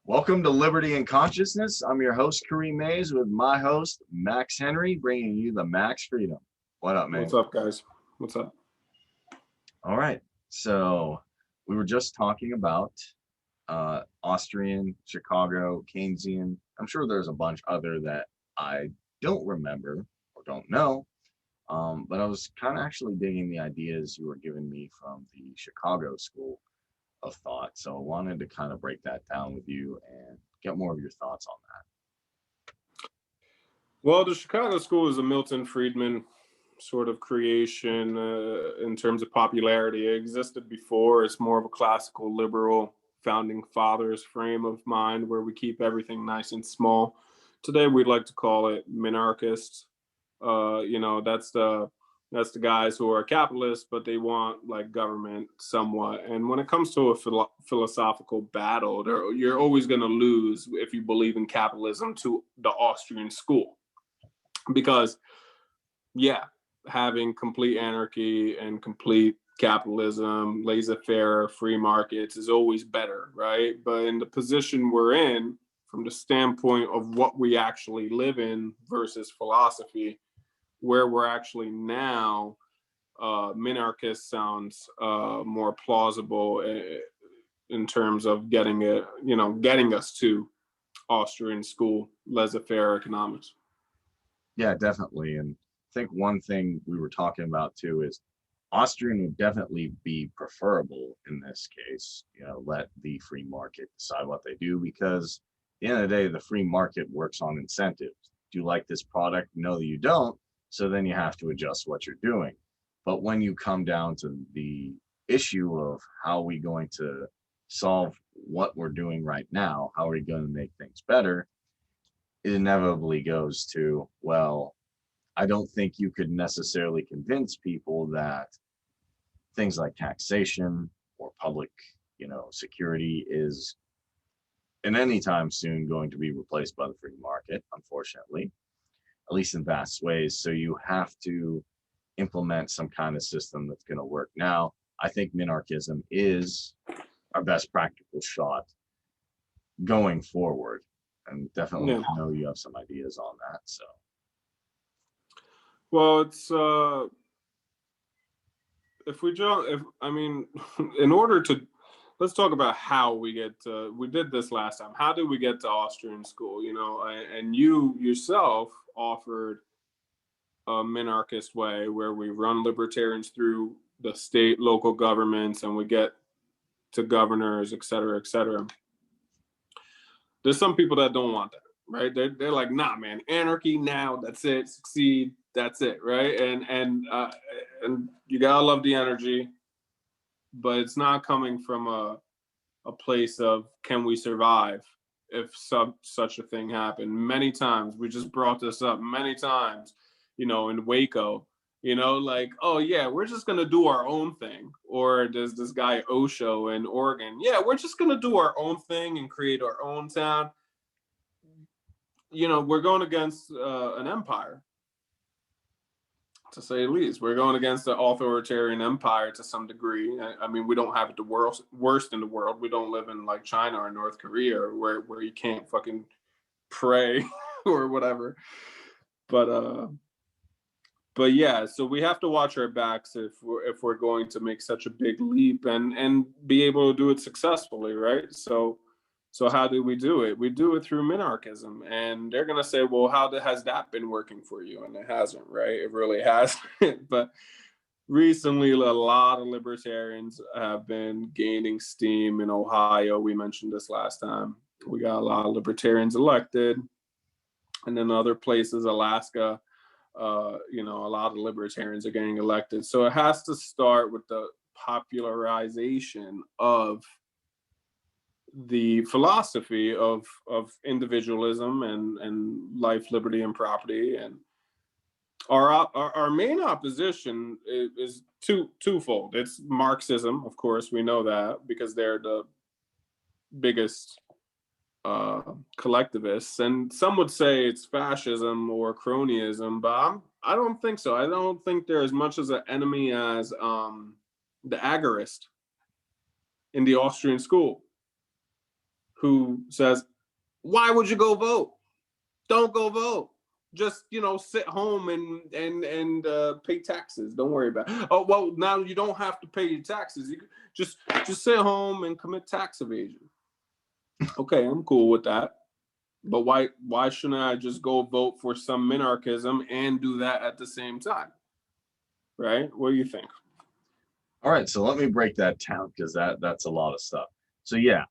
Welcome to Liberty and Consciousness. I'm your host, Kareem Mays, with my host, Max Henry, bringing you the Max Freedom. What up, man? What's up, guys? What's up? All right. So we were just talking about Austrian, Chicago, Keynesian. I'm sure there's a bunch other that I don't remember or don't know. But I was kind of actually digging the ideas you were giving me from the Chicago School of Thought. So I wanted to kind of break that down with you and get more of your thoughts on that. Well, the Chicago School is a Milton Friedman sort of creation in terms of popularity. It existed before. It's more of a classical liberal founding fathers frame of mind where we keep everything nice and small. Today, we'd like to call it minarchist. That's the guys who are capitalists, but they want like government somewhat. And when it comes to a philosophical battle, you're always going to lose if you believe in capitalism to the Austrian school. Because, yeah, having complete anarchy and complete capitalism, laissez-faire, free markets is always better, right? But in the position we're in, from the standpoint of what we actually live in versus philosophy, where we're actually now, minarchist sounds more plausible in terms of getting us to Austrian school laissez-faire economics. Yeah, definitely. And I think one thing we were talking about too is Austrian would definitely be preferable in this case. Let the free market decide what they do, because at the end of the day, the free market works on incentives. Do you like this product? No, you don't. So then you have to adjust what you're doing. But when you come down to the issue of how are we going to solve what we're doing right now, how are we going to make things better, it inevitably goes to, well, I don't think you could necessarily convince people that things like taxation or public, security is in any time soon going to be replaced by the free market, unfortunately, at least in vast ways. So you have to implement some kind of system that's going to work. Now, I think minarchism is our best practical shot going forward. And definitely, I know you have some ideas on that. So, well, it's in order to, let's talk about how we get to, we did this last time. How did we get to Austrian school? And you yourself offered a minarchist way where we run libertarians through the state, local governments, and we get to governors, et cetera, et cetera. There's some people that don't want that, right? They're like, nah, man, anarchy now, that's it, succeed, that's it, right? And you gotta love the energy, but it's not coming from a place of can we survive if such a thing happened. Many times, we just brought this up many times, in Waco, like, oh yeah, we're just gonna do our own thing. Or there's this guy Osho in Oregon, yeah, we're just gonna do our own thing and create our own town. We're going against an empire, to say the least. We're going against the authoritarian empire to some degree. I mean, we don't have it the worst in the world. We don't live in like China or North Korea, where you can't fucking pray or whatever. But yeah, so we have to watch our backs if we're going to make such a big leap and be able to do it successfully, right? So how do we do it? We do it through minarchism. And they're going to say, well, how has that been working for you? And it hasn't, right? It really hasn't. But recently, a lot of libertarians have been gaining steam in Ohio. We mentioned this last time. We got a lot of libertarians elected. And then other places, Alaska, a lot of libertarians are getting elected. So it has to start with the popularization of the philosophy of individualism and life, liberty, and property. And our main opposition is twofold. It's Marxism, of course, we know that, because they're the biggest collectivists, and some would say it's fascism or cronyism, but I don't think so. I don't think they're as much as an enemy as the agorist in the Austrian school. who says, why would you go vote? Don't go vote. Just, sit home and pay taxes. Don't worry about it. Oh, well, now you don't have to pay your taxes. You just sit home and commit tax evasion. Okay, I'm cool with that. But why shouldn't I just go vote for some minarchism and do that at the same time? Right? What do you think? All right, so let me break that down, because that's a lot of stuff. So yeah,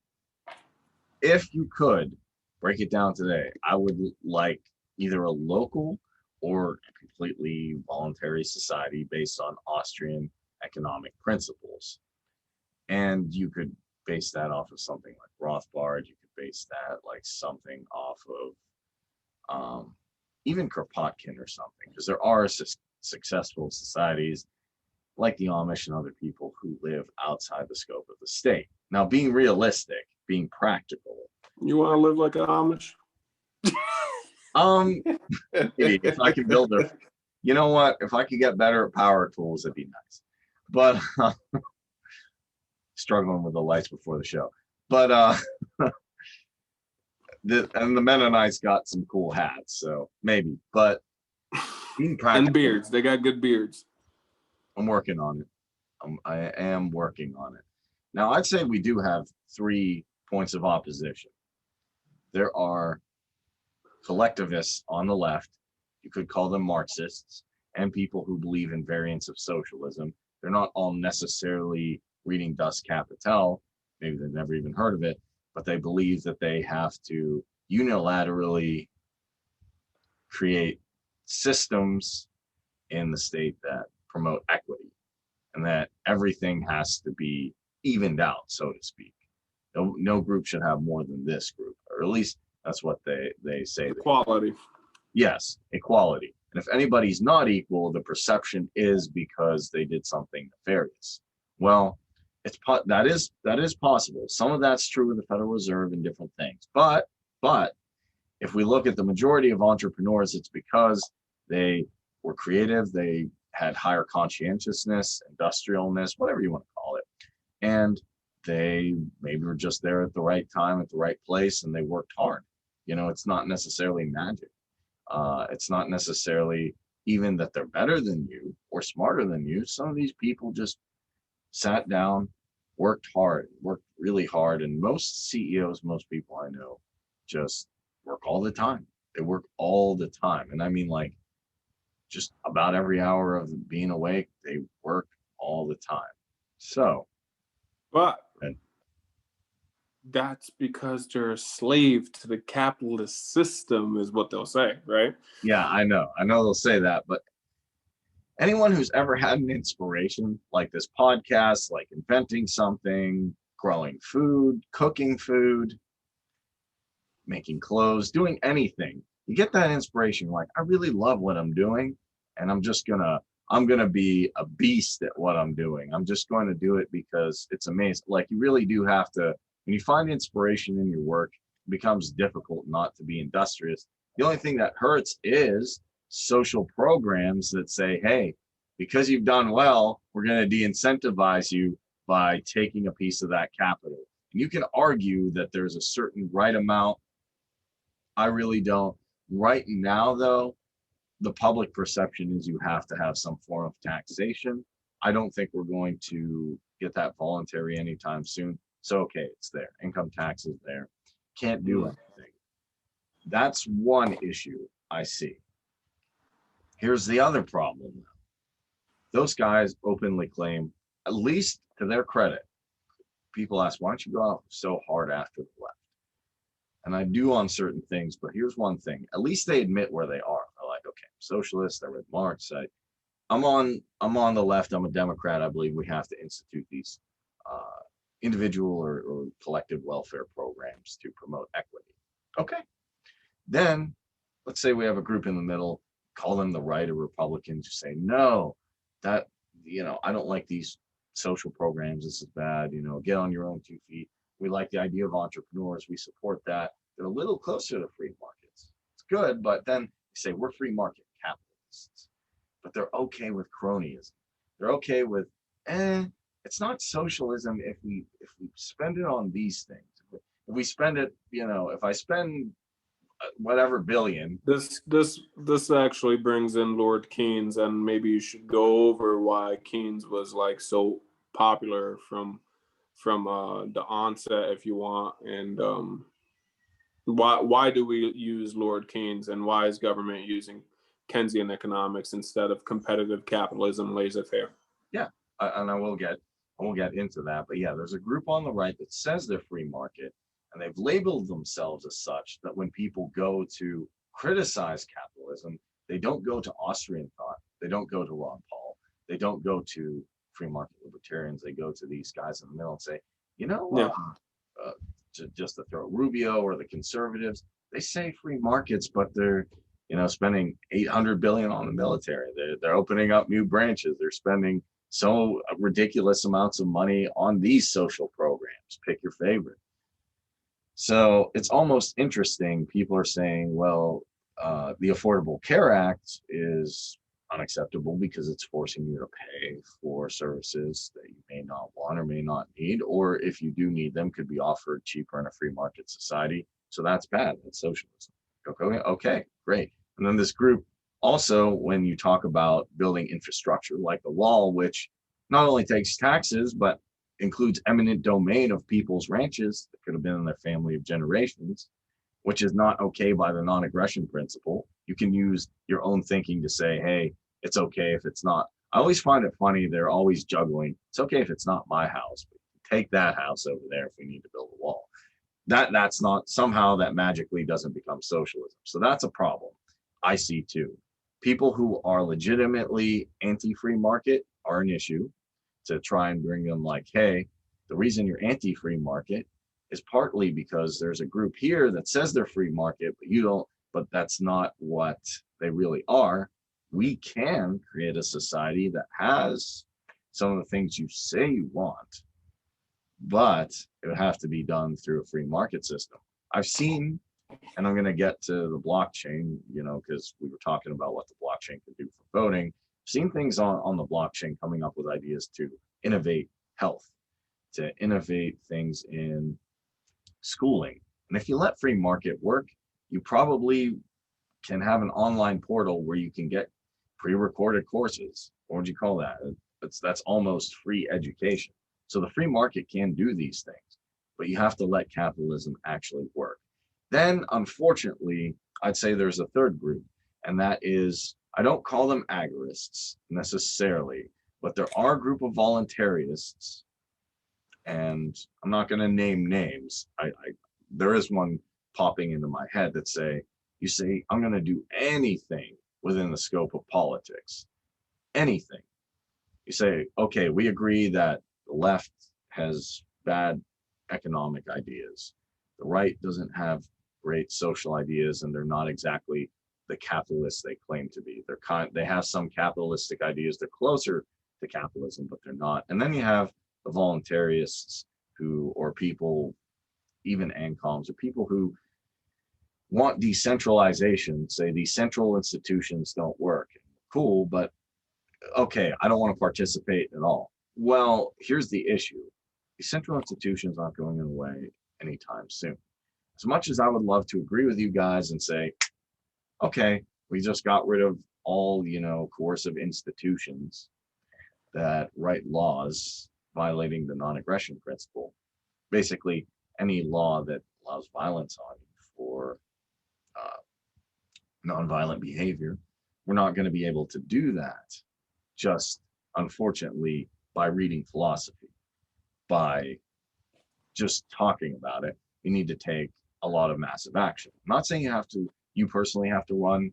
if you could break it down today, I would like either a local or a completely voluntary society based on Austrian economic principles. And you could base that off of something like Rothbard. You could base that like something off of even Kropotkin or something, because there are successful societies like the Amish and other people who live outside the scope of the state. Now, being realistic, being practical. You want to live like an Amish? Maybe if I can build a, you know what? If I could get better at power tools, it'd be nice. But struggling with the lights before the show. But and the Mennonites got some cool hats, so maybe. But being practical, and beards, they got good beards. I'm working on it. I am working on it. Now, I'd say we do have 3 points of opposition. There are collectivists on the left. You could call them Marxists, and people who believe in variants of socialism. They're not all necessarily reading Das Kapital. Maybe they've never even heard of it, but they believe that they have to unilaterally create systems in the state that promote equity, and that everything has to be evened out, so to speak. No group should have more than this group, or at least that's what they say. Equality. Yes, equality. And if anybody's not equal, the perception is because they did something nefarious. Well, that is possible. Some of that's true with the Federal Reserve and different things. But if we look at the majority of entrepreneurs, it's because they were creative, they had higher conscientiousness, industrialness, whatever you want to call it. And they maybe were just there at the right time, at the right place, and they worked hard. It's not necessarily magic. It's not necessarily even that they're better than you or smarter than you. Some of these people just sat down, worked really hard. And most CEOs, most people I know, just work all the time. They work all the time. And I mean, like, just about every hour of being awake, they work all the time. So, but that's because they're a slave to the capitalist system, is what they'll say, right? Yeah, I know they'll say that, but anyone who's ever had an inspiration like this podcast, like inventing something, growing food, cooking food, making clothes, doing anything, you get that inspiration. Like, I really love what I'm doing, and I'm gonna be a beast at what I'm doing. I'm just going to do it because it's amazing. Like, you really do have to, when you find inspiration in your work, it becomes difficult not to be industrious. The only thing that hurts is social programs that say, hey, because you've done well, we're going to de-incentivize you by taking a piece of that capital. And you can argue that there's a certain right amount. I really don't. Right now, though, the public perception is you have to have some form of taxation. I don't think we're going to get that voluntary anytime soon. So, okay, it's there. Income tax is there. Can't do anything. That's one issue I see. Here's the other problem. Those guys openly claim, at least to their credit, people ask, why don't you go out so hard after the left? And I do on certain things, but here's one thing. At least they admit where they are. They're like, okay, I'm socialist. I read Marx. I'm on the left. I'm a Democrat. I believe we have to institute these individual or collective welfare programs to promote equity. Okay. Then let's say we have a group in the middle, call them the right or Republicans, who say, no, that, I don't like these social programs. This is bad. Get on your own 2 feet. We like the idea of entrepreneurs. We support that. They're a little closer to free markets. It's good, but then they say we're free market capitalists. But they're okay with cronyism. They're okay with, it's not socialism if we spend it on these things. we spend it, if I spend whatever billion. This actually brings in Lord Keynes, and maybe you should go over why Keynes was like so popular from the onset, if you want, and why do we use Lord Keynes, and why is government using Keynesian economics instead of competitive capitalism, laissez-faire? Yeah, and I will get into that, but yeah, there's a group on the right that says they're free market, and they've labeled themselves as such that when people go to criticize capitalism, they don't go to Austrian thought, they don't go to Ron Paul, they don't go to free market libertarians, they go to these guys in the middle and say, you know, Yeah. uh, just to throw Rubio or the conservatives, they say free markets, but they're spending 800 billion on the military. They're opening up new branches. They're spending so ridiculous amounts of money on these social programs. Pick your favorite. So it's almost interesting. People are saying, well, the Affordable Care Act is unacceptable because it's forcing you to pay for services that you may not want or may not need, or if you do need them, could be offered cheaper in a free market society. So that's bad. That's socialism. Okay, great. And then this group also, when you talk about building infrastructure like the wall, which not only takes taxes, but includes eminent domain of people's ranches that could have been in their family of generations, which is not okay by the non-aggression principle. You can use your own thinking to say, hey, it's okay if it's not. I always find it funny. They're always juggling. It's okay if it's not my house, but take that house over there if we need to build a wall. That's not, somehow that magically doesn't become socialism. So that's a problem I see too. People who are legitimately anti-free market are an issue, to try and bring them like, hey, the reason you're anti-free market is partly because there's a group here that says they're free market, but you don't, but that's not what they really are. We can create a society that has some of the things you say you want, but it would have to be done through a free market system. I've seen, and I'm going to get to the blockchain, because we were talking about what the blockchain can do for voting. I've seen things on the blockchain coming up with ideas to innovate health, to innovate things in schooling. And if you let free market work, you probably can have an online portal where you can get pre-recorded courses. What would you call that? That's almost free education. So the free market can do these things, but you have to let capitalism actually work. Then, unfortunately, I'd say there's a third group, and that is, I don't call them agorists necessarily, but there are a group of voluntarists, and I'm not going to name names. There is one popping into my head that you say, I'm going to do anything within the scope of politics, anything. You say, okay, we agree that the left has bad economic ideas. The right doesn't have great social ideas, and they're not exactly the capitalists they claim to be. They have some capitalistic ideas. They're closer to capitalism, but they're not. And then you have the voluntarists or people, even ANCOMs, or people who want decentralization, say these central institutions don't work. Cool, but okay, I don't want to participate at all. Well, here's the issue. These central institutions aren't going away anytime soon. As much as I would love to agree with you guys and say, okay, we just got rid of all, coercive institutions that write laws violating the non-aggression principle. Basically, any law that allows violence on you for nonviolent behavior, we're not going to be able to do that just, unfortunately, by reading philosophy, by just talking about it. You need to take a lot of massive action. I'm not saying you personally have to run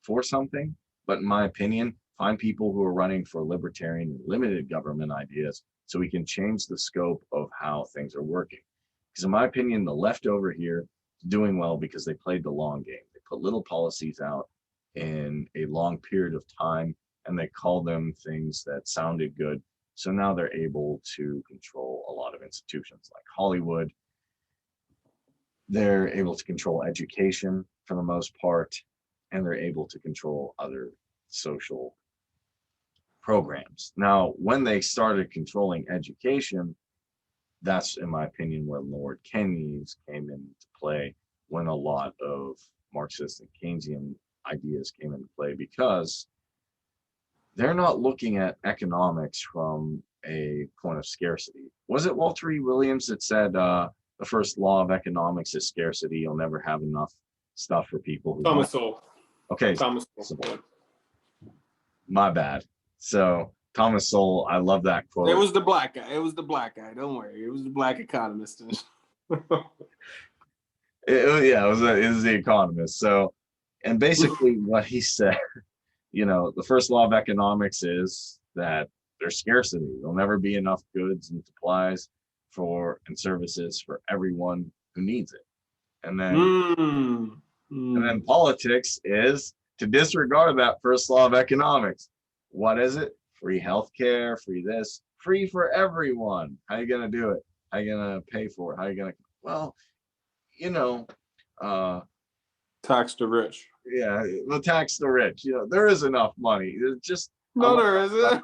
for something, but in my opinion, find people who are running for libertarian and limited government ideas so we can change the scope of how things are working. Because in my opinion, the left over here is doing well because they played the long game. They put little policies out in a long period of time, and they call them things that sounded good. So now they're able to control a lot of institutions like Hollywood. They're able to control education for the most part, and they're able to control other social programs. Now, when they started controlling education, that's, in my opinion, where Lord Keynes came into play, when a lot of Marxist and Keynesian ideas came into play, because they're not looking at economics from a point of scarcity. Was it Walter E. Williams that said the first law of economics is scarcity? You'll never have enough stuff for people who want. Thomas Sowell. Okay, Thomas so, Sowell. my bad. So Thomas Sowell, I love that quote. It was the black guy. It was the black guy. Don't worry. It was the black economist. Yeah, it was the economist. So, and basically what he said, the first law of economics is that there's scarcity. There'll never be enough goods and supplies and services for everyone who needs it. And then politics is to disregard that first law of economics. What is it? Free healthcare, free this, free for everyone. How are you gonna do it? How are you gonna pay for it? How are you gonna? Well, tax the rich. Yeah, the tax the rich. There is enough money. It's just there isn't.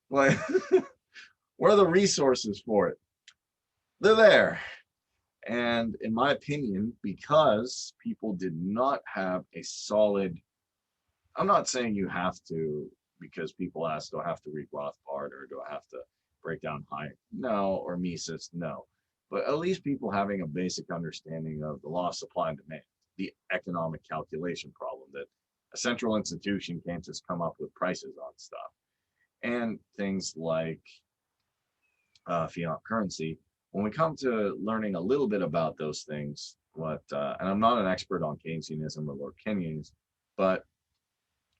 Like, where are the resources for it? They're there. And in my opinion, because people did not have a solid, I'm not saying you have to, because people ask, do I have to read Rothbard or do I have to break down Hayek? No, or Mises? No. But at least people having a basic understanding of the law of supply and demand, the economic calculation problem that a central institution can't just come up with prices on stuff. And things like fiat currency. When we come to learning a little bit about those things, and I'm not an expert on Keynesianism or Lord Keynes, but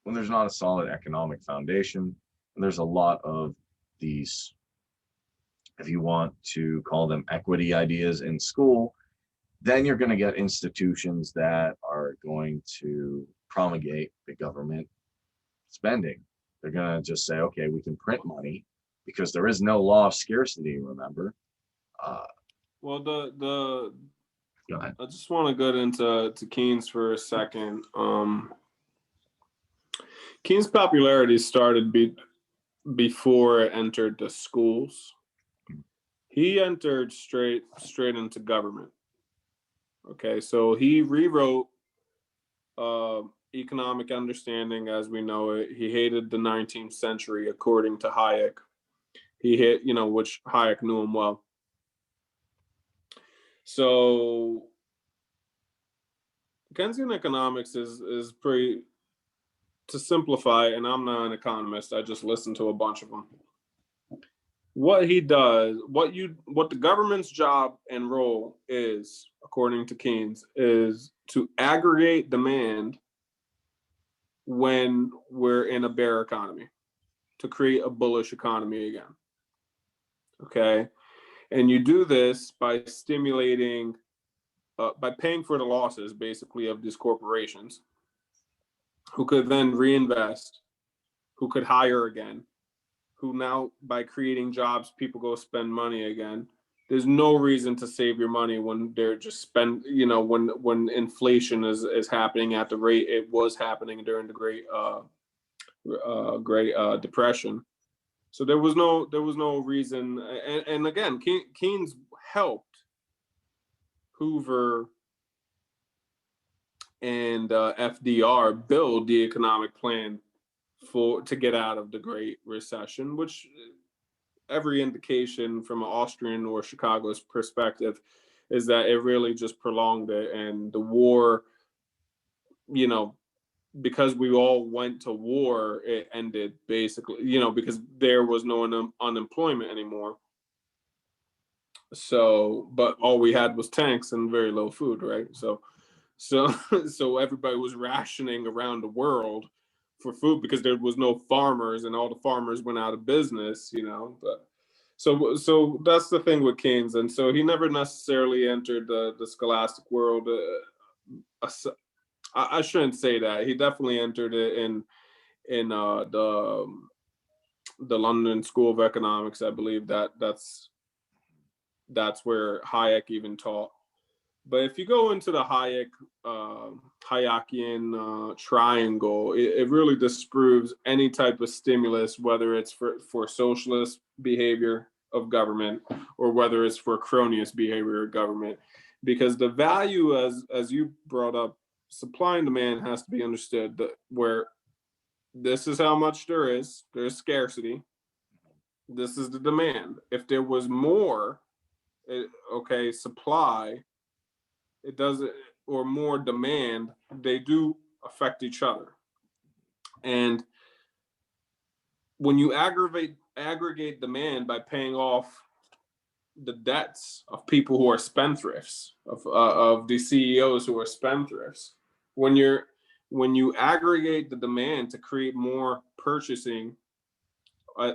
when there's not a solid economic foundation, and there's a lot of these, if you want to call them equity ideas in school, then you're going to get institutions that are going to promulgate the government spending. They're going to just say, okay, we can print money because there is no law of scarcity, remember? Well, Go ahead. I just want to get into Keynes for a second. Keynes' popularity started before it entered the schools. He entered straight into government. Okay, so he rewrote economic understanding as we know it. He hated the 19th century, according to Hayek. Which Hayek knew him well. So Keynesian economics is pretty, to simplify, and I'm not an economist, I just listen to a bunch of them. What he does, what the government's job and role is, according to Keynes, is to aggregate demand when we're in a bear economy, to create a bullish economy again. Okay? And you do this by stimulating, by paying for the losses, basically, of these corporations, who could then reinvest, who could hire again, who now, by creating jobs, people go spend money again. There's no reason to save your money when they're just when inflation is happening at the rate it was happening during the Great Depression. So there was no reason. And again, Keynes helped Hoover and FDR build the economic plan to get out of the Great Recession, which every indication from an Austrian or Chicago's perspective is that it really just prolonged it. And the war, because we all went to war, it ended basically, because there was no unemployment anymore. So, but all we had was tanks and very little food, right? So everybody was rationing around the world for food because there was no farmers and all the farmers went out of business, But so that's the thing with Keynes, and so he never necessarily entered the scholastic world. I shouldn't say that. He definitely entered it in the London School of Economics. I believe that's where Hayek even taught. But if you go into the Hayekian triangle, it really disproves any type of stimulus, whether it's for socialist behavior of government, or whether it's for cronyist behavior of government. Because the value, as you brought up, supply and demand has to be understood, that where this is how much there's scarcity, this is the demand. If there was more, supply, it doesn't, or more demand, they do affect each other. And when you aggregate demand by paying off the debts of people who are spendthrifts, of the CEOs who are spendthrifts, when you aggregate the demand to create more purchasing,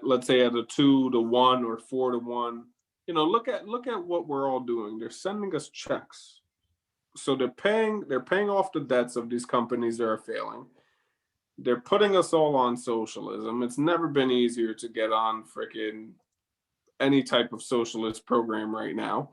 let's say at a 2-to-1 or 4-to-1, look at what we're all doing. They're sending us checks, so they're paying off the debts of these companies that are failing. They're putting us all on socialism. It's never been easier to get on freaking any type of socialist program right now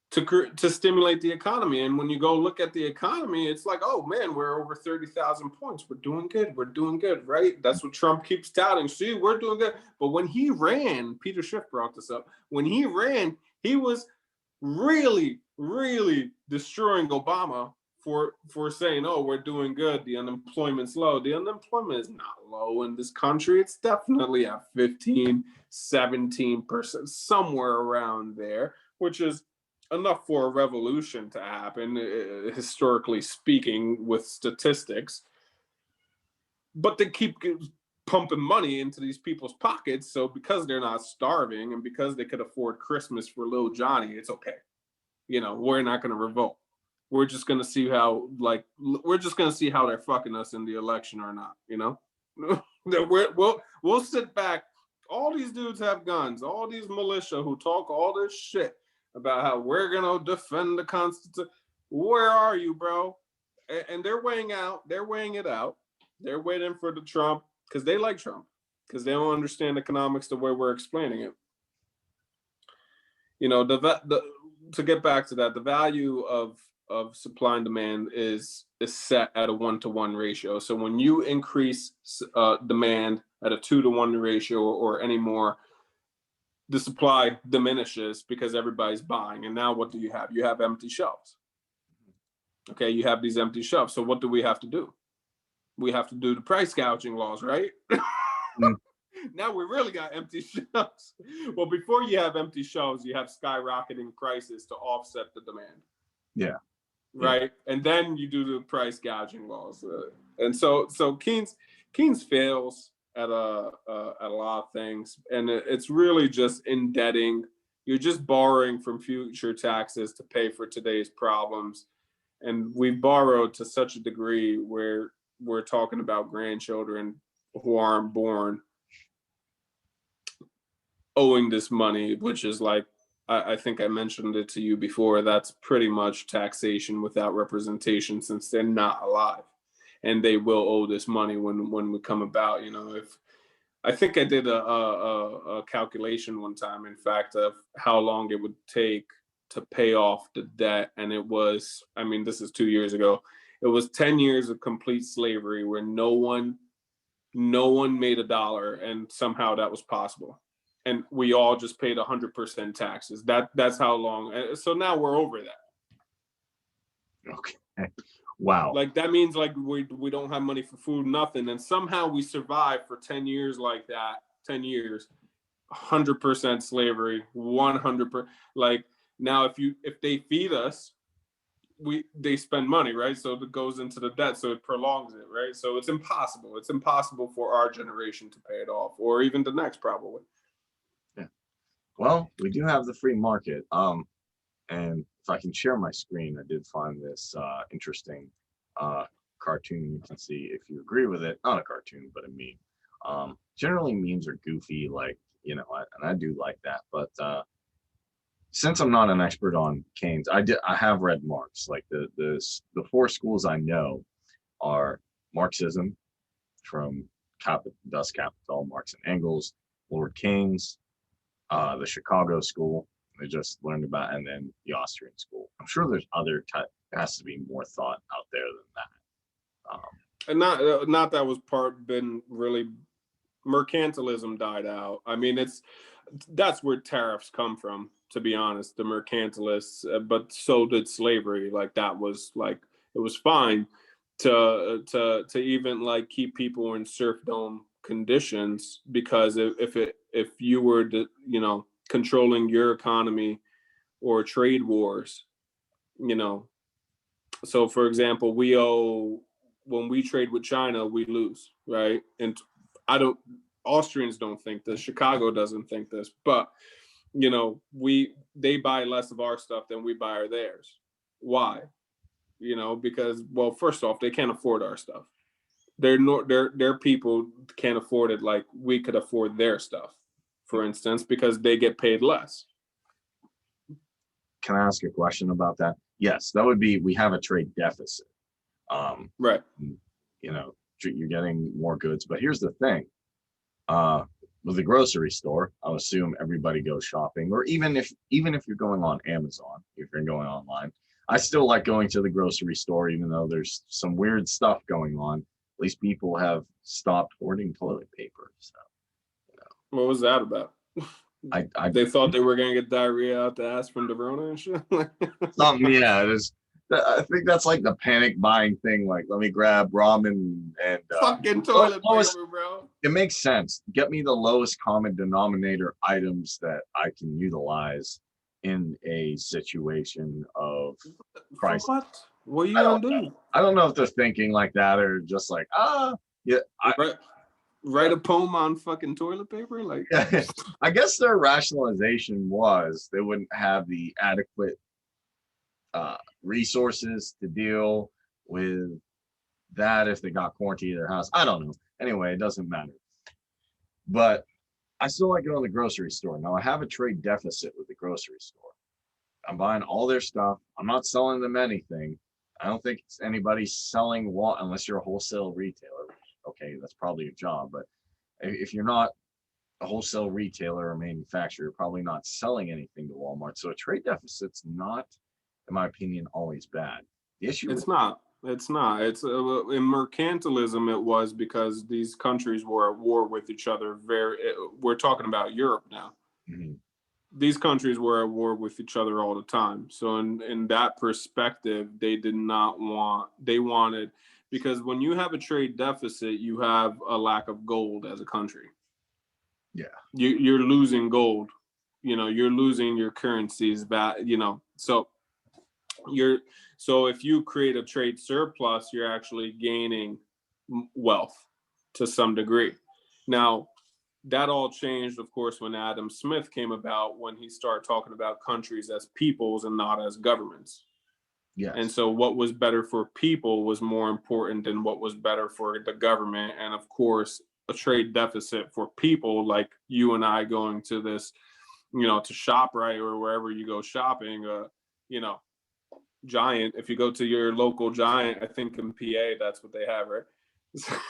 to stimulate the economy. And when you go look at the economy, it's like, oh man, we're over 30,000 points. We're doing good, right? That's what Trump keeps touting. See, we're doing good. But when he ran, Peter Schiff brought this up. When he ran, he was really, really destroying Obama for saying, oh, we're doing good. The unemployment's low. The unemployment is not low in this country. It's definitely at 15, 17%, somewhere around there, which is enough for a revolution to happen, historically speaking, with statistics. But they keep pumping money into these people's pockets. So because they're not starving and because they could afford Christmas for little Johnny, it's okay. We're not going to revolt. We're just going to see how they're fucking us in the election or not. We'll sit back. All these dudes have guns. All these militia who talk all this shit about how we're going to defend the Constitution. Where are you, bro? And they're weighing it out. They're waiting for the Trump, because they like Trump, because they don't understand economics the way we're explaining it. To get back to that, the value of supply and demand is set at a 1-to-1 ratio. So when you increase demand at a 2-to-1 ratio or any more, the supply diminishes because everybody's buying. And now what do you have? You have empty shelves. Okay, you have these empty shelves. So what do we have to do? We have to do the price gouging laws, right? Now we really got empty shelves. Well, before you have empty shelves, you have skyrocketing prices to offset the demand. Yeah. Right. Yeah. And then you do the price gouging laws. And so Keynes fails at a lot of things. And it's really just indebting. You're just borrowing from future taxes to pay for today's problems. And we've borrowed to such a degree where we're talking about grandchildren who aren't born owing this money, which is like, I think I mentioned it to you before, that's pretty much taxation without representation, since they're not alive, and they will owe this money when we come about. If I think I did a calculation one time, in fact, of how long it would take to pay off the debt, and it was, this is 2 years ago, it was 10 years of complete slavery where no one made a dollar, and somehow that was possible. And we all just paid 100% taxes. That's how long. So now we're over that. Okay. Wow. Like that means like we don't have money for food, nothing. And somehow we survived for 10 years like that. 10 years, 100% slavery, 100%. Like now if they feed us, they spend money, right? So it goes into the debt, so it prolongs it, right? So it's impossible. It's impossible for our generation to pay it off, or even the next, probably. Well, we do have the free market. And if I can share my screen, I did find this interesting cartoon. You can see if you agree with it. Not a cartoon, but a meme. Generally, memes are goofy, like, and I do like that. But since I'm not an expert on Keynes, I have read Marx. Like the 4 schools I know are Marxism, from Das Kapital, Marx and Engels, Lord Keynes, the Chicago school I just learned about, and then the Austrian school. I'm sure there's other type. There has to be more thought out there than that. And not that was been really, mercantilism died out. that's where tariffs come from, to be honest, the mercantilists, but so did slavery. Like that was like, it was fine to even like keep people in serfdom conditions, because if you were to, controlling your economy or trade wars, you know. So for example, when we trade with China, we lose, right? And I don't Austrians don't think this, Chicago doesn't think this, but they buy less of our stuff than we buy theirs. Why? Because, well, first off, they can't afford our stuff. Their people can't afford it like we could afford their stuff, for instance, because they get paid less. Can I ask a question about that? Yes, that would be, we have a trade deficit. Right. You're getting more goods, but here's the thing. With the grocery store, I'll assume everybody goes shopping, or even if you're going on Amazon, if you're going online, I still like going to the grocery store, even though there's some weird stuff going on. At least people have stopped hoarding toilet paper. So, what was that about? They thought they were gonna get diarrhea out the ass from the Rona and shit. Something, yeah. I think that's like the panic buying thing. Like, let me grab ramen and fucking toilet paper, bro. It makes sense. Get me the lowest common denominator items that I can utilize in a situation of crisis. What are you gonna do? I don't know if they're thinking like that or just like, yeah. Write a poem on fucking toilet paper, like. I guess their rationalization was they wouldn't have the adequate resources to deal with that if they got quarantined in their house. I don't know. Anyway, it doesn't matter. But I still like going to the grocery store. Now I have a trade deficit with the grocery store. I'm buying all their stuff. I'm not selling them anything. I don't think anybody's selling unless you're a wholesale retailer. Okay, that's probably your job. But if you're not a wholesale retailer or manufacturer, you're probably not selling anything to Walmart. So a trade deficit's not, in my opinion, always bad. The issue It's not. It's in mercantilism. It was because these countries were at war with each other. We're talking about Europe now. Mm-hmm. These countries were at war with each other all the time. So in that perspective, they wanted, because when you have a trade deficit, you have a lack of gold as a country. Yeah. You're losing gold. You're losing your currencies back, so if you create a trade surplus, you're actually gaining wealth to some degree. Now, that all changed, of course, when Adam Smith came about, when he started talking about countries as peoples and not as governments. Yes. And so what was better for people was more important than what was better for the government. And of course, a trade deficit for people like you and I going to this, to ShopRite or wherever you go shopping, Giant, if you go to your local Giant, I think in PA, that's what they have, right?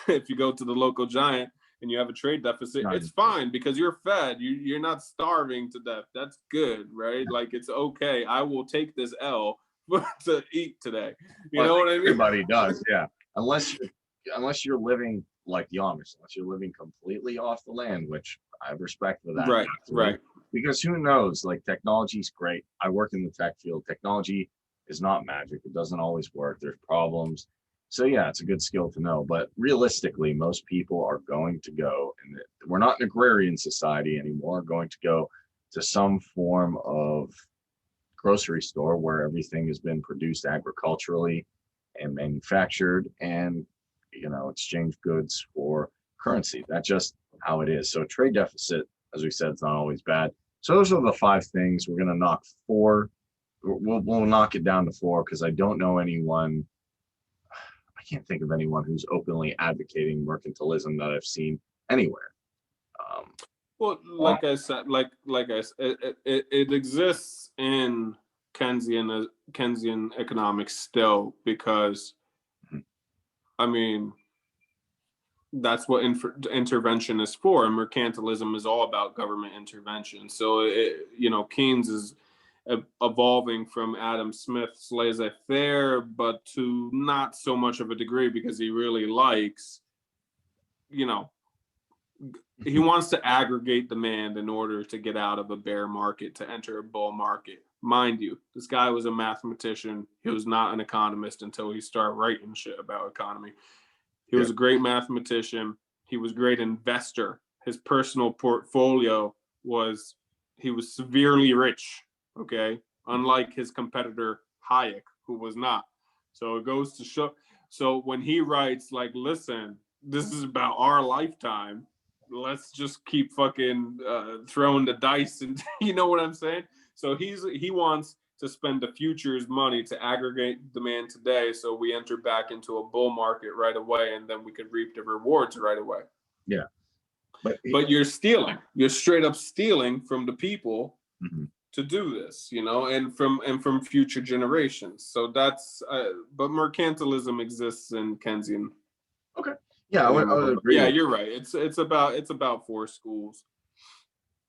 If you go to the local Giant and you have a trade deficit, it's fine because you're fed. You're not starving to death. That's good, right? Like, it's okay. I will take this L to eat today. You know what I mean? Everybody does, yeah. Unless you're living like the Amish, unless you're living completely off the land, which I have respect for that. Right, actually. Right. Because who knows? Like, technology's great. I work in the tech field. Technology is not magic. It doesn't always work. There's problems. So yeah, it's a good skill to know. But realistically, most people are going to go, and we're not an agrarian society anymore, going to go to some form of grocery store where everything has been produced agriculturally and manufactured and, exchange goods for currency. That's just how it is. So trade deficit, as we said, it's not always bad. So those are the 5 things. We're going to knock 4. We'll knock it down to 4 because I don't know anyone. I can't think of anyone who's openly advocating mercantilism that I've seen anywhere. Well, like I said, it exists in Keynesian economics still because, I mean, that's what intervention is for, and mercantilism is all about government intervention. So, Keynes is evolving from Adam Smith's laissez-faire, but to not so much of a degree because he really likes, he wants to aggregate demand in order to get out of a bear market to enter a bull market. Mind you, this guy was a mathematician. He was not an economist until he started writing shit about economy. He was a great mathematician. He was a great investor. His personal portfolio was, he was severely rich, okay? Unlike his competitor Hayek, who was not. So it goes to show. So when he writes, like, listen, this is about our lifetime, let's just keep fucking throwing the dice, and you know what I'm saying? So he wants to spend the future's money to aggregate demand today, so we enter back into a bull market right away, and then we could reap the rewards right away. Yeah, but you're stealing. You're straight up stealing from the people to do this, you know, and from future generations. So that's but mercantilism exists in Keynesian. Okay. Yeah, I would agree. Yeah, you're right. It's about 4 schools.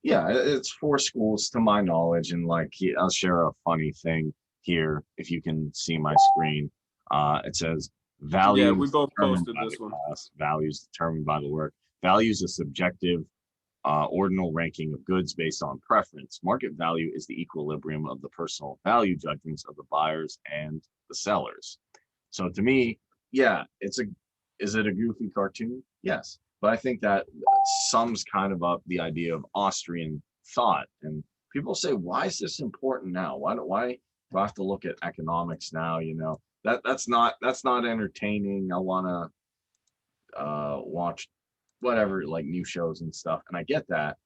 Yeah, it's 4 schools to my knowledge, and like I'll share a funny thing here if you can see my screen. It says values. Yeah, we both posted this one. Class, values determined by the work. Values a subjective, ordinal ranking of goods based on preference. Market value is the equilibrium of the personal value judgments of the buyers and the sellers. So to me, yeah, is it a goofy cartoon? Yes. But I think that sums kind of up the idea of Austrian thought. And people say, why is this important now? Why do I have to look at economics now? You know, that's not entertaining. I want to watch whatever, like new shows and stuff. And I get that.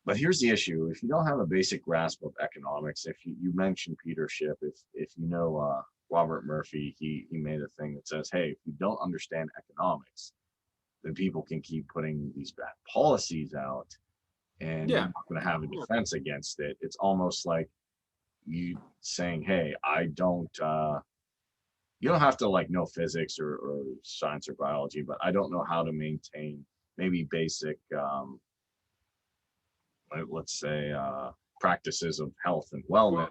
But here's the issue. If you don't have a basic grasp of economics, if you mentioned Peter Schiff, if you know Robert Murphy, he made a thing that says, hey, if you don't understand economics, then people can keep putting these bad policies out, and you're not going to have a defense against it. It's almost like you saying, hey, you don't have to like know physics or science or biology, but I don't know how to maintain maybe basic, let's say, practices of health and wellness.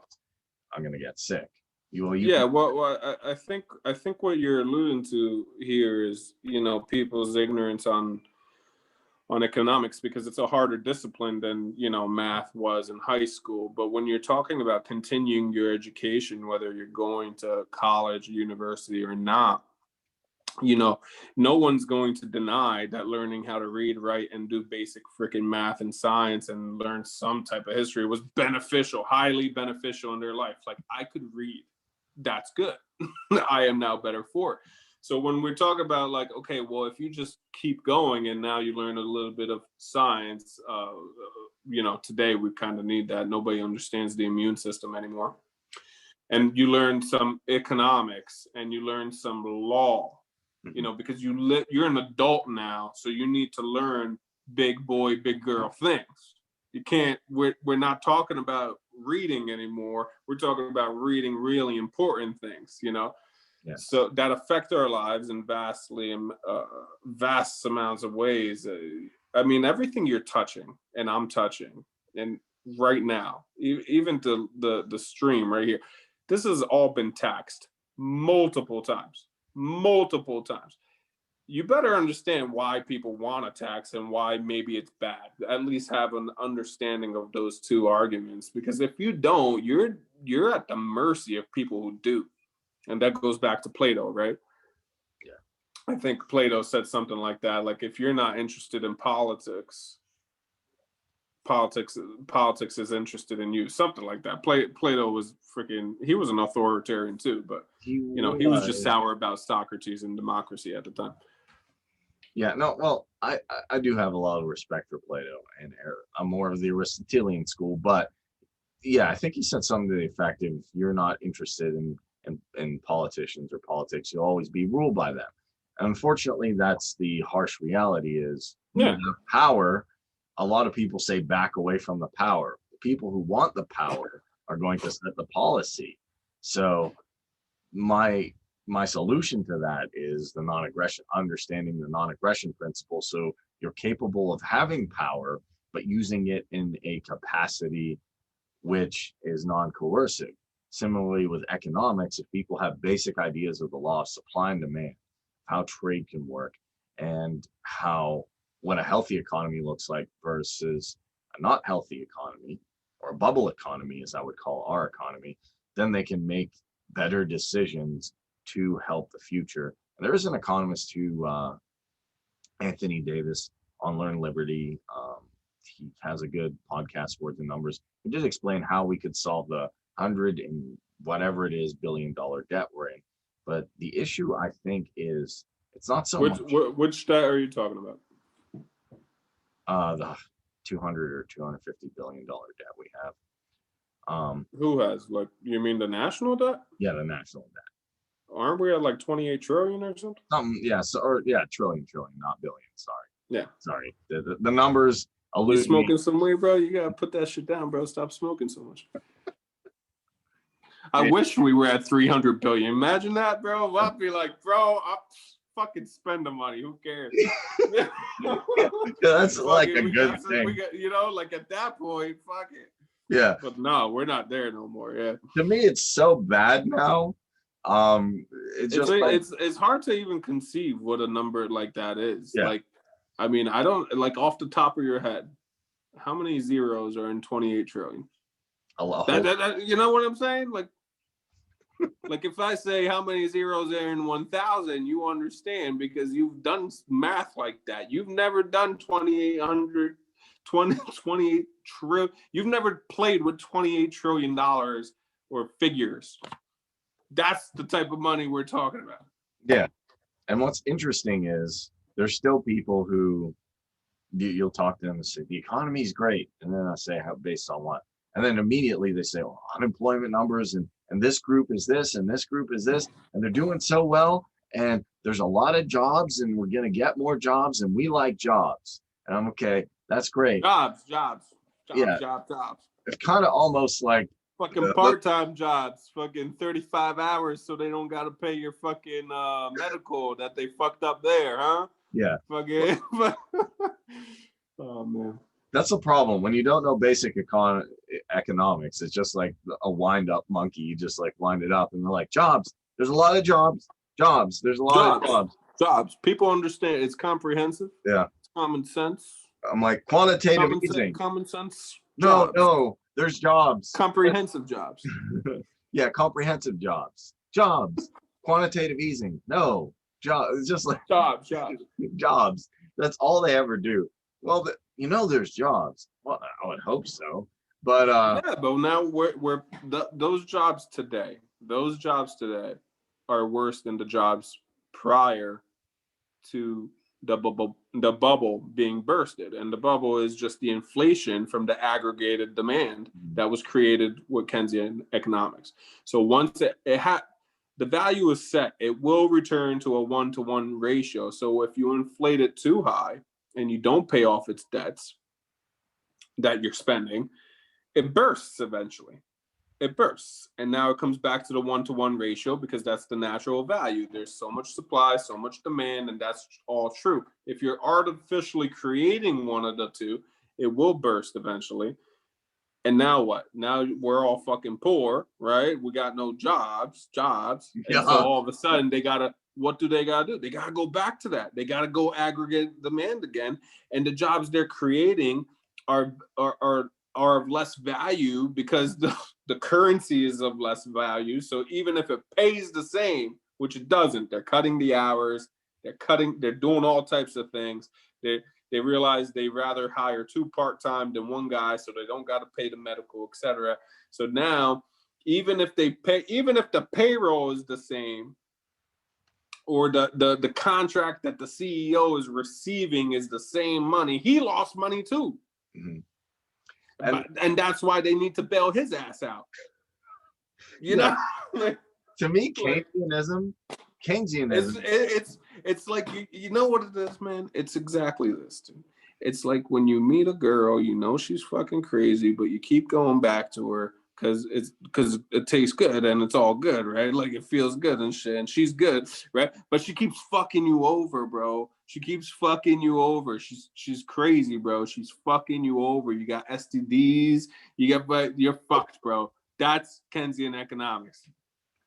I'm going to get sick. I think what you're alluding to here is, you know, people's ignorance on economics, because it's a harder discipline than, you know, math was in high school. But when you're talking about continuing your education, whether you're going to college, university or not, you know, no one's going to deny that learning how to read, write, and do basic freaking math and science and learn some type of history was beneficial, highly beneficial in their life. Like, I could read. That's good. I am now better for it. So when we talk about like, okay, well, if you just keep going and now you learn a little bit of science, you know, today we kind of need that. Nobody understands the immune system anymore. And you learn some economics and you learn some law, you know, because you're an adult now. So you need to learn big boy, big girl things. You can't, we're not talking about reading anymore. We're talking about reading really important things, you know? Yeah. So that affect our lives in vast amounts of ways. I mean, everything you're touching and I'm touching, and right now, even the stream right here, this has all been taxed multiple times. You better understand why people want to tax and why maybe it's bad. At least have an understanding of those two arguments, because if you don't, you're at the mercy of people who do. And that goes back to Plato, right? Yeah. I think Plato said something like that. Like, if you're not interested in politics is interested in you. Something like that. Plato was he was an authoritarian too, but he was just sour about Socrates and democracy at the time. Yeah, no, well, I do have a lot of respect for Plato, and I'm more of the Aristotelian school, but yeah, I think he said something to the effect of, if you're not interested in politicians or politics, you'll always be ruled by them. And unfortunately, that's the harsh reality is, power, a lot of people say back away from the power. The people who want the power are going to set the policy. So my solution to that is the non-aggression, understanding the non-aggression principle. So you're capable of having power, but using it in a capacity which is non-coercive. Similarly with economics, if people have basic ideas of the law of supply and demand, how trade can work, and how what a healthy economy looks like versus a not healthy economy, or a bubble economy, as I would call our economy, then they can make better decisions to help the future. And there is an economist who, Anthony Davis on Learn Liberty, he has a good podcast, Words and Numbers. He did explain how we could solve the 100 and whatever it is $billion debt we're in. But the issue, I think, is it's not so much which debt are you talking about? The 200 or 250 billion dollar debt we have. Who has, like, you mean the national debt? Yeah, the national debt. Aren't we at like 28 trillion or something? Yeah, so, or yeah, trillion, not billion. Sorry. Yeah. Sorry. The numbers You elude smoking me. some weed, bro? You gotta put that shit down, bro. Stop smoking so much. I Yeah. wish we were at 300 billion. Imagine that, bro. I'd be like, bro, I'll fucking spend the money. Who cares? Yeah, that's like a good thing. We got, you know, like at that point, fuck it. Yeah. But no, we're not there no more. Yeah. To me, it's so bad now. It's just like, it's hard to even conceive what a number like that is. Yeah. Like, I mean, I don't, like, off the top of your head, how many zeros are in 28 trillion? You know what I'm saying? Like if I say how many zeros are in 1,000, you understand, because you've done math like that. You've never done 2,800, 28 trillion. You've never played with $28 trillion or figures. That's the type of money we're talking about. yeah. And what's interesting is there's still people who you'll talk to them and say, the economy's great. And then I say, how, based on what? And then immediately they say, well, unemployment numbers and this group is this and this group is this, and they're doing so well. And there's a lot of jobs and we're going to get more jobs and we like jobs. And I'm okay. That's great. Jobs. Yeah. Jobs. It's kind of almost like Fucking part-time jobs, fucking 35 hours so they don't got to pay your fucking medical that they fucked up there, huh? Yeah. Fucking. Oh, man. That's a problem when you don't know basic economics. It's just like a wind-up monkey. You just like wind it up and they're like, jobs. There's a lot of jobs. There's a lot of jobs. People understand. It's comprehensive. Yeah. It's common sense. I'm like, quantitative easing. Common sense. Jobs. No, there's jobs. Comprehensive jobs. Yeah, comprehensive jobs. Quantitative easing. No, jobs. It's just like jobs. That's all they ever do. Well, there's jobs. Well, I would hope so. But yeah, but now those jobs today are worse than the jobs prior to the bubble being bursted. And the bubble is just the inflation from the aggregated demand that was created with Keynesian economics. So once the value is set, it will return to a 1-to-1 ratio. So if you inflate it too high and you don't pay off its debts that you're spending, it bursts eventually. It bursts. And now it comes back to the 1-to-1 ratio because that's the natural value. There's so much supply, so much demand, and that's all true. If you're artificially creating one of the two, it will burst eventually. And now what? Now we're all fucking poor, right? We got no jobs. And so all of a sudden what do they gotta do? They gotta go back to that. They gotta go aggregate demand again. And the jobs they're creating are of less value because the currency is of less value. So even if it pays the same, which it doesn't, they're cutting the hours, they're doing all types of things. They realize they rather hire 2 part-time than 1 guy, so they don't got to pay the medical, etc. So now, even if the payroll is the same, or the contract that the CEO is receiving is the same money, he lost money too. Mm-hmm. And that's why they need to bail his ass out. You know? To me, Keynesianism, it's like, you know what it is, man? It's exactly this, dude. It's like when you meet a girl, you know she's fucking crazy, but you keep going back to her because it tastes good and it's all good, right? Like it feels good and shit, and she's good, right? But she keeps fucking you over, bro. She keeps fucking you over. She's crazy, bro. She's fucking you over. You got STDs. You're fucked, bro. That's Keynesian economics.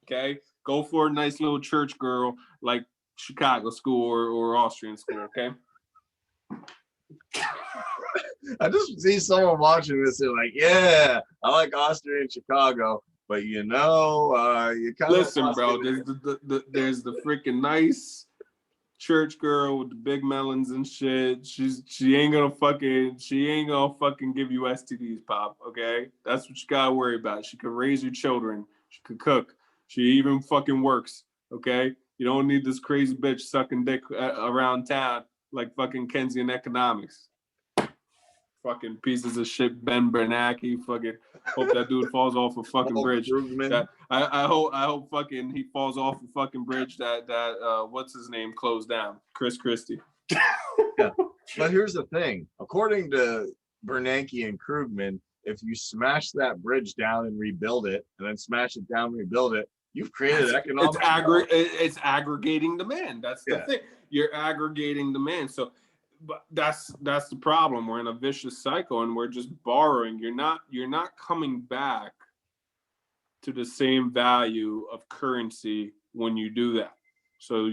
Okay, go for a nice little church girl like Chicago school or Austrian school. Okay. I just see someone watching this and like, yeah, I like Austria and Chicago, but you kind of Listen, bro. There's the freaking nice church girl with the big melons and shit. She ain't gonna fucking give you STDs, Pop. Okay, that's what you gotta worry about. She can raise your children. She could cook. She even fucking works. Okay, you don't need this crazy bitch sucking dick around town like fucking Keynesian economics. Fucking pieces of shit, Ben Bernanke. Fucking hope that dude falls off a fucking bridge. That, I hope fucking he falls off a fucking bridge that what's his name closed down. Chris Christie. Yeah. But here's the thing. According to Bernanke and Krugman, if you smash that bridge down and rebuild it, and then smash it down and rebuild it, you've created economic. It's aggregating demand. That's the thing. You're aggregating demand. So, but that's the problem. We're in a vicious cycle, and we're just borrowing. You're not coming back to the same value of currency when you do that. So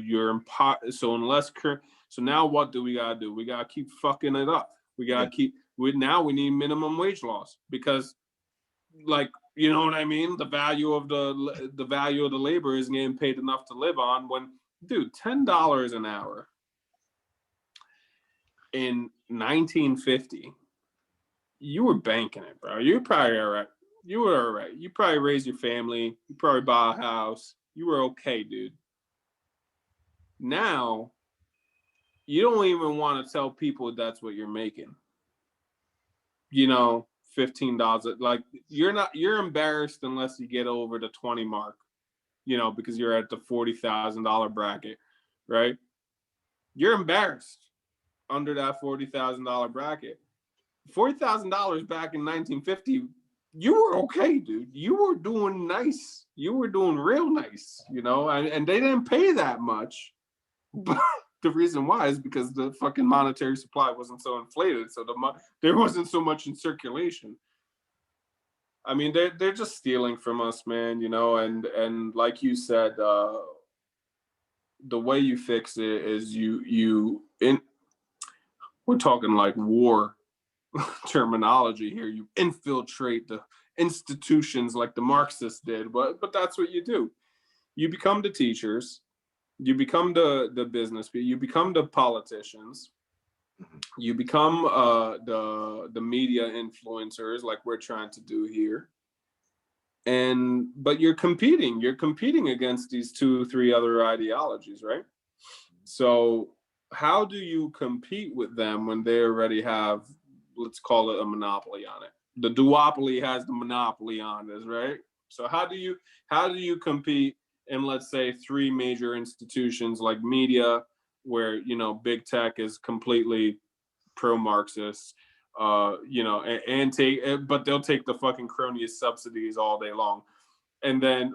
so now what do we gotta do? We gotta keep fucking it up. We gotta we need minimum wage laws, because, like, you know what I mean? The value of the labor isn't getting paid enough to live on. When, dude, $10 an hour in 1950, you were banking it, bro. You're probably all right. You were all right. You probably raised your family. You probably bought a house. You were okay, dude. Now, you don't even want to tell people that's what you're making. $15. Like, you're embarrassed unless you get over the 20 mark, because you're at the $40,000 bracket, right? You're embarrassed under that $40,000 bracket. $40,000 back in 1950, you were okay, dude. You were doing nice. You were doing real nice, and they didn't pay that much. But the reason why is because the fucking monetary supply wasn't so inflated, so there wasn't so much in circulation. I mean, they're just stealing from us, man, and like you said, the way you fix it is we're talking like war terminology here. You infiltrate the institutions like the Marxists did, but that's what you do. You become the teachers, you become the business people, you become the politicians, you become the media influencers like we're trying to do here. But you're competing against these 2-3 other ideologies, right? So how do you compete with them when they already have, let's call it, a monopoly on it? The duopoly has the monopoly on this, right? So how do you compete in, let's say, 3 major institutions like media, where big tech is completely pro-Marxist, but they'll take the fucking cronyist subsidies all day long,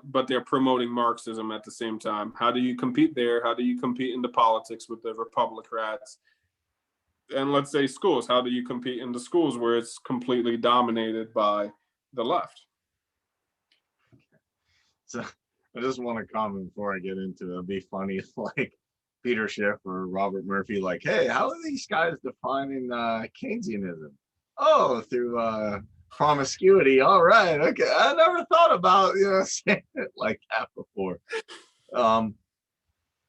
but they're promoting Marxism at the same time. How do you compete there? How do you compete in the politics with the Republicrats? And let's say schools. How do you compete in the schools where it's completely dominated by the left? So I just want to comment before I get into it. It'd be funny if, like, Peter Schiff or Robert Murphy, like, hey, how are these guys defining Keynesianism? Oh, through promiscuity. All right, okay. I never thought about saying it like that before.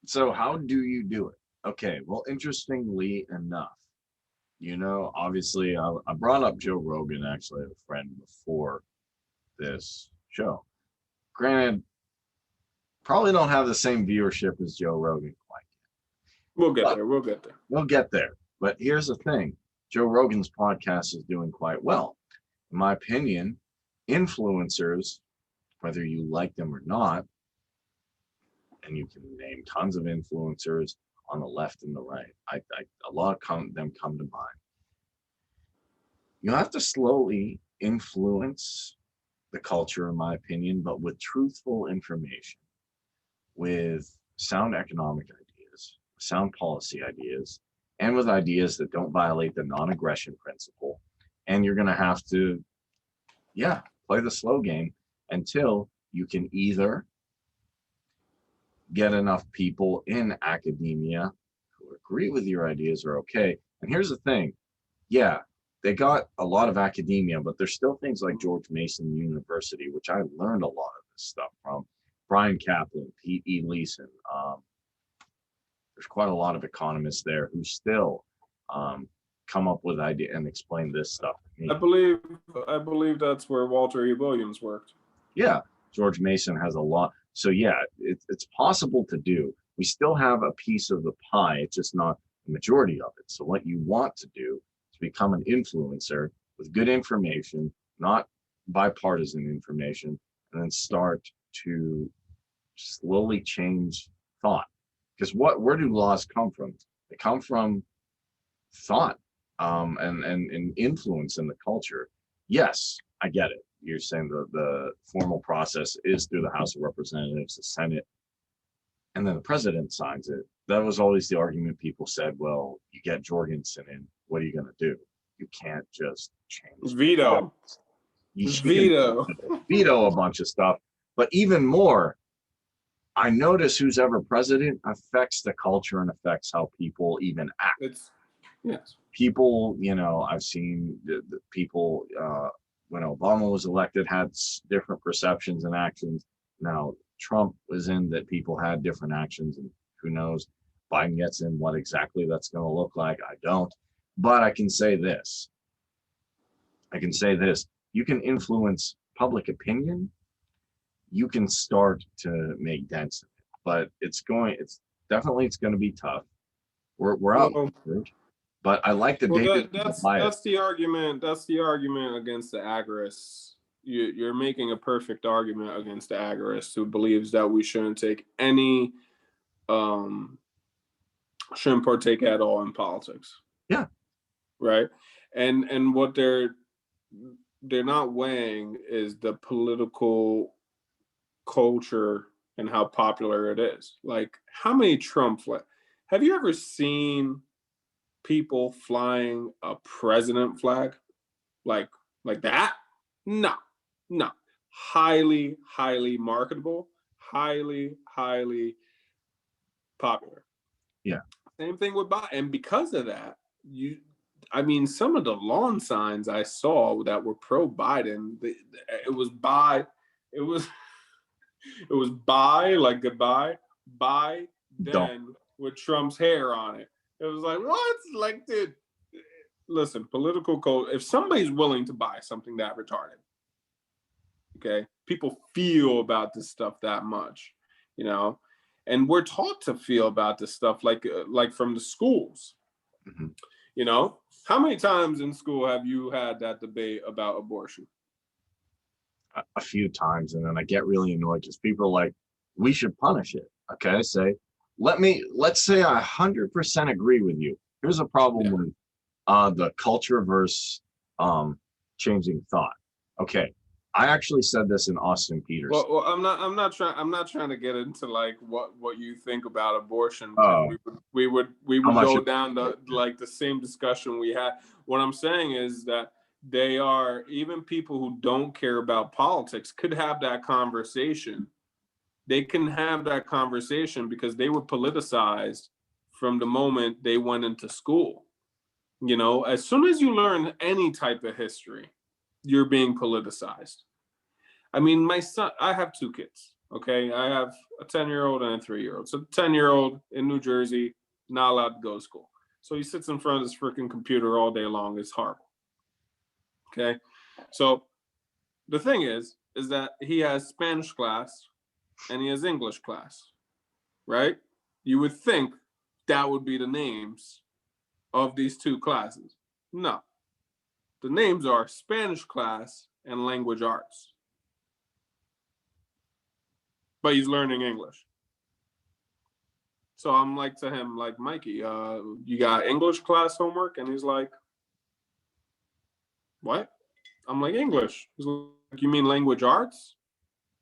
So how do you do it? Okay, well, interestingly enough, obviously I brought up Joe Rogan. Actually, I have a friend before this show. Granted, probably don't have the same viewership as Joe Rogan quite yet. We'll get there. But here's the thing. Joe Rogan's podcast is doing quite well. In my opinion, influencers, whether you like them or not, and you can name tons of influencers on the left and the right, a lot of them come to mind. You have to slowly influence the culture, in my opinion, but with truthful information, with sound economic ideas, sound policy ideas, and with ideas that don't violate the non-aggression principle. And you're going to have to, play the slow game until you can either get enough people in academia who agree with your ideas are okay. And here's the thing, yeah, they got a lot of academia, but there's still things like George Mason University, which I learned a lot of this stuff from. Brian Kaplan, Pete E. Leeson. There's quite a lot of economists there who still come up with idea and explain this stuff to me. I believe that's where Walter E. Williams worked. Yeah, George Mason has a lot. So yeah, it's possible to do. We still have a piece of the pie. It's just not the majority of it. So what you want to do is become an influencer with good information, not bipartisan information, and then start to slowly change thought. Because where do laws come from? They come from thought, and influence in the culture. Yes, I get it. You're saying the formal process is through the House of Representatives, the Senate, and then the president signs it. That was always the argument people said, well, you get Jorgensen in, what are you going to do? You can't just change. Veto. You Veto. veto a bunch of stuff. But even more, I notice who's ever president affects the culture and affects how people even act. Yes. People, I've seen the people when Obama was elected had different perceptions and actions. Now Trump was in that people had different actions, and who knows, Biden gets in, what exactly that's going to look like, I don't. But I can say this. You can influence public opinion. You can start to make dents in it, but it's going to be tough. We're out, but I like the data. That's the argument. That's the argument against the agorist. You're making a perfect argument against the agorist who believes that we shouldn't take any, shouldn't partake at all in politics. Yeah. Right. And what they're not weighing is the political culture and how popular it is. Like, how many Trump flags? Have you ever seen people flying a president flag like that? No. Highly marketable, highly popular. Yeah. Same thing with Biden. And because of that, some of the lawn signs I saw that were pro Biden, it was buy, like goodbye, buy then with Trump's hair on it. It was like, what? Like, dude, listen, political code. If somebody's willing to buy something that retarded, okay, people feel about this stuff that much, and we're taught to feel about this stuff like from the schools. Mm-hmm. How many times in school have you had that debate about abortion? A few times, and then I get really annoyed because people are like, we should punish it. Okay, I say, let's say I 100% agree with you. Here's a problem with the culture versus changing thought. Okay, I actually said this in Austin Peters. Well, I'm not trying to get into like what you think about abortion. We would go down the same discussion we had. What I'm saying is that they are, even people who don't care about politics could have that conversation. They can have that conversation because they were politicized from the moment they went into school. As soon as you learn any type of history, you're being politicized. I mean, my son, I have two kids, okay? I have a 10-year-old and a 3-year-old. So the 10-year-old in New Jersey, not allowed to go to school. So he sits in front of his freaking computer all day long. It's horrible, okay? So the thing is that he has Spanish class and he has English class, right? You would think that would be the names of these two classes. No. The names are Spanish class and language arts. But he's learning English. So I'm like to him, like, Mikey, you got English class homework? And he's like, what? I'm like, English. He's like, you mean language arts?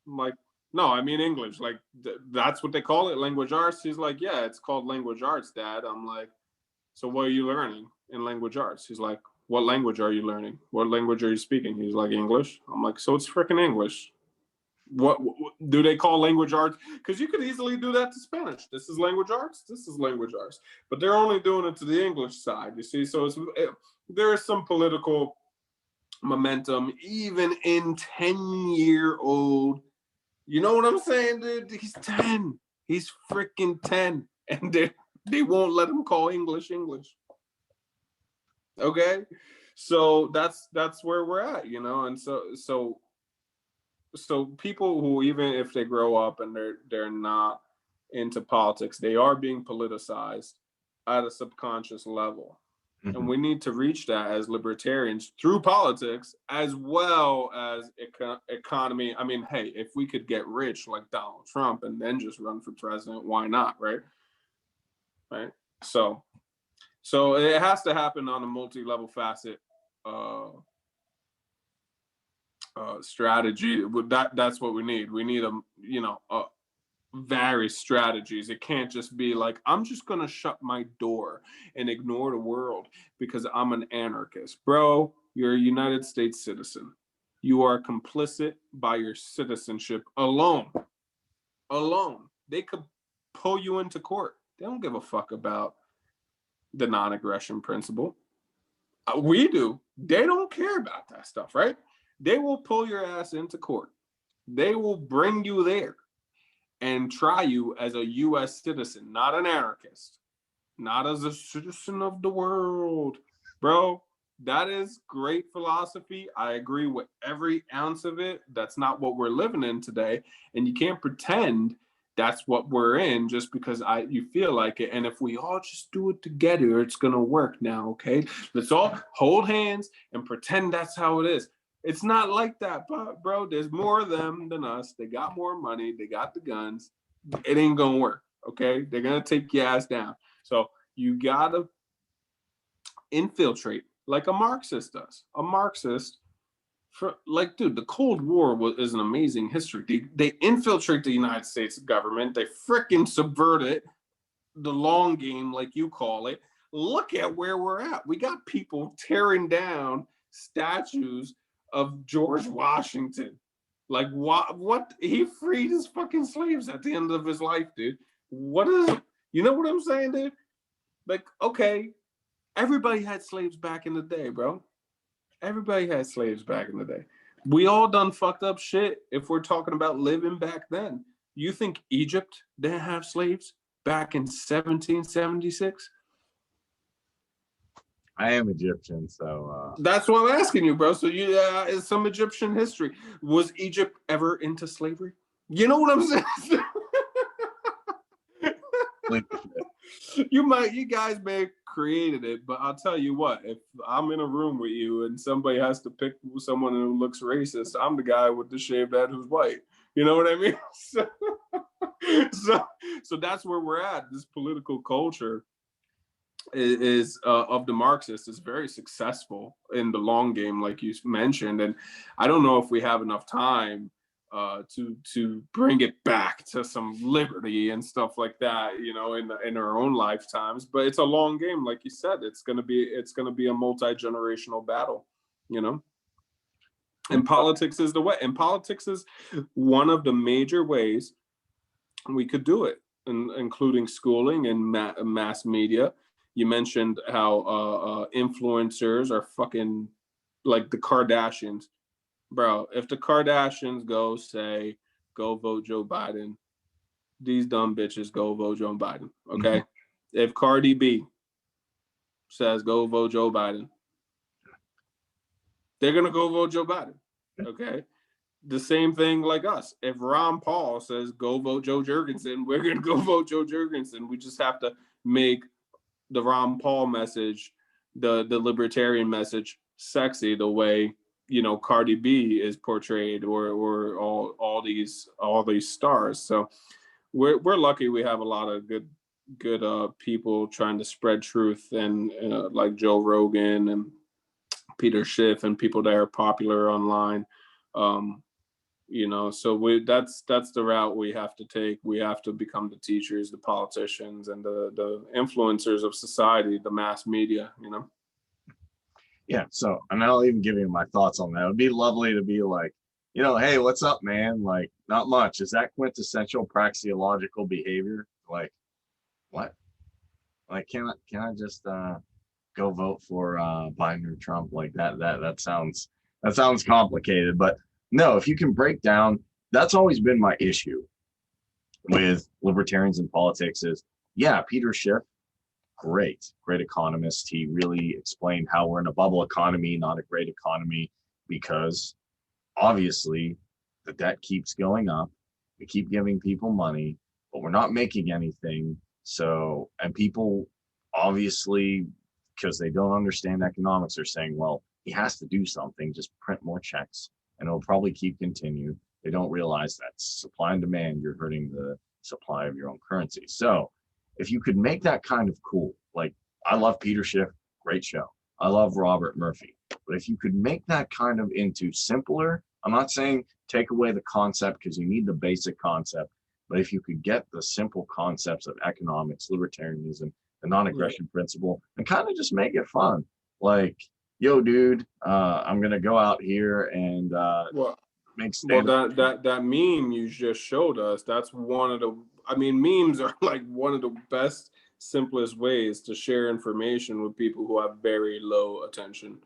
I'm like, no, I mean English. Like, that's what they call it, language arts? He's like, yeah, it's called language arts, Dad. I'm like, so what are you learning in language arts? He's like, what language are you learning? What language are you speaking? He's like, English. I'm like, so it's freaking English. What do they call language arts? Because you could easily do that to Spanish. This is language arts. This is language arts. But they're only doing it to the English side. You see, so there is some political momentum, even in 10-year-old. You know what I'm saying, dude? He's 10. He's freaking 10, and they won't let him call English. Okay, so that's where we're at, you know, and so people who, even if they grow up and they're not into politics, they are being politicized at a subconscious level. Mm-hmm. And we need to reach that as libertarians through politics as well as economy. I mean, hey, if we could get rich like Donald Trump and then just run for president, why not, right? So it has to happen on a multi-level facet strategy. That's what we need. We need various strategies. It can't just be like, I'm just gonna shut my door and ignore the world because I'm an anarchist. Bro, you're a United States citizen. You are complicit by your citizenship alone. They could pull you into court. They don't give a fuck about the non-aggression principle. We do. They don't care about that stuff, right? They will pull your ass into court. They will bring you there and try you as a U.S. citizen, not an anarchist, not as a citizen of the world. Bro, that is great philosophy. I agree with every ounce of it. That's not what we're living in today. And you can't pretend that's what we're in just because you feel like it. And if we all just do it together, it's going to work now, okay? Let's all hold hands and pretend that's how it is. It's not like that, bro. There's more of them than us. They got more money. They got the guns. It ain't going to work, okay? They're going to take your ass down. So you got to infiltrate like a Marxist does. A Marxist, dude, the Cold War is an amazing history. They infiltrate the United States government. They freaking subvert it, the long game, like you call it. Look at where we're at. We got people tearing down statues of George Washington. Like, what? He freed his fucking slaves at the end of his life, dude. What is, you know what I'm saying, dude? Like, okay, everybody had slaves back in the day, bro. Everybody had slaves back in the day. We all done fucked up shit if we're talking about living back then. You think Egypt didn't have slaves back in 1776? I am Egyptian, so that's what I'm asking you, bro. So you is some Egyptian history. Was Egypt ever into slavery? You know what I'm saying? You guys may have created it, but I'll tell you what, if I'm in a room with you and somebody has to pick someone who looks racist, I'm the guy with the shaved head who's white. You know what I mean? So that's where we're at. This political culture is of the Marxists is very successful in the long game, like you mentioned. And I don't know if we have enough time to bring it back to some liberty and stuff like that, you know, in our own lifetimes. But it's a long game, like you said. It's gonna be a multi-generational battle, you know. And politics is the way. And politics is one of the major ways we could do it, including schooling and mass media. You mentioned how influencers are fucking like the Kardashians. Bro, if the Kardashians go vote Joe Biden, these dumb bitches go vote Joe Biden, okay? Mm-hmm. If Cardi B says go vote Joe Biden, they're going to go vote Joe Biden, okay? The same thing like us. If Ron Paul says go vote Joe Jurgensen, we're going to go vote Joe Jurgensen. We just have to make the Ron Paul message, the libertarian message, sexy the way, you know, Cardi B is portrayed, or all these stars. So we're lucky we have a lot of good people trying to spread truth, and like Joe Rogan and Peter Schiff and people that are popular online. You know, so that's the route we have to take. We have to become the teachers, the politicians, and the influencers of society, the mass media, you know. Yeah, so, and I'll even give you my thoughts on that. It would be lovely to be like, you know, hey, what's up, man? Like, Not much. Is that quintessential praxeological behavior? Like, what? Like, can I just go vote for Biden or Trump? Like that sounds complicated. But no, if you can break down, that's always been my issue with libertarians in politics is, yeah, Peter Schiff, great economist. He really explained how we're in a bubble economy, not a great economy, because obviously the debt keeps going up. We keep giving people money, but we're not making anything. So, and people obviously, because they don't understand economics, are saying, well, he has to do something, just print more checks and it'll probably keep continue. They don't realize that supply and demand, you're hurting the supply of your own currency. So if you could make that kind of cool, like I love Peter Schiff, great show. I love Robert Murphy. But if you could make that kind of into simpler, I'm not saying take away the concept because you need the basic concept, but if you could get the simple concepts of economics, libertarianism, the non-aggression principle, and kind of just make it fun. Like, yo, dude, I'm gonna go out here and make that meme you just showed us. That's one of the. I mean, memes are like one of the best, simplest ways to share information with people who have very low attention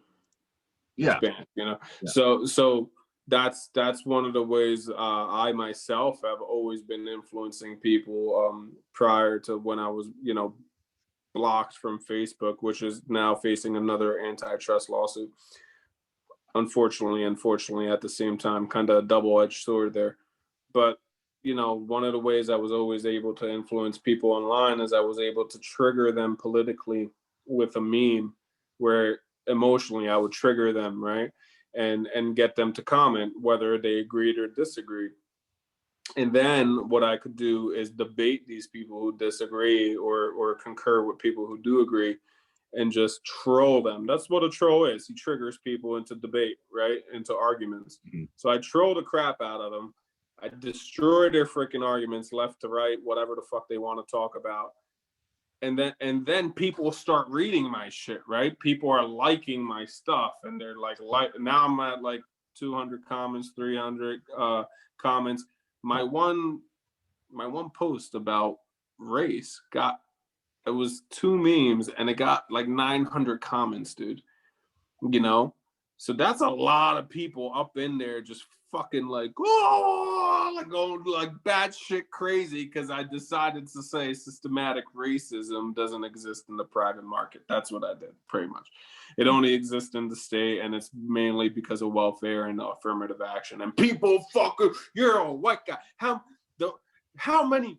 span. You know, so that's one of the ways I myself have always been influencing people prior to when I was, blocked from Facebook, which is now facing another antitrust lawsuit. Unfortunately, at the same time, kind of a double-edged sword there. But, one of the ways I was always able to influence people online is I was able to trigger them politically with a meme where emotionally I would trigger them, right? And get them to comment whether they agreed or disagreed. And then what I could do is debate these people who disagree or concur with people who do agree and just troll them. That's what a troll is. He triggers people into debate, right? Into arguments. Mm-hmm. So I troll the crap out of them. I destroy their freaking arguments left to right, whatever the fuck they want to talk about. And then people start reading my shit, right? People are liking my stuff and they're like now I'm at like 200 comments, 300 comments. My one post about race it was 2 memes and it got like 900 comments, dude. So that's a lot of people up in there just fucking like, going like batshit crazy because I decided to say systematic racism doesn't exist in the private market. That's what I did, pretty much. It only exists in the state, and it's mainly because of welfare and affirmative action. And people fucking, you're a white guy. How many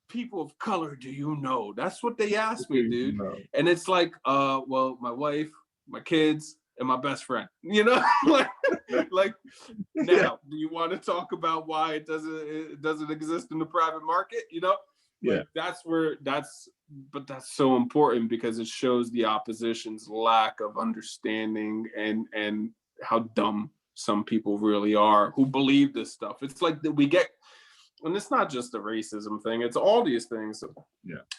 people of color do you know? That's what they asked me, dude. And it's like, well, my wife, my kids, and my best friend, like now, do you want to talk about why it doesn't exist in the private market? Like that's so important because it shows the opposition's lack of understanding and how dumb some people really are who believe this stuff. It's like that we get, and it's not just the racism thing, it's all these things.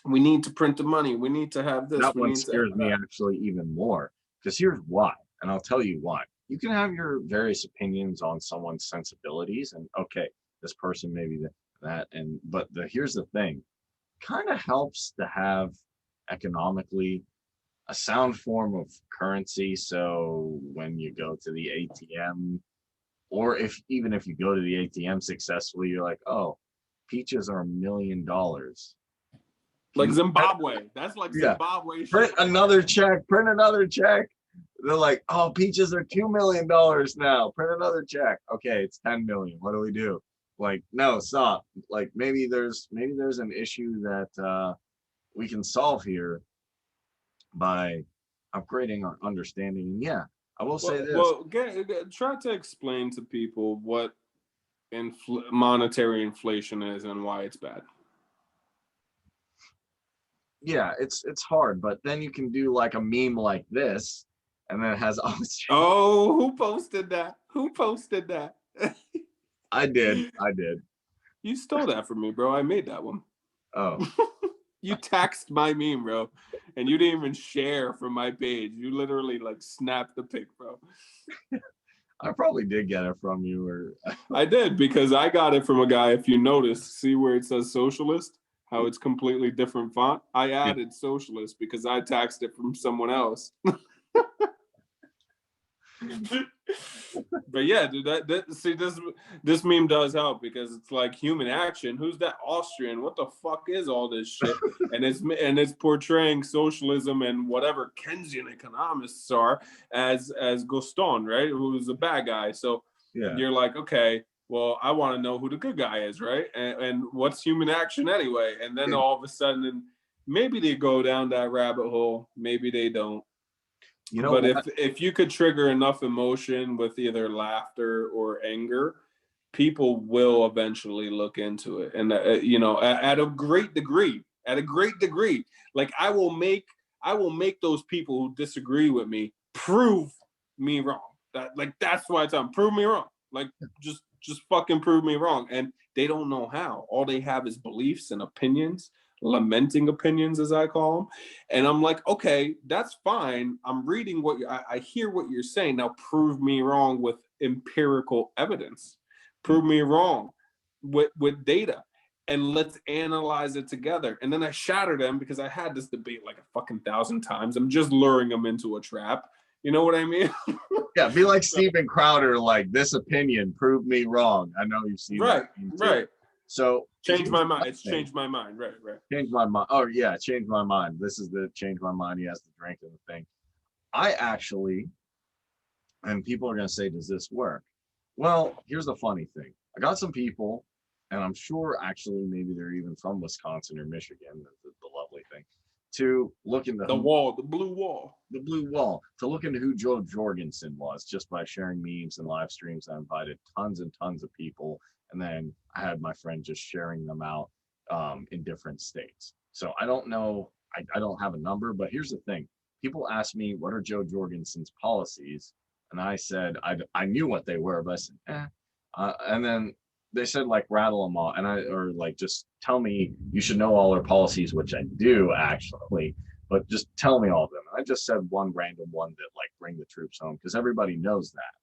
We need to print the money, we need to have this. That one scares me actually even more, because here's why, and I'll tell you why. You can have your various opinions on someone's sensibilities, and okay, this person maybe that, but here's the thing, kind of helps to have economically a sound form of currency. So when you go to the ATM, or even if you go to the ATM successfully, you're like, oh, peaches are $1 million. Like Zimbabwe. That's like Zimbabwe. Print another check. They're like, oh, peaches are $2 million now. Print another check. Okay, it's 10 million. What do we do? Like, no, stop. Like maybe there's an issue that we can solve here by upgrading our understanding. And yeah, I will say this. Well, try to explain to people what monetary inflation is and why it's bad. Yeah, it's hard, but then you can do like a meme like this, and then it has all. Oh, who posted that? I did. You stole that from me, bro. I made that one. Oh. You taxed my meme, bro, and you didn't even share from my page. You literally like snapped the pic, bro. I probably did get it from you, or I did, because I got it from a guy. If you notice, see where it says socialist, how it's completely different font. I added socialist because I taxed it from someone else. But yeah, dude, see, this meme does help, because it's like human action. Who's that Austrian? What the fuck is all this shit? And it's portraying socialism and whatever Keynesian economists are as Gaston, right? Who's the bad guy. So yeah, you're like, okay, well, I want to know who the good guy is, right? And what's human action anyway? And then all of a sudden, maybe they go down that rabbit hole, maybe they don't. you know But what? if you could trigger enough emotion with either laughter or anger, people will eventually look into it. And at a great degree, like I will make those people who disagree with me prove me wrong. That's why it's on. Prove me wrong. Like just fucking prove me wrong. And they don't know how. All they have is beliefs and opinions, lamenting opinions, as I call them. And I'm like, okay, that's fine. I'm reading I hear what you're saying. Now prove me wrong with empirical evidence. Prove me wrong with data. And let's analyze it together. And then I shatter them, because I had this debate like a fucking 1,000 times. I'm just luring them into a trap. You know what I mean? Yeah, be like Steven Crowder, like, this opinion, prove me wrong. I know you've seen right, that. Right. So change my mind. It's changed my mind. Right. Change my mind. Oh yeah, change my mind. This is the change my mind. He has to drink of the thing. I actually, and people are gonna say, does this work? Well, here's the funny thing. I got some people, and I'm sure actually maybe they're even from Wisconsin or Michigan, the lovely thing, to look into the blue wall, to look into who Joe Jorgensen was, just by sharing memes and live streams. I invited tons and tons of people, and then I had my friend just sharing them out in different states. So I don't know, I don't have a number, but here's the thing. People ask me, what are Joe Jorgensen's policies? And I said, I knew what they were, but I said, and then they said, like, rattle them all. Or like, just tell me, you should know all our policies, which I do actually, but just tell me all of them. And I just said one random one, that like, bring the troops home, because everybody knows that.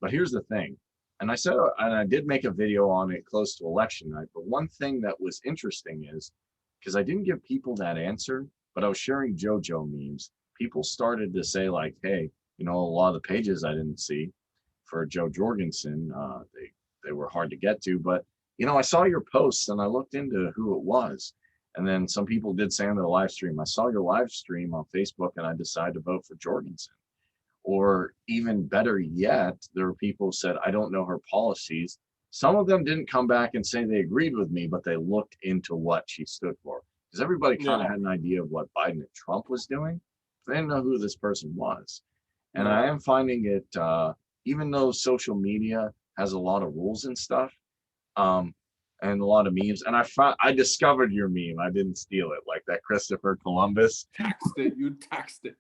But here's the thing. And I did make a video on it close to election night. But one thing that was interesting is, because I didn't give people that answer, but I was sharing JoJo memes, people started to say, like, hey, a lot of the pages I didn't see for Joe Jorgensen, they were hard to get to. But, I saw your posts and I looked into who it was. And then some people did say on their live stream, I saw your live stream on Facebook and I decided to vote for Jorgensen. Or even better yet, there were people who said, I don't know her policies. Some of them didn't come back and say they agreed with me, but they looked into what she stood for. Because everybody kind of had an idea of what Biden and Trump was doing. They didn't know who this person was. And I am finding it, even though social media has a lot of rules and stuff, and a lot of memes, and I discovered your meme. I didn't steal it, like that Christopher Columbus. You taxed it.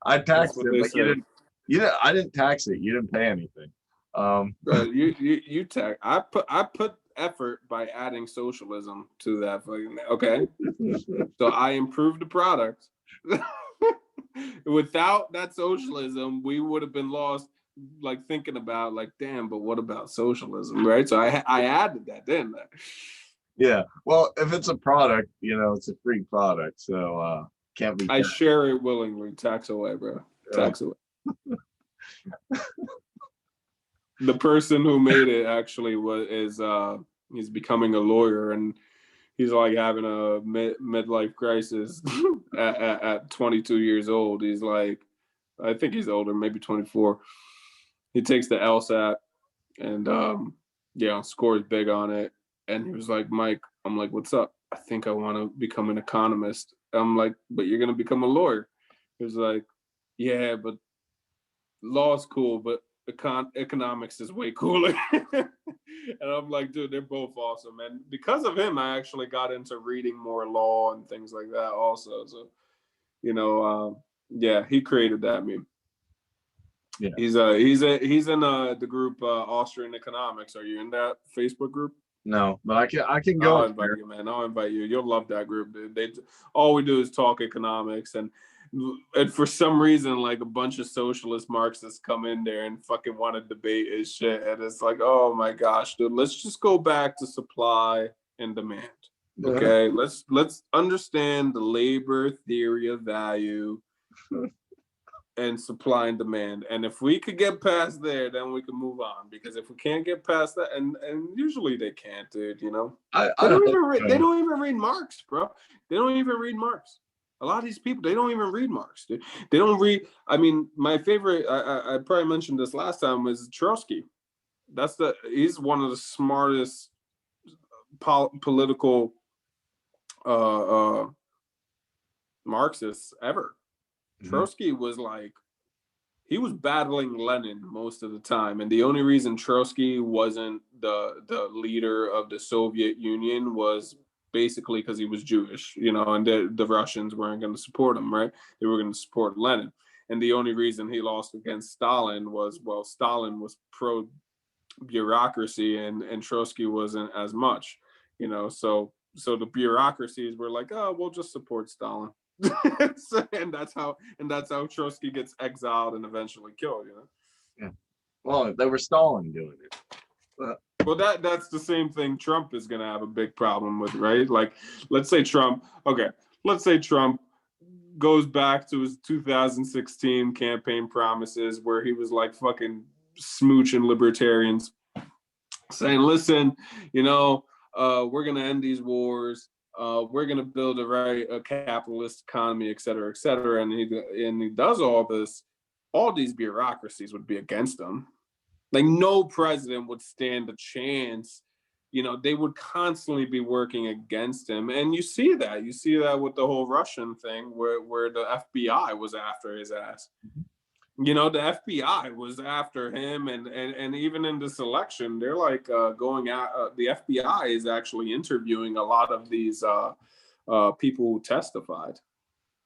I taxed it, but you didn't. I didn't tax it. You didn't pay anything. You tax. I put effort by adding socialism to that. Okay, so I improved the product. Without that socialism, we would have been lost, like thinking about, like, damn, but what about socialism, right? So I added that, didn't I? Yeah. Well, if it's a product, it's a free product, so can't be. I share it willingly. Tax away, bro. Tax away. The person who made it actually he's becoming a lawyer, and he's like having a midlife crisis at 22 years old. He's like, I think he's older, maybe 24. He takes the LSAT and scores big on it. And he was like, Mike, I'm like, what's up? I think I want to become an economist. I'm like, but you're going to become a lawyer. He was like, yeah, but law's cool, but economics is way cooler. And I'm like, dude, they're both awesome. And because of him, I actually got into reading more law and things like that also. So, he created that meme. Yeah. He's in the group Austrian Economics. Are you in that Facebook group? No, but I can go. I'll invite you, man. I'll invite you. You'll love that group, dude. All we do is talk economics, and And for some reason, like a bunch of socialist Marxists come in there and fucking want to debate his shit. And it's like, oh my gosh, dude, let's just go back to supply and demand. Okay, let's understand the labor theory of value and supply and demand. And if we could get past there, then we can move on. Because if we can't get past that, and usually they can't, dude, you know. I They don't don't think even read, so. they don't even read Marx, bro. They don't even read Marx. A lot of these people, they don't even read Marx, dude. They don't read. I mean, my favorite, I probably mentioned this last time, was Trotsky. He's one of the smartest political Marxists ever. Trotsky was like, he was battling Lenin most of the time, and the only reason Trotsky wasn't the leader of the Soviet Union was basically because he was Jewish, you know, and the Russians weren't going to support him, right? They were going to support Lenin, and the only reason he lost against Stalin was, well, Stalin was pro bureaucracy, and Trotsky wasn't as much, you know. So the bureaucracies were like, oh, we'll just support Stalin. and that's how Trotsky gets exiled and eventually killed, you know. Yeah. Well, they were Stalin doing it. Well, that's the same thing Trump is going to have a big problem with, right? Like, let's say Trump goes back to his 2016 campaign promises where he was like fucking smooching libertarians, saying, listen, you know, we're going to end these wars. We're going to build a capitalist economy, et cetera, et cetera. And he does all this. All these bureaucracies would be against him. Like, no president would stand a chance. You know, they would constantly be working against him. And you see that with the whole Russian thing where the FBI was after his ass. You know, the FBI was after him, and even in this election, they're like going out. The FBI is actually interviewing a lot of these people who testified.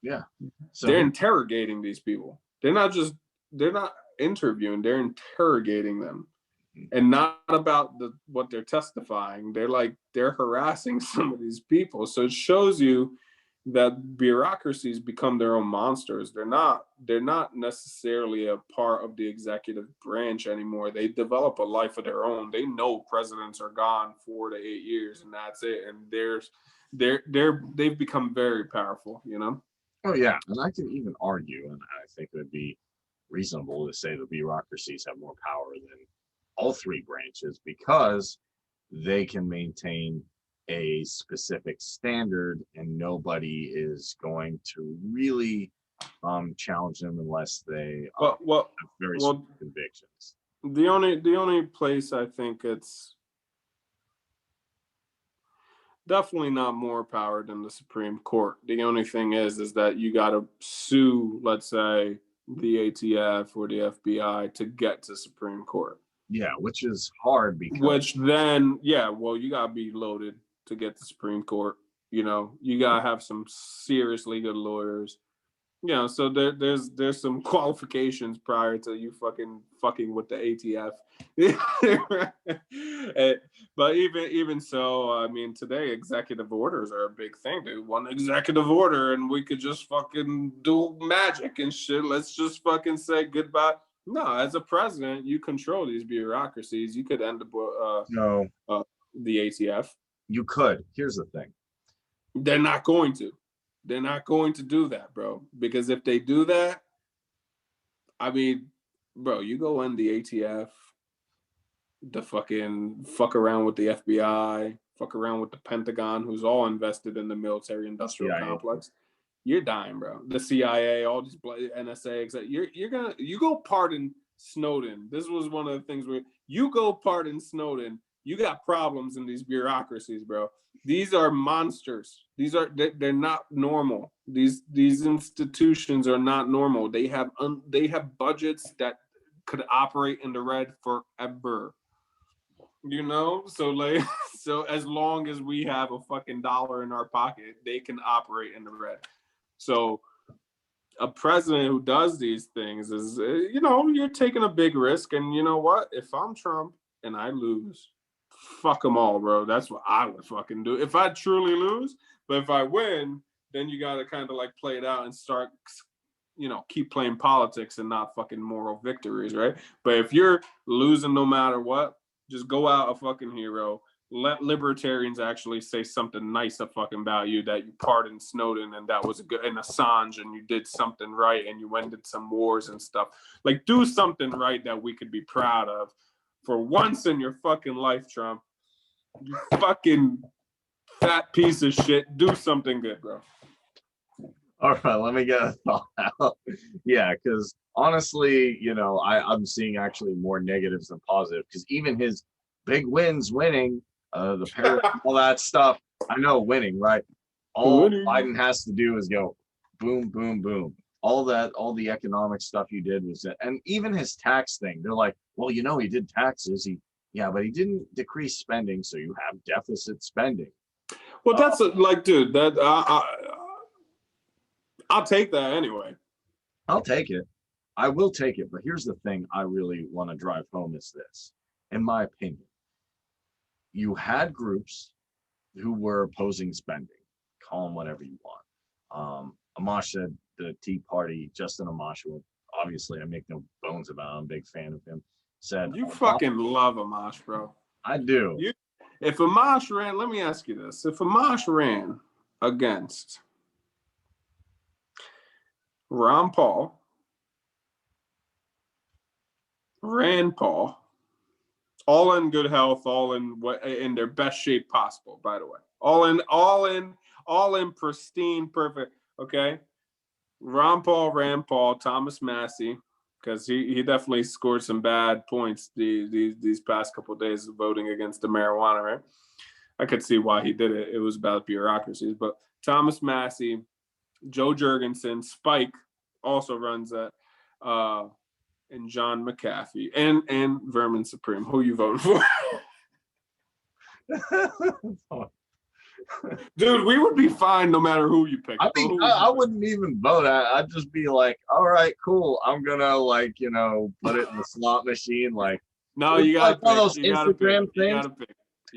Yeah, so they're interrogating these people. They're not interviewing; they're interrogating them, and not about what they're testifying. They're harassing some of these people. So it shows you that bureaucracies become their own monsters. They're not necessarily a part of the executive branch anymore. They develop a life of their own. They know presidents are gone 4 to 8 years and that's it. And they've become very powerful, you know? Oh yeah, and I can even argue, and I think it would be reasonable to say the bureaucracies have more power than all three branches because they can maintain a specific standard and nobody is going to really challenge them unless they have very strong convictions. The only place I think it's definitely not more power than the Supreme Court. The only thing is that you got to sue, let's say, the ATF or the FBI to get to Supreme Court. Yeah, which is hard because you got to be loaded to get to Supreme Court. You know, you got to have some seriously good lawyers. You know, so there's some qualifications prior to you fucking with the ATF. But even so, I mean, today executive orders are a big thing, dude. One executive order and we could just fucking do magic and shit. Let's just fucking say goodbye. No, as a president, you control these bureaucracies. You could end the ATF. You could. Here's the thing. They're not going to. They're not going to do that, bro. Because if they do that, I mean, bro, you go in the ATF, the fucking fuck around with the FBI, fuck around with the Pentagon, who's all invested in the military-industrial complex. You're dying, bro. The CIA, all these NSA, you go pardon Snowden. This was one of the things where you go pardon Snowden. You got problems in these bureaucracies, bro. These are monsters. They're not normal. These institutions are not normal. They have budgets that could operate in the red forever. You know, so as long as we have a fucking dollar in our pocket, they can operate in the red. So a president who does these things is, you know, you're taking a big risk. And you know what? If I'm Trump and I lose, fuck them all, bro. That's what I would fucking do. If I truly lose, but if I win, then you got to kind of like play it out and start keep playing politics and not fucking moral victories, right? But if you're losing no matter what, just go out a fucking hero. Let libertarians actually say something nice about you, that you pardoned Snowden and that was a good, and Assange, and you did something right and you ended some wars and stuff. Like, do something right that we could be proud of for once in your fucking life, Trump. You fucking fat piece of shit. Do something good, bro. All right, let me get a thought out. Yeah, because honestly, I'm seeing actually more negatives than positive, because even his big wins, winning, the Paris, all that stuff, I know winning, right? All Biden has to do is go boom, boom, boom. All the economic stuff you did was it. And even his tax thing, they're like, well, he did taxes. But he didn't decrease spending, so you have deficit spending. Well, that's dude, that I'll take that anyway. I'll take it. I will take it. But here's the thing I really want to drive home is this. In my opinion, you had groups who were opposing spending. Call them whatever you want. Amash said the Tea Party, Justin Amash, who obviously I make no bones about it, I'm a big fan of him, said, you fucking love Amash, bro. I do. If Amash ran, let me ask you this. If Amash ran against Ron Paul, Rand Paul, all in good health, all in their best shape possible, by the way. All in pristine, perfect. Okay. Ron Paul, Rand Paul, Thomas Massey, because he definitely scored some bad points these past couple of days of voting against the marijuana, right? I could see why he did it. It was about bureaucracies. But Thomas Massey, Joe Jurgensen, Spike also runs that, and John McAfee, and Vermin Supreme. Who you voting for? Dude, we would be fine no matter who you pick. I wouldn't even vote. I'd just be like, all right, cool. I'm gonna put it in the slot machine. No, you gotta pick. One of those Instagram things. You gotta pick.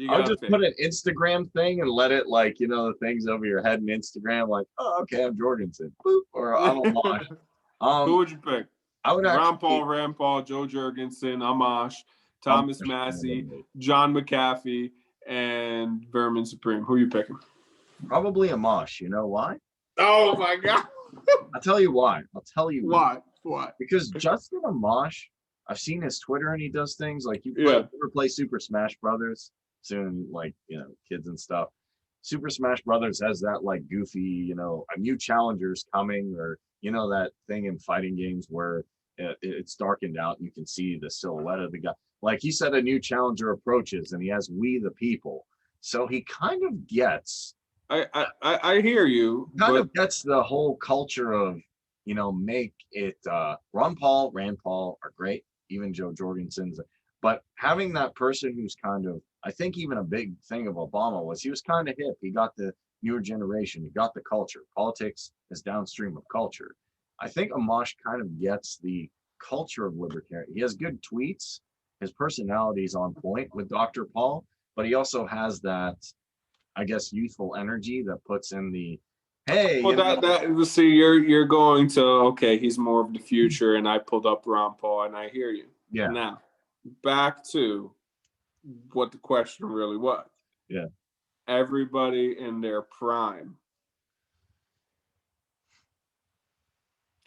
I'll just put an Instagram thing and let it the things over your head in Instagram, oh, okay, I'm Jorgensen. Boop, or I'm Amash. Who would you pick? I would Ron Paul, Rand Paul, Joe Jurgensen, Amash, Thomas Massey, John McAfee, and Vermin Supreme. Who are you picking? Probably Amash. You know why? Oh my God. I'll tell you why. Why? Because Justin Amash, I've seen his Twitter and he does things like you ever play Super Smash Brothers soon, kids and stuff. Super Smash Brothers has that goofy, a new challenger's coming, or that thing in fighting games where it's darkened out and you can see the silhouette of the guy. Like he said, a new challenger approaches and he has "We the People," so he kind of gets. I hear you. Kind of gets the whole culture of, make it. Ron Paul, Rand Paul are great. Even Joe Jorgensen's, but having that person who's kind of, I think even a big thing of Obama was he was kind of hip. He got the newer generation. He got the culture. Politics is downstream of culture. I think Amash kind of gets the culture of libertarian. He has good tweets. His personality is on point with Dr. Paul, but he also has that, I guess, youthful energy that puts in the, hey. Well, see, you're going to, okay, he's more of the future, and I pulled up Ron Paul, and I hear you. Yeah. Now, back to what the question really was. Yeah. Everybody in their prime.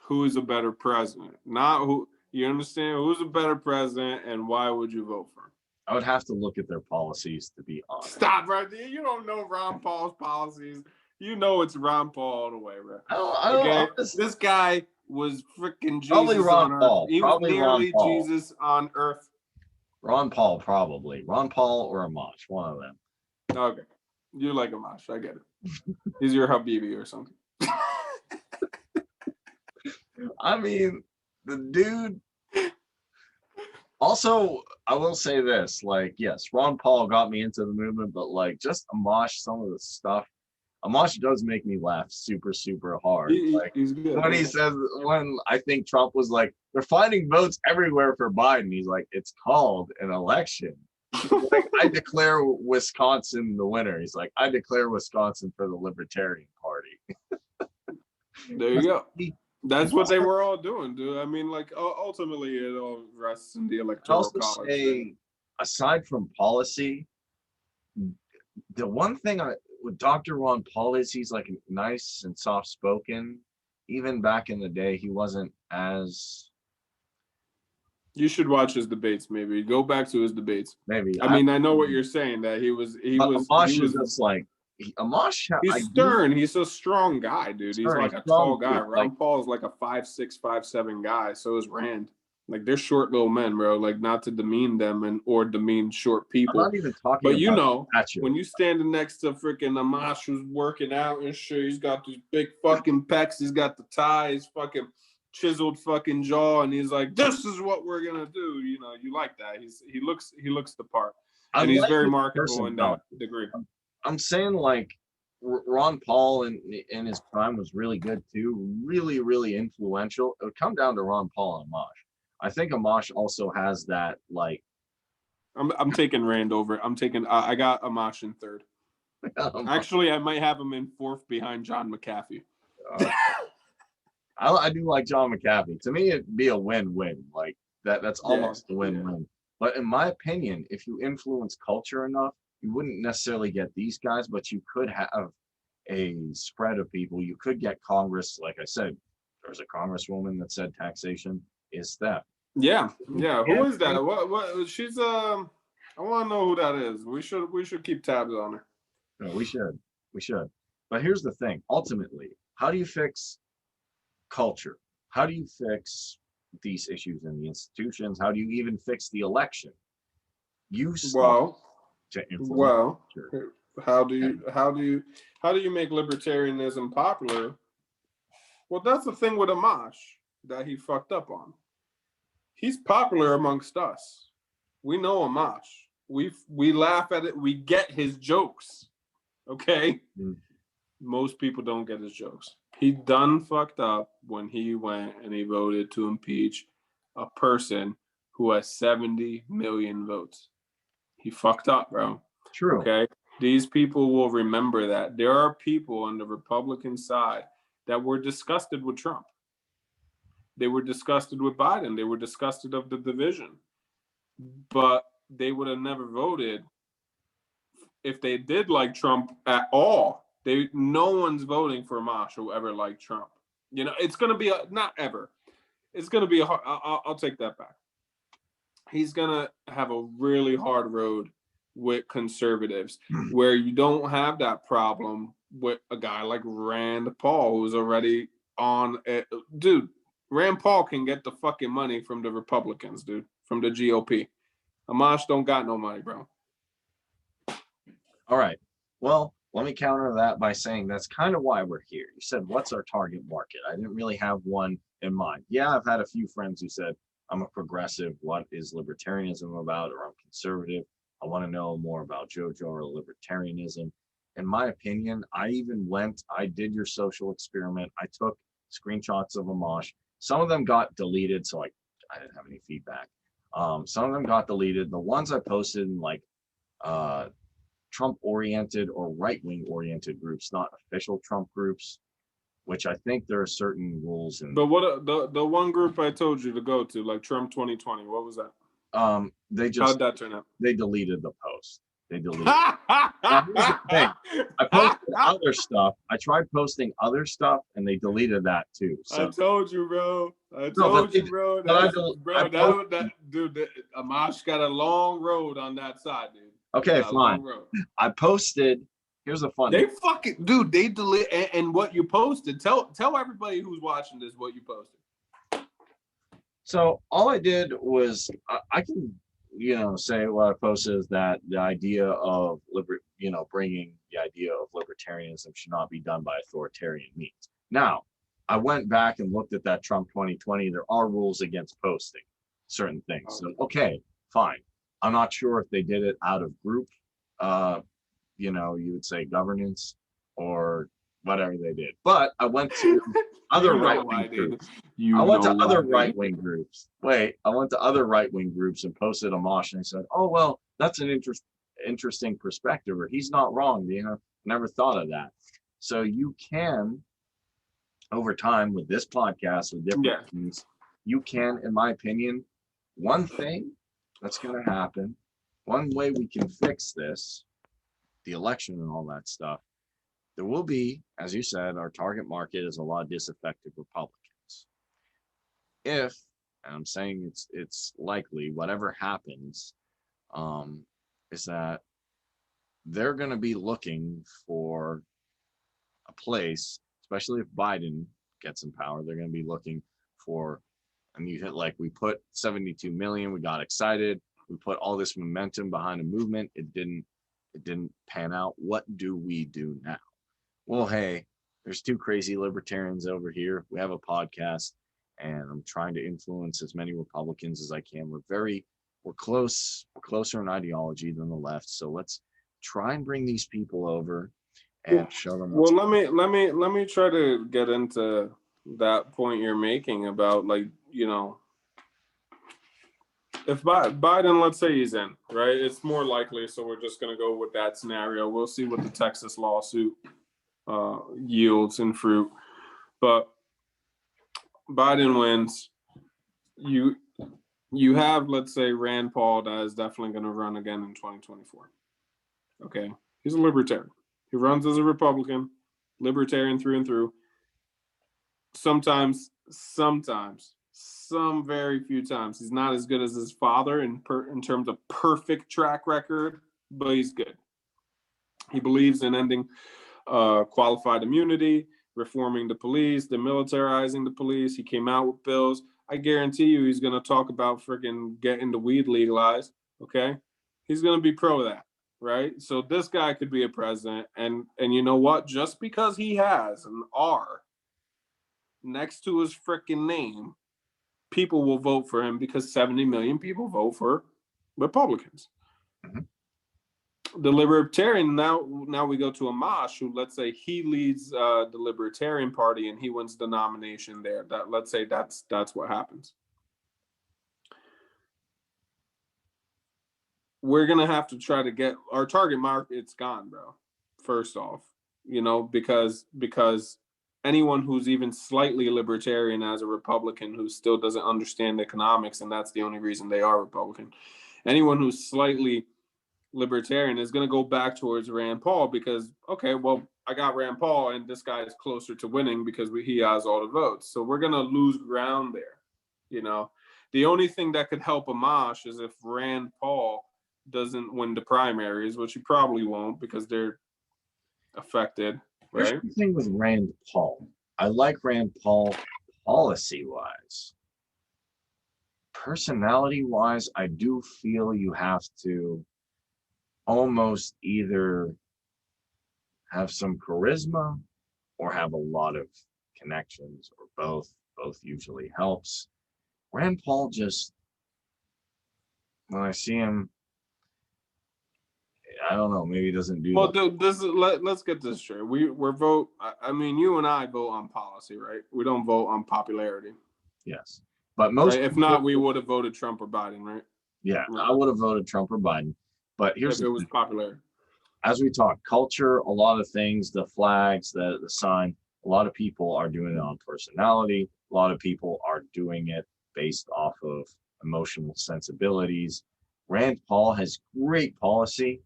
Who is a better president? Not who, you understand? Who's a better president and why would you vote for him? I would have to look at their policies, to be honest. Stop right there. You don't know Ron Paul's policies. You know it's Ron Paul all the way, bro. I don't This guy was freaking Jesus probably Ron on Paul. Earth. He was nearly Jesus on Earth. Ron Paul, probably. Ron Paul or Amash, one of them. Okay. You like Amash. I get it. He's your Habibi or something. I mean, the dude. Also, I will say this, yes, Ron Paul got me into the movement, but just Amash, some of the stuff, Amash does make me laugh super, super hard. He's good. When he says, when I think Trump was like, they're finding votes everywhere for Biden, he's like, it's called an election. I declare Wisconsin the winner. He's like, I declare Wisconsin for the Libertarian Party. There you go. That's what they were all doing, dude. I mean, like ultimately, it all rests in the I'd electoral also college. say, aside from policy, the one thing with Dr. Ron Paul is he's like nice and soft spoken. Even back in the day, he wasn't as You should watch his debates. Maybe go back to his debates. maybe. I mean, I know what you're saying. That he was Amash is just like Amash. He's stern. He's a strong guy, dude. He's like a tall guy. Ron Paul is like a 5'6", 5'7" guy. So is Rand. Like they're short little men, bro. Like not to demean them or demean short people. I'm not even talking. But you know, when you standing next to freaking Amash who's working out and shit, he's got these big fucking pecs. He's got the tie. He's fucking chiseled fucking jaw, and he's like, "This is what we're gonna do." You know, you like that. He looks the part, and he's very marketable in that degree. I'm saying like Ron Paul in his prime was really good too, really, really influential. It would come down to Ron Paul and Amash. I think Amash also has that like. I'm taking Rand over. I got Amash in third. Actually, I might have him in fourth behind John McAfee. I do like John McAfee. To me, it'd be a win-win. Like that's almost a win-win. But in my opinion, if you influence culture enough, you wouldn't necessarily get these guys, but you could have a spread of people. You could get Congress. Like I said, there's a congresswoman that said taxation is theft. Yeah. Who is that? What? She's I want to know who that is. We should keep tabs on her. No, we should. But here's the thing. Ultimately, how do you fix culture? How do you fix these issues in the institutions? How do you even fix the election? You start to influence culture. How do you make libertarianism popular? Well, that's the thing with Amash that he fucked up on. He's popular amongst us. We know Amash. We laugh at it. We get his jokes. Okay? Most people don't get his jokes. He done fucked up when he went and he voted to impeach a person who has 70 million votes. He fucked up, bro. True. Okay? These people will remember that. There are people on the Republican side that were disgusted with Trump. They were disgusted with Biden. They were disgusted of the division. But they would have never voted if they did like Trump at all. No one's voting for Amash who ever liked Trump. You know, it's going to be not ever. It's going to be a hard. I'll take that back. He's going to have a really hard road with conservatives where you don't have that problem with a guy like Rand Paul who's already on it. Dude, Rand Paul can get the fucking money from the Republicans, dude, from the GOP. Amash don't got no money, bro. All right. Well, let me counter that by saying that's kind of why we're here. You said, what's our target market? I didn't really have one in mind. Yeah, I've had a few friends who said, I'm a progressive. What is libertarianism about? Or I'm conservative. I want to know more about JoJo or libertarianism. In my opinion, I did your social experiment. I took screenshots of Amash. Some of them got deleted, so I didn't have any feedback. Some of them got deleted. The ones I posted in like Trump-oriented or right-wing oriented groups, not official Trump groups, which I think there are certain rules in. But what the one group I told you to go to, like Trump 2020, what was that? How'd that turn out? They deleted the post. They deleted. Now, here's the thing. I posted other stuff. I tried posting other stuff, and they deleted that too. So I told you, bro. Bro. Dude, Amash got a long road on that side, dude. Okay, fine. I posted. Here's the fun. They delete and what you posted. Tell everybody who's watching this what you posted. So all I did was I can say what I posted is that the idea of bringing the idea of libertarianism should not be done by authoritarian means. Now, I went back and looked at that Trump 2020. There are rules against posting certain things. So okay, fine. I'm not sure if they did it out of group, you would say governance or whatever they did. But I went to other right-wing groups. I went to other right-wing groups. I went to other right-wing groups and posted Amash, and I said, oh, well, that's an interesting perspective, or he's not wrong. Never thought of that. So you can over time with this podcast, with different Yeah. things, you can, in my opinion, one thing that's going to happen, one way we can fix this, the election and all that stuff, there will be, as you said, our target market is a lot of disaffected Republicans. If, and I'm saying it's likely, whatever happens, is that they're going to be looking for a place, especially if Biden gets in power, they're going to be looking for, and you hit like, we put 72 million, we got excited, we put all this momentum behind a movement, it didn't pan out. What do we do now? Well, hey, there's two crazy libertarians over here. We have a podcast, and I'm trying to influence as many Republicans as I can. We're closer in ideology than the left. So let's try and bring these people over and show them. Well, let me try to get into that point you're making about, like, you know, if Biden, let's say he's in, right? It's more likely, so we're just going to go with that scenario. We'll see what the Texas lawsuit yields in fruit. But Biden wins. You have, let's say, Rand Paul that is definitely going to run again in 2024. Okay, he's a libertarian. He runs as a Republican, libertarian through and through. Sometimes, some very few times, he's not as good as his father in terms of perfect track record, but he's good. He believes in ending qualified immunity, reforming the police, demilitarizing the police. He came out with bills. I guarantee you he's going to talk about freaking getting the weed legalized, okay? He's going to be pro that, right? So this guy could be a president, and you know what? Just because he has an R next to his freaking name, people will vote for him because 70 million people vote for Republicans. Mhm. The Libertarian, now we go to Amash, who, let's say he leads the Libertarian Party and he wins the nomination there. That, let's say that's what happens. We're gonna have to try to get our target market. It's gone, bro. First off, you know, because anyone who's even slightly libertarian as a Republican who still doesn't understand economics, and that's the only reason they are Republican. Anyone who's slightly libertarian is going to go back towards Rand Paul because, okay, well, I got Rand Paul and this guy is closer to winning because he has all the votes. So we're going to lose ground there. You know, the only thing that could help Amash is if Rand Paul doesn't win the primaries, which he probably won't because they're affected, right? Here's the thing with Rand Paul. I like Rand Paul policy-wise. Personality-wise, I do feel you have to almost either have some charisma or have a lot of connections, or both. Both usually helps. Rand Paul just, when I see him, I don't know, maybe he doesn't do well, dude, let's get this straight. We're vote. I mean, you and I vote on policy, right? We don't vote on popularity. Yes, but most right? If not, we would have voted Trump or Biden, right? Yeah, right. I would have voted Trump or Biden. But here's if it was popular. As we talk culture, a lot of things, the flags, the sign, a lot of people are doing it on personality. A lot of people are doing it based off of emotional sensibilities. Rand Paul has great policy.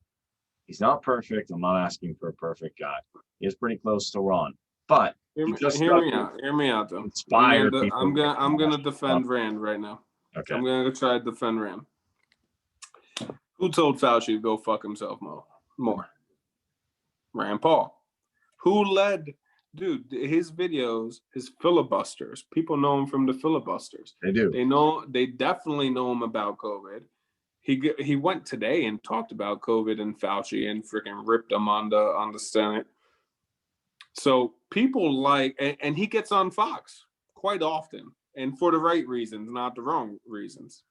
He's not perfect. I'm not asking for a perfect guy. He is pretty close to Ron, but hear he just me out. Hear me out, though. Inspire I'm gonna defend Rand right now. Okay. I'm gonna try to defend Rand. Who told Fauci to go fuck himself more? Rand Paul. Who led, dude, his videos, his filibusters. People know him from the filibusters. They do. They definitely know him about COVID. He went today and talked about COVID and Fauci and freaking ripped him on the Senate. So people like, and he gets on Fox quite often, and for the right reasons, not the wrong reasons.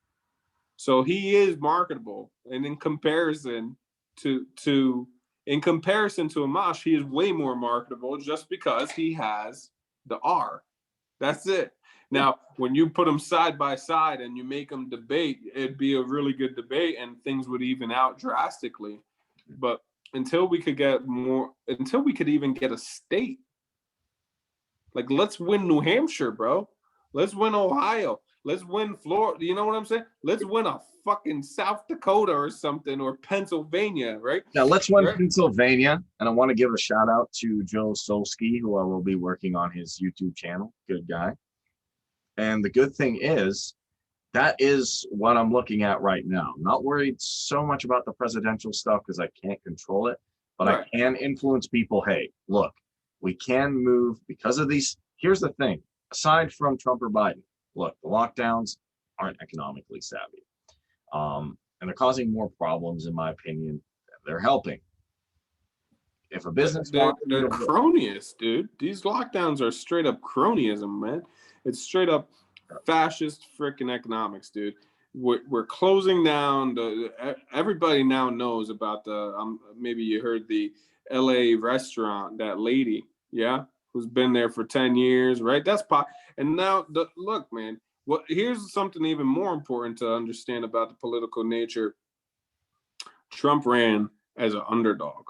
So he is marketable, and in comparison to Amash, he is way more marketable just because he has the R. That's it. Now, when you put them side by side and you make them debate, it'd be a really good debate and things would even out drastically. But until we could even get a state Like, let's win New Hampshire, bro. Let's win Ohio. Let's win Florida. You know what I'm saying? Let's win a fucking South Dakota or something, or Pennsylvania, right? Yeah, let's win Right. Pennsylvania. And I want to give a shout out to Joe Solsky, who I will be working on his YouTube channel. Good guy. And the good thing is, that is what I'm looking at right now. I'm not worried so much about the presidential stuff because I can't control it, but Right. I can influence people. Hey, look, we can move because of these. Here's the thing, aside from Trump or Biden, look, the lockdowns aren't economically savvy. And they're causing more problems, in my opinion. They're helping. If a business wants you They're to, cronyist, dude. These lockdowns are straight up cronyism, man. It's straight up fascist freaking economics, dude. We're closing down. Everybody now knows about the. Maybe you heard the L.A. restaurant, that lady, yeah, who's been there for 10 years, right? That's pop. And now, look, man. Here's something even more important to understand about the political nature. Trump ran as an underdog.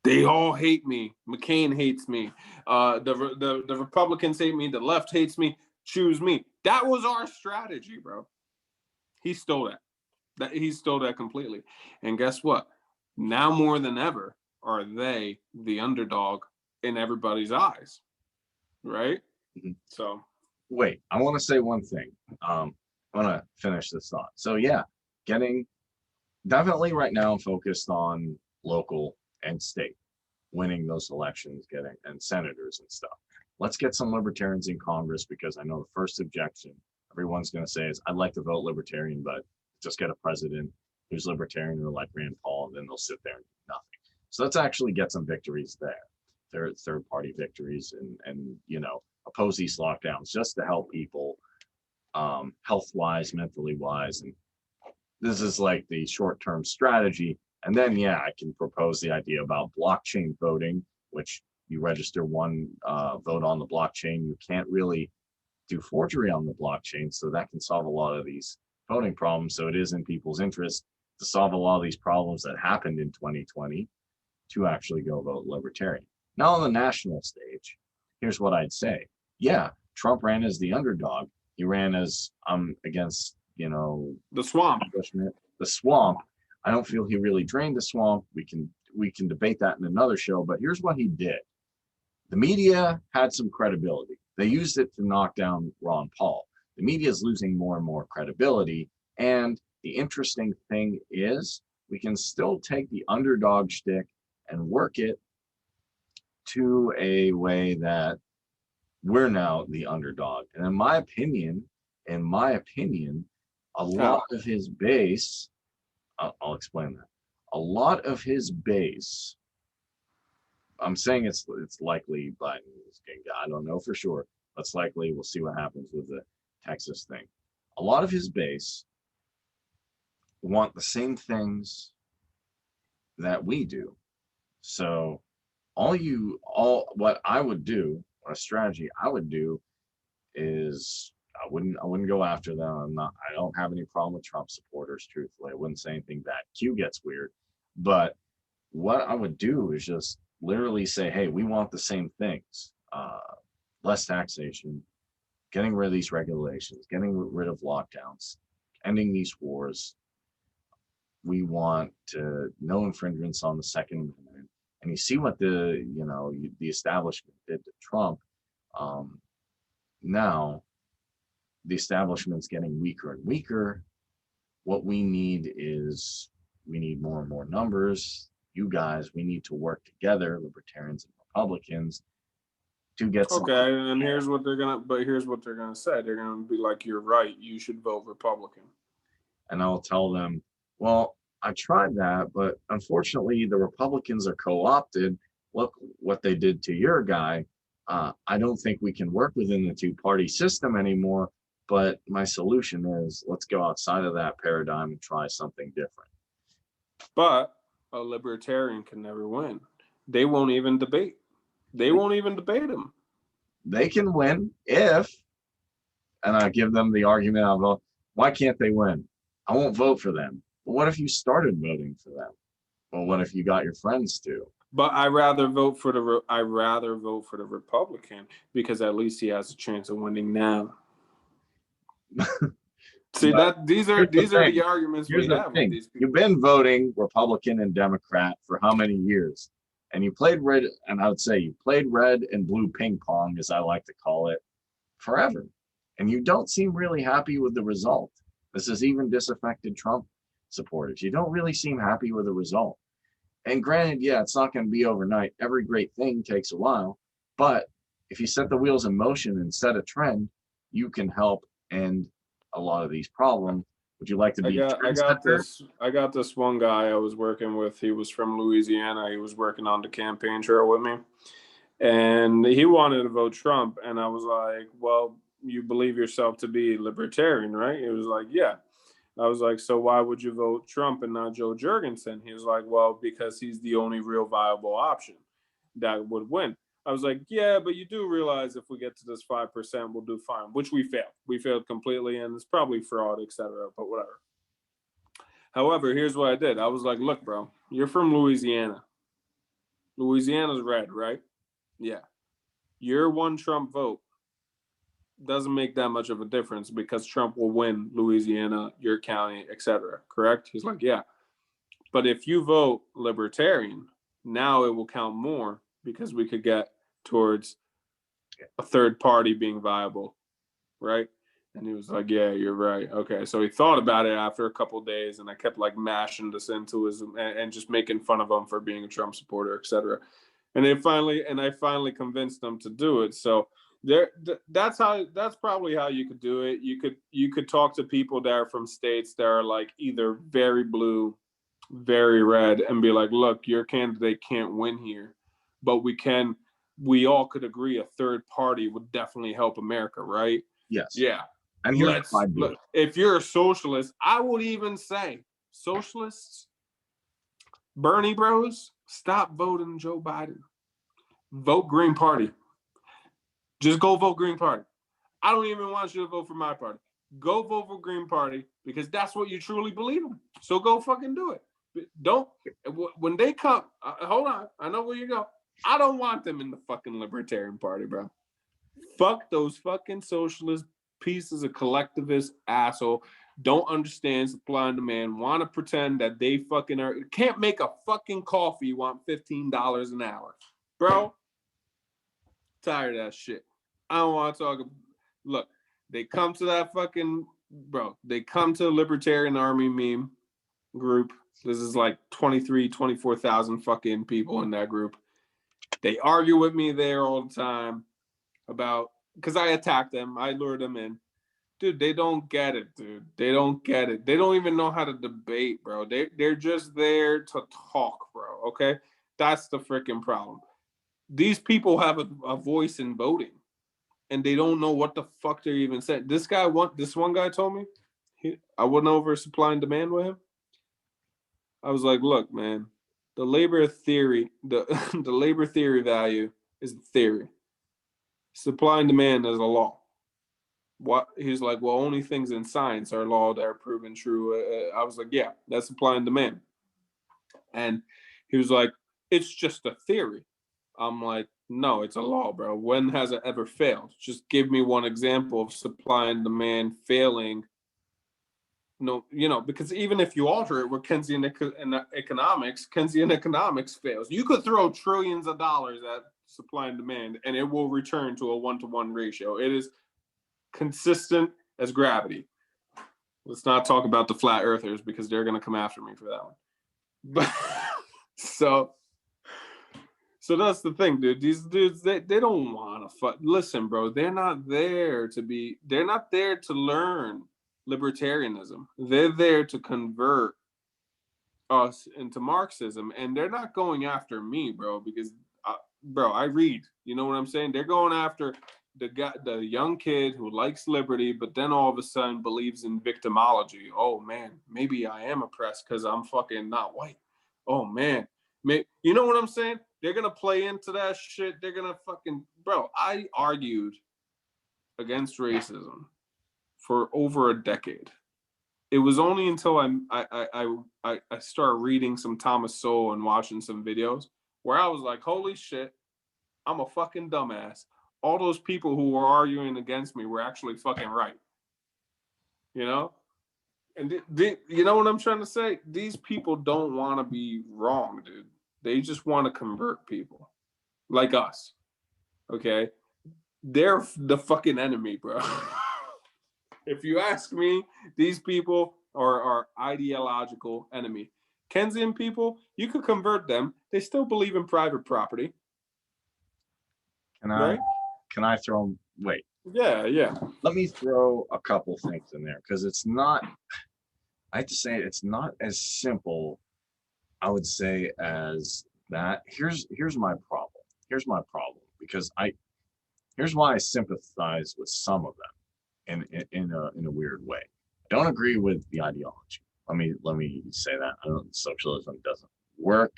They all hate me. McCain hates me. The Republicans hate me. The left hates me. Choose me. That was our strategy, bro. He stole that. He stole that completely. And guess what? Now more than ever are they the underdog in everybody's eyes, right? Mhm. So wait, I want to say one thing. I want to finish this thought. So yeah, getting definitely right now I'm focused on local and state, winning those elections, getting and senators and stuff. Let's get some libertarians in Congress because I know the first objection everyone's going to say is I'd like to vote libertarian, but just get a president who's libertarian or like Rand Paul, and then they'll sit there and do nothing. So let's actually get some victories there. Third party victories and oppose these lockdowns just to help people health wise, mentally wise. And this is like the short term strategy. And then, yeah, I can propose the idea about blockchain voting, which you register one vote on the blockchain. You can't really do forgery on the blockchain. So that can solve a lot of these voting problems. So it is in people's interest to solve a lot of these problems that happened in 2020 to actually go vote libertarian. Now, on the national stage, here's what I'd say. Yeah, Trump ran as the underdog. He ran as against, the swamp. The swamp. I don't feel he really drained the swamp. We can debate that in another show, but here's what he did. The media had some credibility. They used it to knock down Ron Paul. The media is losing more and more credibility. And the interesting thing is we can still take the underdog shtick and work it to a way that we're now the underdog. And in my opinion, a lot of his base, I'll explain that. A lot of his base, I'm saying it's likely Biden is getting, I don't know for sure. It's likely. We'll see what happens with the Texas thing. A lot of his base want the same things that we do. So what I would do, a strategy I would do is I wouldn't go after them. I don't have any problem with Trump supporters, truthfully. I wouldn't say anything bad. Q gets weird. But what I would do is just literally say, hey, we want the same things. Less taxation, getting rid of these regulations, getting rid of lockdowns, ending these wars. We want no infringements on the Second Amendment. And you see what the establishment did to Trump. Now, the establishment's getting weaker and weaker. What we need more and more numbers. You guys, we need to work together, libertarians and Republicans, to get some. Okay, and here's what they're gonna say. They're gonna be like, "You're right. You should vote Republican." And I'll tell them, well, I tried that, but unfortunately, the Republicans are co-opted. Look what they did to your guy. I don't think we can work within the two-party system anymore. But my solution is let's go outside of that paradigm and try something different. But a libertarian can never win. They won't even debate. They won't even debate him. They can win if, and I give them the argument of, why can't they win? I won't vote for them. But what if you started voting for them? Well, what if you got your friends to? But I rather vote for the Republican because at least he has a chance of winning now. See But that these are thing. the arguments Here's we the have with thing. these people. You've been voting Republican and Democrat for how many years? And you played red, and I would say you played red and blue ping pong, as I like to call it, forever. And you don't seem really happy with the result. This has even disaffected Trump supporters. You don't really seem happy with the result. And granted, yeah, it's not going to be overnight. Every great thing takes a while. But if you set the wheels in motion and set a trend, you can help end a lot of these problems. Would you like to be I got this one guy I was working with. He was from Louisiana. He was working on the campaign trail with me. And he wanted to vote Trump. And I was like, well, you believe yourself to be libertarian, right? He was like, yeah. I was like, so why would you vote Trump and not Joe Jurgensen? He was like, well, because he's the only real viable option that would win. I was like, yeah, but you do realize if we get to this 5%, we'll do fine, which we failed. We failed completely, and it's probably fraud, etc. But whatever. However, here's what I did. I was like, look, bro, you're from Louisiana. Louisiana's red, right? Yeah. Your one Trump vote doesn't make that much of a difference because Trump will win Louisiana, your county, etc. Correct? He's like, yeah. But if you vote libertarian, now it will count more because we could get towards a third party being viable, right? And he was like, yeah, you're right. Okay. So he thought about it after a couple of days, and I kept like mashing this into his and just making fun of him for being a Trump supporter, etc. And I finally convinced him to do it. So that's probably how you could do it. You could talk to people that are from states that are like either very blue, very red, and be like, look, your candidate can't win here, but we all could agree a third party would definitely help America, right? Yes. Yeah. And look, if you're a socialist, I would even say socialists, Bernie bros, stop voting Joe Biden. Vote Green Party. Just go vote Green Party. I don't even want you to vote for my party. Go vote for Green Party because that's what you truly believe in. So go fucking do it. Don't, when they come, hold on, I know where you go. I don't want them in the fucking Libertarian Party, bro. Fuck those fucking socialist pieces of collectivist asshole. Don't understand supply and demand. Want to pretend that they fucking can't make a fucking coffee. Want $15 an hour, bro. Tired of that shit. I don't want to talk. Look, they come to that fucking bro. They come to the Libertarian Army meme group. This is like 24,000 fucking people in that group. They argue with me there all the time about because I attack them. I lure them in. Dude, they don't get it, dude. They don't get it. They don't even know how to debate, bro. They're just there to talk, bro. Okay? That's the freaking problem. These people have a voice in voting, and they don't know what the fuck they're even saying. This one guy told me, I went over supply and demand with him. I was like, look, man, the labor theory value is the theory. Supply and demand is a law. What he's like, well, only things in science are law that are proven true. I was like, yeah, that's supply and demand. And he was like, it's just a theory. I'm like, no, it's a law, bro. When has it ever failed? Just give me one example of supply and demand failing. No, because even if you alter it with Keynesian economics fails. You could throw trillions of dollars at supply and demand, and it will return to a 1-to-1 ratio. It is consistent as gravity. Let's not talk about the flat earthers because they're going to come after me for that one. But so that's the thing, dude. These dudes, they don't want to fuck. Listen, bro, they're not there to learn libertarianism. They're there to convert us into Marxism, and they're not going after me, bro, because, bro, I read. You know what I'm saying? They're going after the young kid who likes liberty, but then all of a sudden believes in victimology. Oh man, maybe I am oppressed because I'm fucking not white. Oh man, you know what I'm saying? They're gonna play into that shit. They're gonna fucking bro. I argued against racism for over a decade. It was only until I started reading some Thomas Sowell and watching some videos where I was like, holy shit, I'm a fucking dumbass. All those people who were arguing against me were actually fucking right. You know? And you know what I'm trying to say? These people don't want to be wrong, dude. They just want to convert people like us. Okay? They're the fucking enemy, bro. If you ask me, these people are our ideological enemy. Keynesian people, you could convert them. They still believe in private property. Can I, right? can I throw, wait, Yeah. let me throw a couple things in there because it's not, I have to say, it's not as simple, I would say, as that. Here's my problem. Here's my problem because here's why I sympathize with some of them in a weird way. I don't agree with the ideology. Let me say that. I don't socialism doesn't work,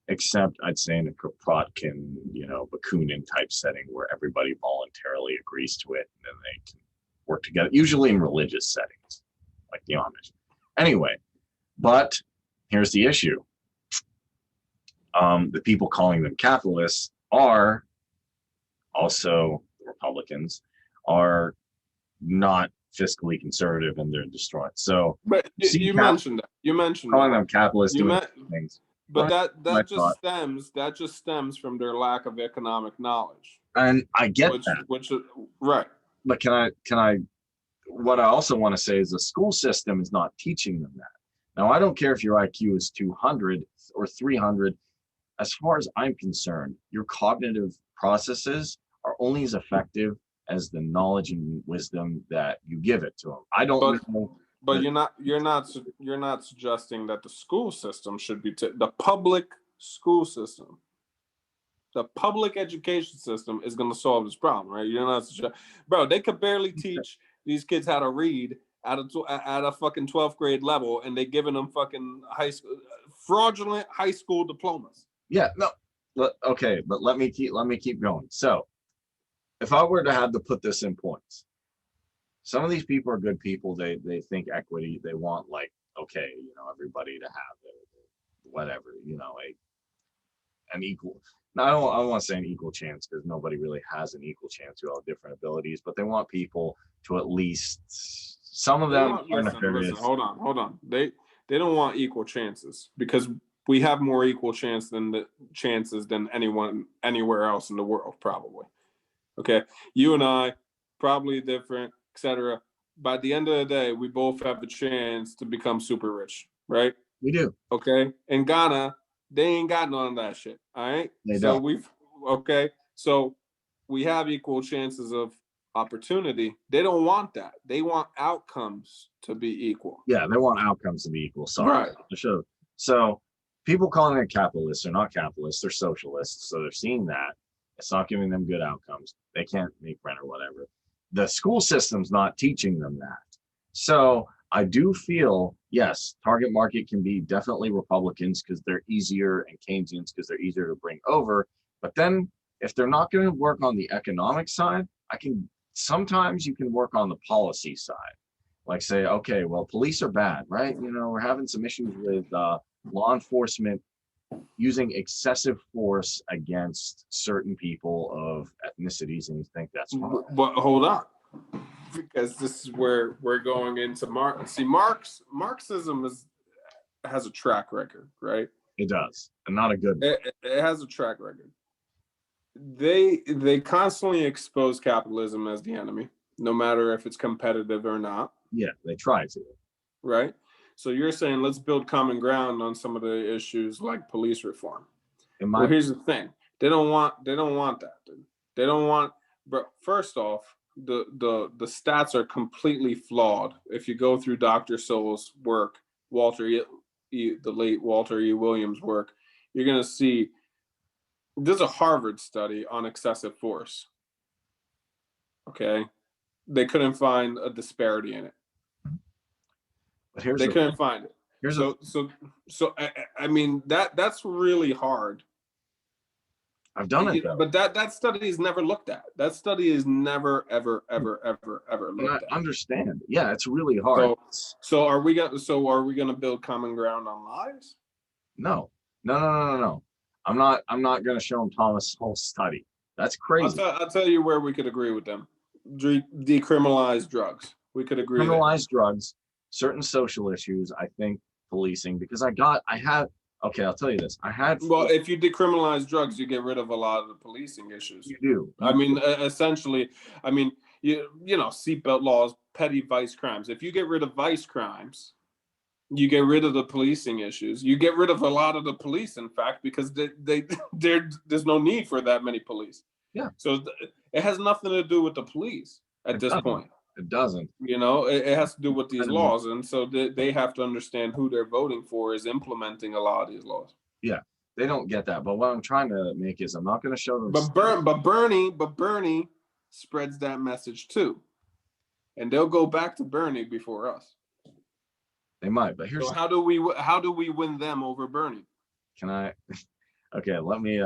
except I'd say in a Kropotkin, Bakunin type setting where everybody voluntarily agrees to it and then they can work together, usually in religious settings, like the Amish. Anyway, but here's the issue. The people calling them capitalists are also, the Republicans are not fiscally conservative and they're destroyed. So, but you mentioned that. You mentioned calling that. them capitalists doing things. But that just just stems from their lack of economic knowledge. And I get that. Which right. But can I what I also want to say is the school system is not teaching them that. Now, I don't care if your IQ is 200 or 300. As far as I'm concerned, your cognitive processes are only as effective as the knowledge and wisdom that you give it to them. I don't know. But you're not suggesting that the school system should be the public school system. The public education system is going to solve this problem, right? You're not, bro. They could barely teach these kids how to read at a fucking 12th grade level, and they giving them fucking fraudulent high school diplomas. Yeah, no, okay, but let me keep going. So, if I were to have to put this in points, some of these people are good people. They think equity. They want everybody to have whatever, an equal. Now, I don't want to say an equal chance because nobody really has an equal chance. We all have different abilities, but they want people to at least, some of them are nefarious. Listen, hold on. They don't want equal chances because we have more equal chances than anyone anywhere else in the world, probably. Okay, you and I probably different, etc. By the end of the day, we both have the chance to become super rich, right? We do. Okay, in Ghana, they ain't got none of that shit. All right. They don't. So we have equal chances of opportunity. They don't want that. They want outcomes to be equal. Yeah, they want outcomes to be equal. Sorry. Right. So people calling it capitalists are not capitalists, they're socialists. So they're seeing that. It's not giving them good outcomes. They can't make rent or whatever. The school system's not teaching them that. So I do feel, yes, target market can be definitely Republicans because they're easier and Keynesians because they're easier to bring over. But then if they're not going to work on the economic side, sometimes you can work on the policy side. Like say, okay, well, police are bad, right? We're having some issues with law enforcement using excessive force against certain people of ethnicities, and you think that's wrong. But hold on, because this is where we're going into Marxism has a track record, right? It does, and not a good one. It has a track record. They constantly expose capitalism as the enemy, no matter if it's competitive or not. Yeah, they try to. Right? So you're saying let's build common ground on some of the issues like police reform. Well, here's the thing. They don't want that, dude. They don't want, but first off, the stats are completely flawed. If you go through Dr. Sowell's work, the late Walter E. Williams' work, you're gonna see there's a Harvard study on excessive force. Okay. They couldn't find a disparity in it. But they couldn't find it. So I mean that's really hard. I've done it though. But that study is never looked at. That study is never ever looked at. I understand. Yeah, it's really hard. So are we gonna build common ground on lies? No. I'm not going to show them Thomas Sowell's study. That's I'll crazy. I'll tell you where we could agree with them. Decriminalize drugs. We could agree there. Criminalize drugs, certain social issues. I think policing, because okay, I'll tell you this. Well, if you decriminalize drugs, you get rid of a lot of the policing issues. You do. I mean, essentially, I mean, you know, seatbelt laws, petty vice crimes. If you get rid of vice crimes, you get rid of the policing issues. You get rid of a lot of the police, in fact, because there's no need for that many police. Yeah. So it has nothing to do with the police at this point. It doesn't. You know, it has to do with these laws, and so they have to understand who they're voting for is implementing a lot of these laws. Yeah, they don't get that. But what I'm trying to make is I'm not going to show them. But Bernie spreads that message too, and they'll go back to Bernie before us. They might, but here's so how do we win them over Bernie? Can I? Okay, let me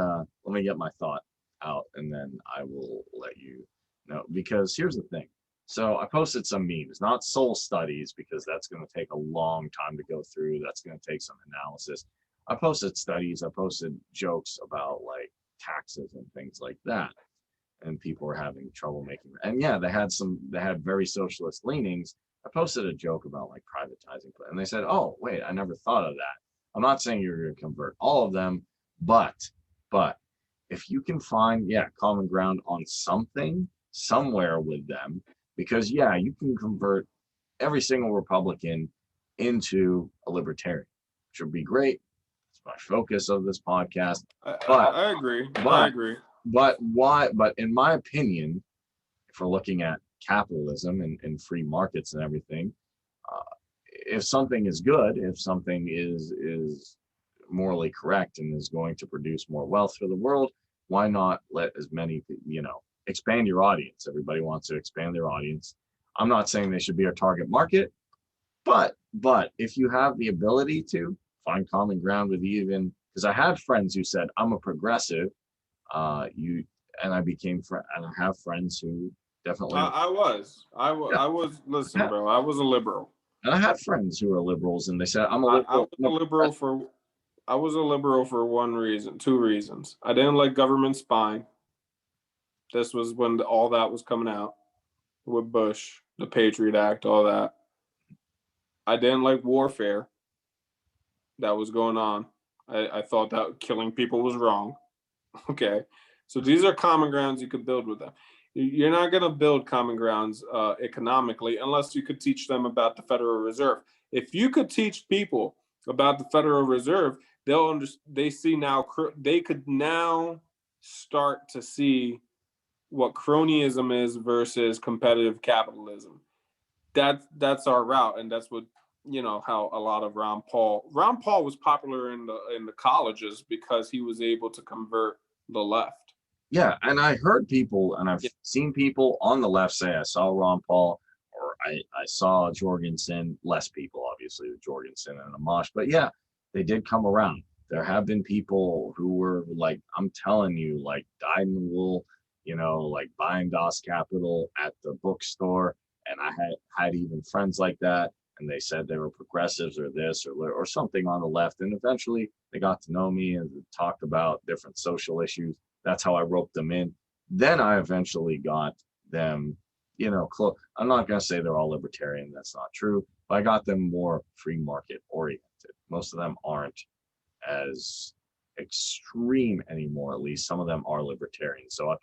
get my thought out, and then I will let you know. Because here's the thing. So I posted some memes, not soul studies, because that's going to take a long time to go through. That's going to take some analysis. I posted studies. I posted jokes about like taxes and things like that, and people were having trouble making. And yeah, they had very socialist leanings. I posted a joke about like privatizing, and they said, "Oh, wait, I never thought of that." I'm not saying you're going to convert all of them, but if you can find common ground on something somewhere with them. Because you can convert every single Republican into a libertarian, which would be great. It's my focus of this podcast. I agree. I agree. But why? But in my opinion, if we're looking at capitalism and free markets and everything, if something is good, if something is morally correct and is going to produce more wealth for the world, why not let as many, expand your audience. Everybody wants to expand their audience. I'm not saying they should be our target market, but if you have the ability to find common ground with even, because I had friends who said I'm a progressive, and I became and I have friends who definitely. I was. Listen, bro. I was a liberal. And I had friends who were liberals, and they said I'm a liberal. I was a liberal for two reasons. I didn't like government spying. This was when all that was coming out with Bush, the Patriot Act, all that. I didn't like warfare that was going on. I thought that killing people was wrong. Okay. So these are common grounds you could build with them. You're not going to build common grounds economically unless you could teach them about the Federal Reserve. If you could teach people about the Federal Reserve, they could now start to see what cronyism is versus competitive capitalism. That's our route, and that's what how a lot of Ron Paul was popular in the colleges because he was able to convert the left. Yeah, and I heard people, and I've seen people on the left say, I saw Ron Paul, or I saw Jorgensen, less people, obviously, with Jorgensen and Amash, but they did come around. There have been people who were like, I'm telling you, like dyed in the wool, like buying Das Kapital at the bookstore. And I had even friends like that, and they said they were progressives or this or something on the left. And eventually they got to know me and talked about different social issues. That's how I roped them in. Then I eventually got them, close. I'm not going to say they're all libertarian. That's not true. But I got them more free market oriented. Most of them aren't as extreme anymore. At least some of them are libertarian. So I'll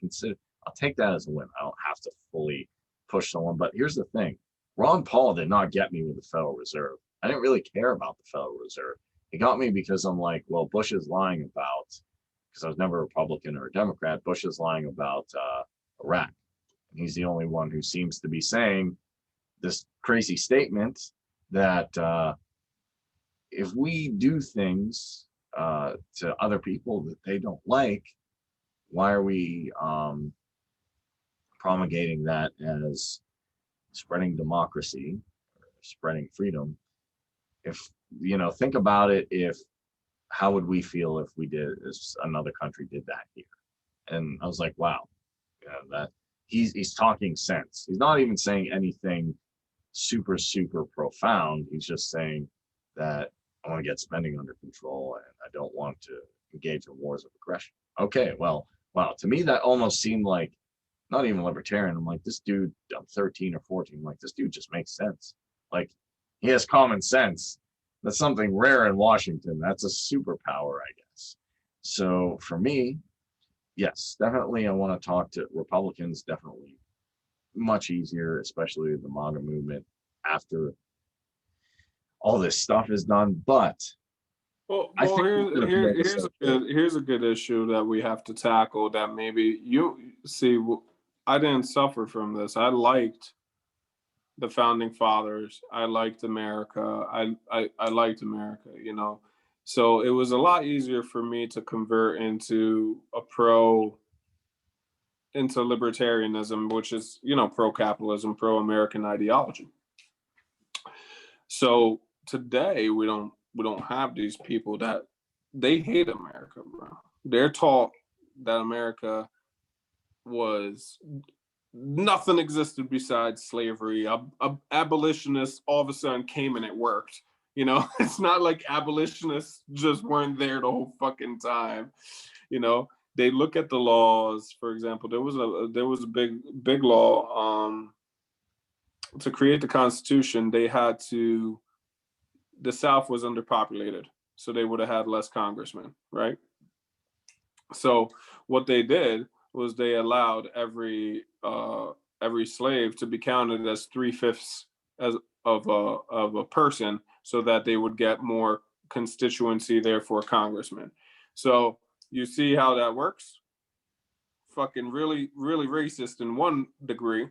take that as a win. I don't have to fully push someone. But here's the thing. Ron Paul did not get me with the Federal Reserve. I didn't really care about the Federal Reserve. It got me because I'm like, well, Bush is lying about, because I was never a Republican or a Democrat, Bush is lying about Iraq. And he's the only one who seems to be saying this crazy statement that if we do things to other people that they don't like, why are we promulgating that as spreading democracy, spreading freedom? If think about it, how would we feel if another country did that here? And I was like, wow, that he's talking sense. He's not even saying anything super, super profound. He's just saying that I want to get spending under control, and I don't want to engage in wars of aggression. Okay, well, wow, to me that almost seemed like not even libertarian. I'm like, this dude, I'm 13 or 14. I'm like, this dude just makes sense. Like, he has common sense. That's something rare in Washington. That's a superpower, I guess. So for me, yes, definitely I want to talk to Republicans, definitely much easier, especially the MAGA movement after all this stuff is done. But I think here's a good issue that we have to tackle that maybe you see. I didn't suffer from this. I liked the founding fathers. I liked America. I liked America, you know. So it was a lot easier for me to convert into libertarianism, which is, you know, pro-capitalism, pro-American ideology. So today we don't have these people that they hate America, bro. They're taught that America was nothing existed besides slavery. Abolitionists all of a sudden came and it worked. You know, it's not like abolitionists just weren't there the whole fucking time. You know, they look at the laws. For example, there was a big law to create the Constitution. The South was underpopulated, so they would have had less congressmen, right? So what they did was they allowed every slave to be counted as 3/5 of a person, so that they would get more constituency, therefore congressmen. So you see how that works? Fucking really, really racist in one degree,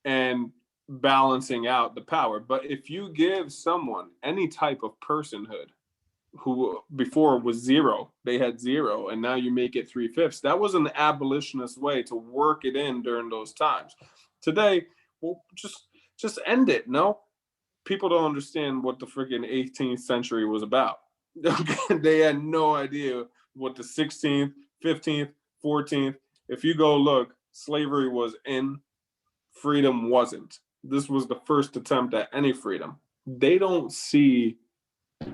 and balancing out the power. But if you give someone any type of personhood, who before was zero, they had zero, and now you make it 3/5. That was an abolitionist way to work it in during those times. Today, well, just end it. No, people don't understand what the freaking 18th century was about. They had no idea what the 16th, 15th, 14th. If you go look, slavery was in, freedom wasn't. This was the first attempt at any freedom. They don't see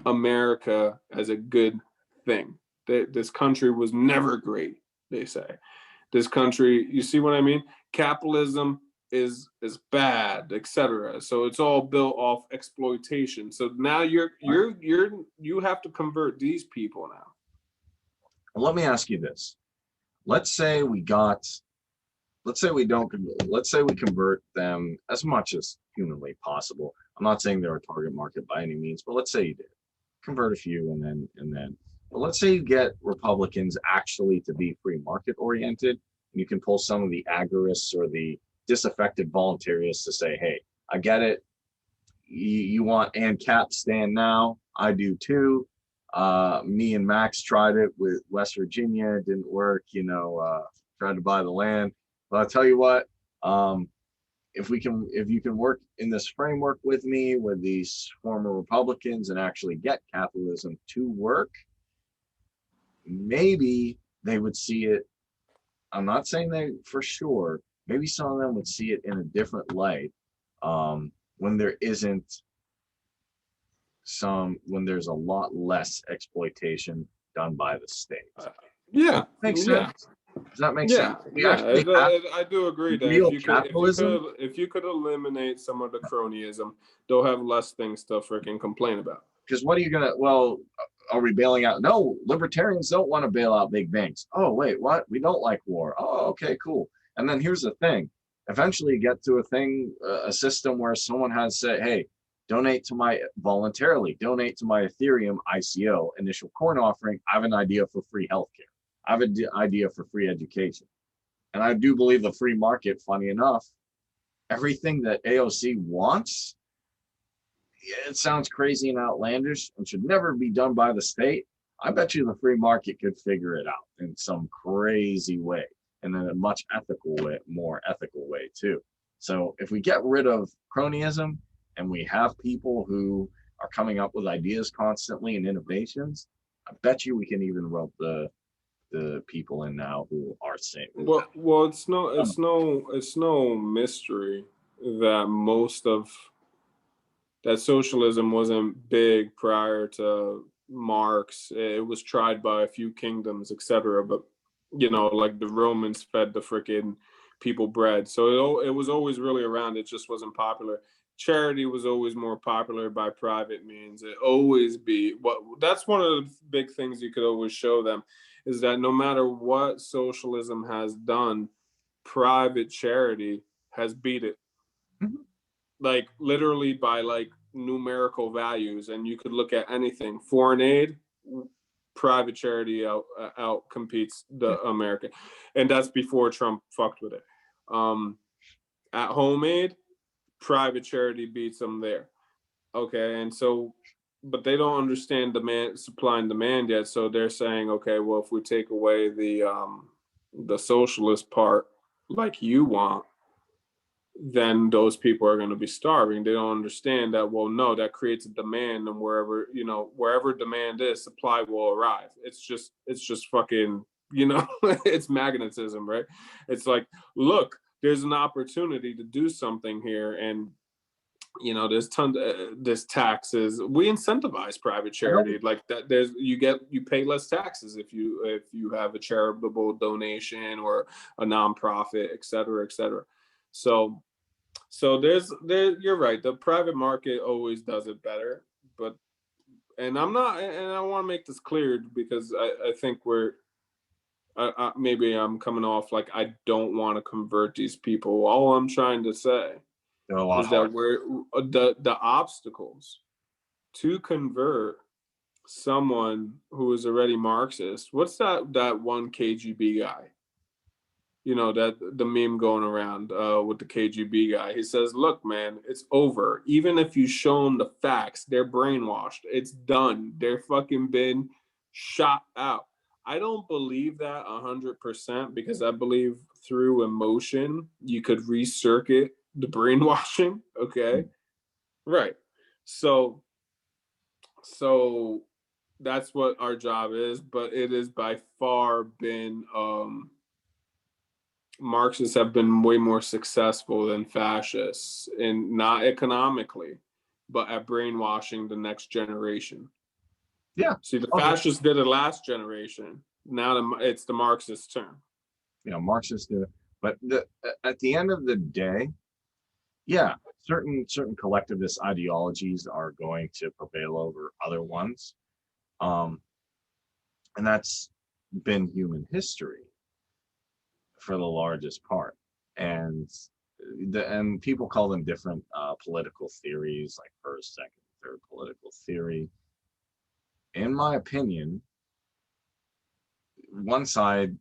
America as a good thing. This country was never great, they say. This country, you see what I mean? Capitalism is bad, etc. So it's all built off exploitation. So now you have to convert these people now. Well, let me ask you this. Let's say we convert them as much as humanly possible. I'm not saying they're a target market by any means, but let's say you did convert a few, and then but let's say you get Republicans actually to be free market oriented, and you can pull some of the agorists or the disaffected voluntarists to say, hey, I get it, you want ANCAP stand now, I do too. Me and Max tried it with West Virginia, it didn't work, tried to buy the land, but I'll tell you what, if you can work in this framework with me, with these former Republicans, and actually get capitalism to work, maybe they would see it. I'm not saying they for sure. Maybe some of them would see it in a different light, when there's a lot less exploitation done by the state. Yeah, makes sense. Does that make sense? I do agree that if you could eliminate some of the cronyism, they'll have less things to freaking complain about. Because what are you gonna? Well, are we bailing out? No, libertarians don't want to bail out big banks. Oh wait, what? We don't like war. Oh, okay, cool. And then here's the thing: eventually, you get to a system where someone has said, "Hey, voluntarily donate to my Ethereum ICO initial coin offering. I have an idea for free healthcare. I have an idea for free education." And I do believe the free market, funny enough, everything that AOC wants, it sounds crazy and outlandish and should never be done by the state. I bet you the free market could figure it out in some crazy way, and in a much more ethical way too. So if we get rid of cronyism and we have people who are coming up with ideas constantly and innovations, I bet you we can even rope the people in now who are saying. Well, it's no mystery that socialism wasn't big prior to Marx. It was tried by a few kingdoms, etc. But like the Romans fed the freaking people bread, so it was always really around. It just wasn't popular. Charity was always more popular by private means. It always be that's one of the big things you could always show them, is that no matter what socialism has done, private charity has beat it, Mhm. like literally by like numerical values. And you could look at anything, foreign aid, private charity out competes Yeah. the American, and that's before Trump fucked with it. At home aid, private charity beats them there. Okay, and so, but they don't understand demand, supply and demand yet. So they're saying, okay, well, if we take away the socialist part, like you want, then those people are going to be starving. They don't understand that. Well, no, that creates a demand, and wherever demand is, supply will arrive. It's just fucking, it's magnetism, right? It's like, look, there's an opportunity to do something here, and there's tons there's taxes. We incentivize private charity like that. You pay less taxes if you have a charitable donation or a nonprofit, et cetera, et cetera. So you're right. The private market always does it better, but and I want to make this clear, because I think maybe I'm coming off like I don't want to convert these people. All I'm trying to say They're a lot is that harder. the obstacles to convert someone who is already Marxist. What's that one KGB guy? That the meme going around with the KGB guy. He says, "Look, man, it's over. Even if you show them the facts, they're brainwashed. It's done. They're fucking been shot out." I don't believe that 100%, because I believe through emotion you could recircuit the brainwashing. Okay, right. So that's what our job is, but it is by far been Marxists have been way more successful than fascists, and not economically, but at brainwashing the next generation. Yeah. See, the Okay. fascists did it last generation. Now it's the Marxists' turn. Marxists do it, but at the end of the day, yeah, certain collectivist ideologies are going to prevail over other ones, um, and that's been human history for the largest part. And people call them different political theories, like first, second, third political theory. In my opinion, one side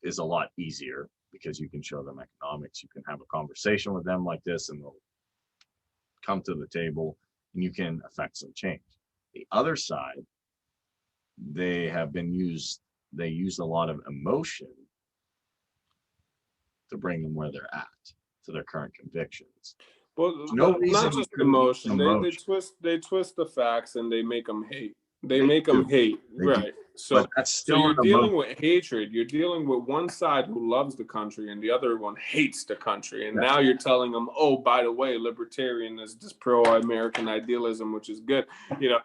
is a lot easier, because you can show them economics. You can have a conversation with them like this, and they'll come to the table, and you can affect some change. The other side, they use a lot of emotion to bring them where they're at, to their current convictions. Well, There's no reason not you just couldn't use emotion. emotion. They twist the facts, and they make them hate. They They make do, them hate, they do, right? but So that's so still you're an emotion. dealing with hatred. You're dealing with one side who loves the country, and the other one hates the country. And Yeah. now you're telling them, oh, by the way, libertarian is this pro-American idealism, which is good. You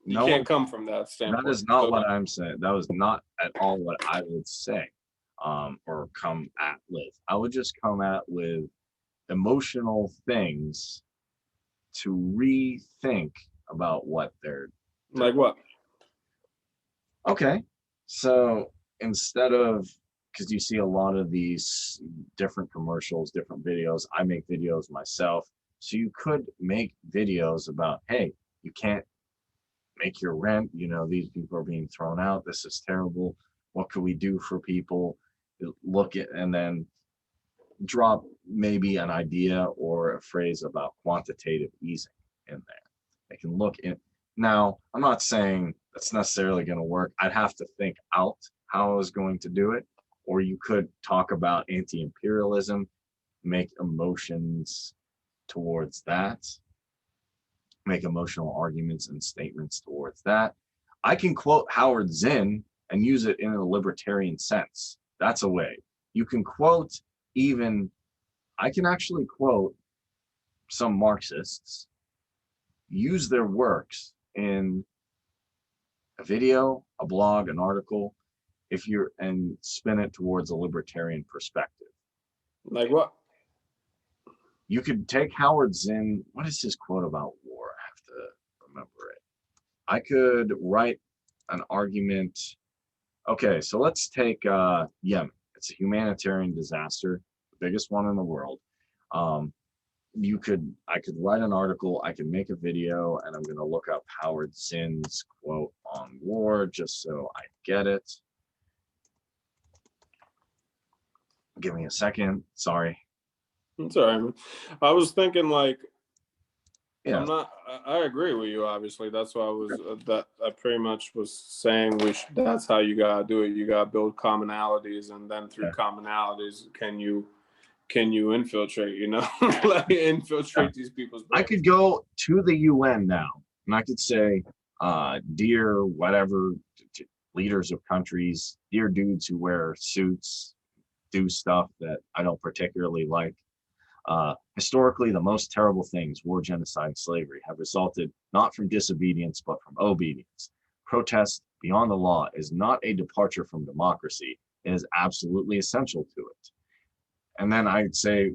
No, can't come from that that standpoint. is not So what I'm saying. That was not at all what I would say, or come at with. I would just come at with emotional things to rethink about what they're like what? okay. So instead of, because you see a lot of these different commercials, different videos, I make videos myself. So you could make videos about, hey, you can't make your rent. These people are being thrown out. This is terrible. What could we do for people? Look at, and then drop maybe an idea or a phrase about quantitative easing in there. They can look in. Now, I'm not saying that's necessarily going to work. I'd have to think out how I was going to do it. Or you could talk about anti-imperialism, make emotions towards that, make emotional arguments and statements towards that. I can quote Howard Zinn and use it in a libertarian sense. That's a way. You can quote I can actually quote some Marxists, use their works in video, a blog, an article, if you're and spin it towards a libertarian perspective. Like what? You could take Howard Zinn. What is his quote about war? I have to remember it. I could write an argument. Okay, so let's take Yemen. It's a humanitarian disaster, the biggest one in the world. I could write an article, I could make a video, and I'm going to look up Howard Zinn's quote on war just so I get it. Give me a second. Sorry. It's all right, man. I was thinking like, Yeah. I agree with you. Obviously, that's why I was that I pretty much was saying that's how you gotta do it. You gotta build commonalities, and then through commonalities, can you infiltrate? Like infiltrate these people's brains. I could go to the UN now, and I could say, dear whatever leaders of countries, dear dudes who wear suits, do stuff that I don't particularly like. Historically, the most terrible things, war, genocide, and slavery, have resulted not from disobedience, but from obedience. Protest beyond the law is not a departure from democracy. It is absolutely essential to it. And then I'd say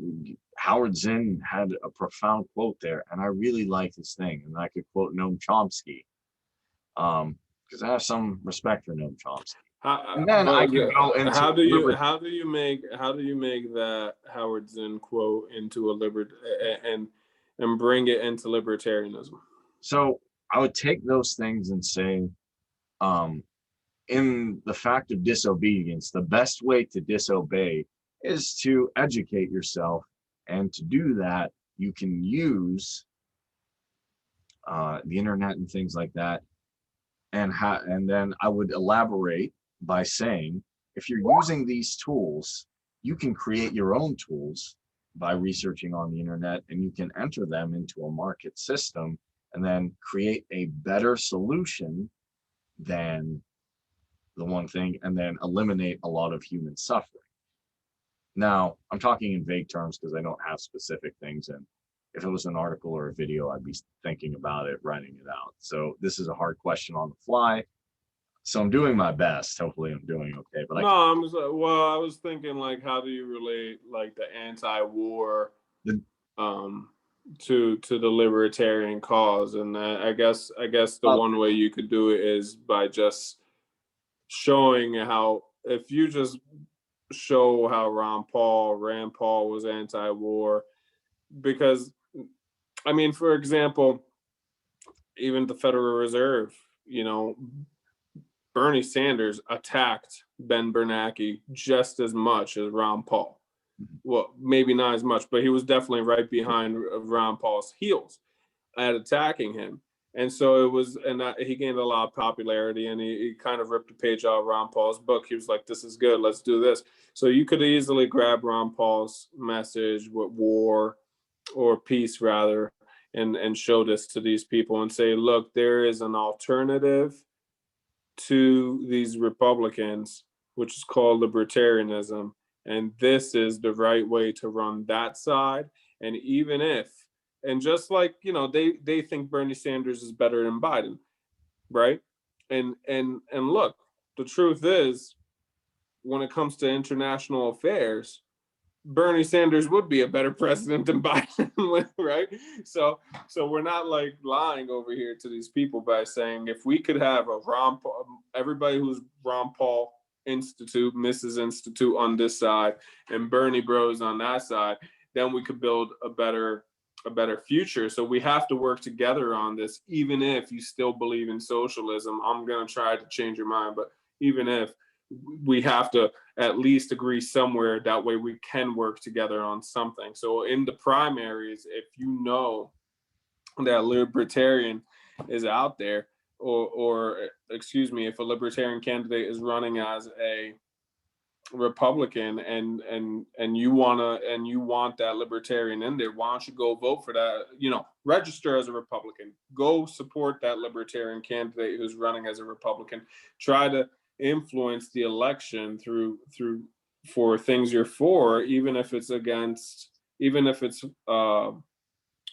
Howard Zinn had a profound quote there, and I really like this thing. And I could quote Noam Chomsky, because I have some respect for Noam Chomsky. And then I could go into how do you make that Howard Zinn quote into and bring it into libertarianism? So I would take those things and say, in the fact of disobedience, the best way to disobey is to educate yourself, and to do that, you can use the internet and things like that. And then I would elaborate by saying, if you're using these tools, you can create your own tools by researching on the internet, and you can enter them into a market system and then create a better solution than the one thing, and then eliminate a lot of human suffering. Now, I'm talking in vague terms because I don't have specific things, and if it was an article or a video, I'd be thinking about it, writing it out. So this is a hard question on the fly. So I'm doing my best. Hopefully I'm doing okay. But I was thinking like, how do you relate like the anti-war to the libertarian cause? And I guess the one way you could do it is by just showing how, if you just show how Rand Paul was anti-war, because I mean, for example, even the Federal Reserve, Bernie Sanders attacked Ben Bernanke just as much as Ron Paul. Well, maybe not as much, but he was definitely right behind Ron Paul's heels at attacking him. And so he gained a lot of popularity, and he kind of ripped a page out of Ron Paul's book. He was like, this is good, let's do this. So you could easily grab Ron Paul's message with war, or peace rather, and show this to these people and say, look, there is an alternative to these Republicans, which is called libertarianism. And this is the right way to run that side. And even if, and just like, they think Bernie Sanders is better than Biden, right? And look, the truth is, when it comes to international affairs, Bernie Sanders would be a better president than Biden, right? So we're not like lying over here to these people by saying, if we could have a everybody who's Ron Paul Institute, Mrs. Institute on this side, and Bernie Bros on that side, then we could build a better future. So we have to work together on this, even if you still believe in socialism. I'm going to try to change your mind, but even if, we have to at least agree somewhere. That way we can work together on something. So in the primaries, if you know that libertarian is out there, or excuse me, if a libertarian candidate is running as a Republican, and you want that libertarian in there, why don't you go vote for that? Register as a Republican, go support that libertarian candidate who's running as a Republican. Try to influence the election through for things you're for, even if it's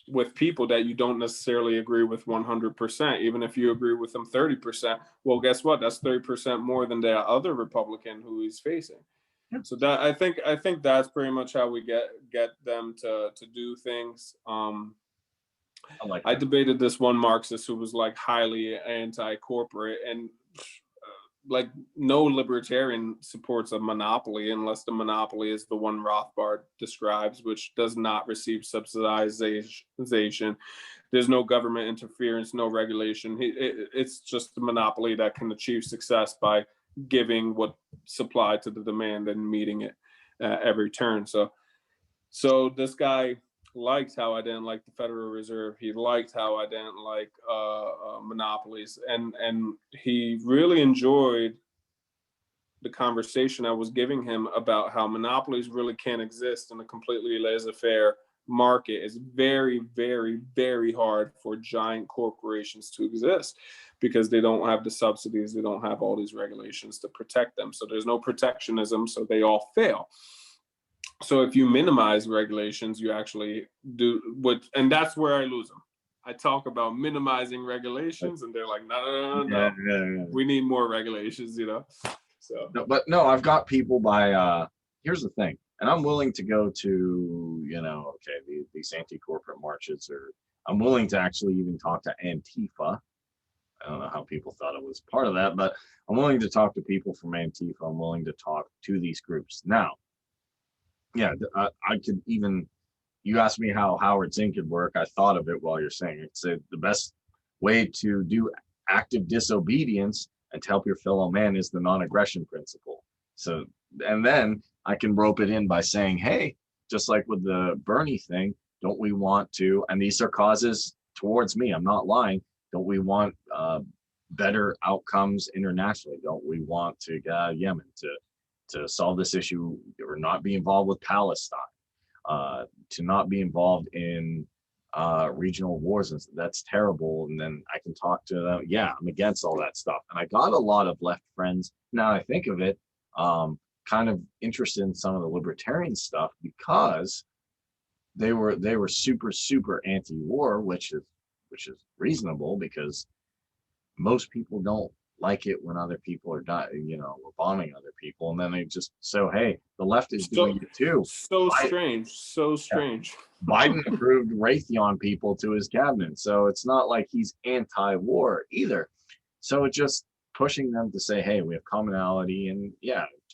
with people that you don't necessarily agree with 100%. Even if you agree with them 30%, well, guess what? That's 30% more than the other Republican who he's facing. Yeah. So that I think that's pretty much how we get them to do things. I debated this one Marxist who was like highly anti-corporate, and like no libertarian supports a monopoly unless the monopoly is the one Rothbard describes, which does not receive subsidization. There's no government interference, no regulation. It's just a monopoly that can achieve success by giving what supply to the demand and meeting it every turn. So this guy liked how I didn't like the Federal Reserve. He liked how I didn't like monopolies, and he really enjoyed the conversation I was giving him about how monopolies really can't exist in a completely laissez-faire market. It's very, very, very hard for giant corporations to exist because they don't have the subsidies, they don't have all these regulations to protect them. So there's no protectionism, so they all fail. So if you minimize regulations, you actually do what, and that's where I lose them. I talk about minimizing regulations, and they're like, no. Yeah. We need more regulations, So, but no, I've got people by. Here's the thing, and I'm willing to go to these anti-corporate marches, or I'm willing to actually even talk to Antifa. I don't know how people thought it was part of that, but I'm willing to talk to people from Antifa. I'm willing to talk to these groups now. Yeah, I could even, you asked me how Howard Zinn could work. I thought of it while you're saying it. It's the best way to do active disobedience and to help your fellow man is the non-aggression principle. So, and then I can rope it in by saying, hey, just like with the Bernie thing, don't we want to, and these are causes towards me, I'm not lying, don't we want better outcomes internationally? Don't we want to get out of Yemen to solve this issue, or not be involved with Palestine, to not be involved in regional wars? And that's terrible. And then I can talk to them. Yeah, I'm against all that stuff. And I got a lot of left friends. Now I think of it, kind of interested in some of the libertarian stuff because they were super, super anti-war, which is reasonable because most people don't like it when other people are dying, we're bombing other people, and then they just hey, the left is doing it too. So strange. Biden approved Raytheon people to his cabinet, so it's not like he's anti-war either. So it's just pushing them to say, hey, we have commonality, and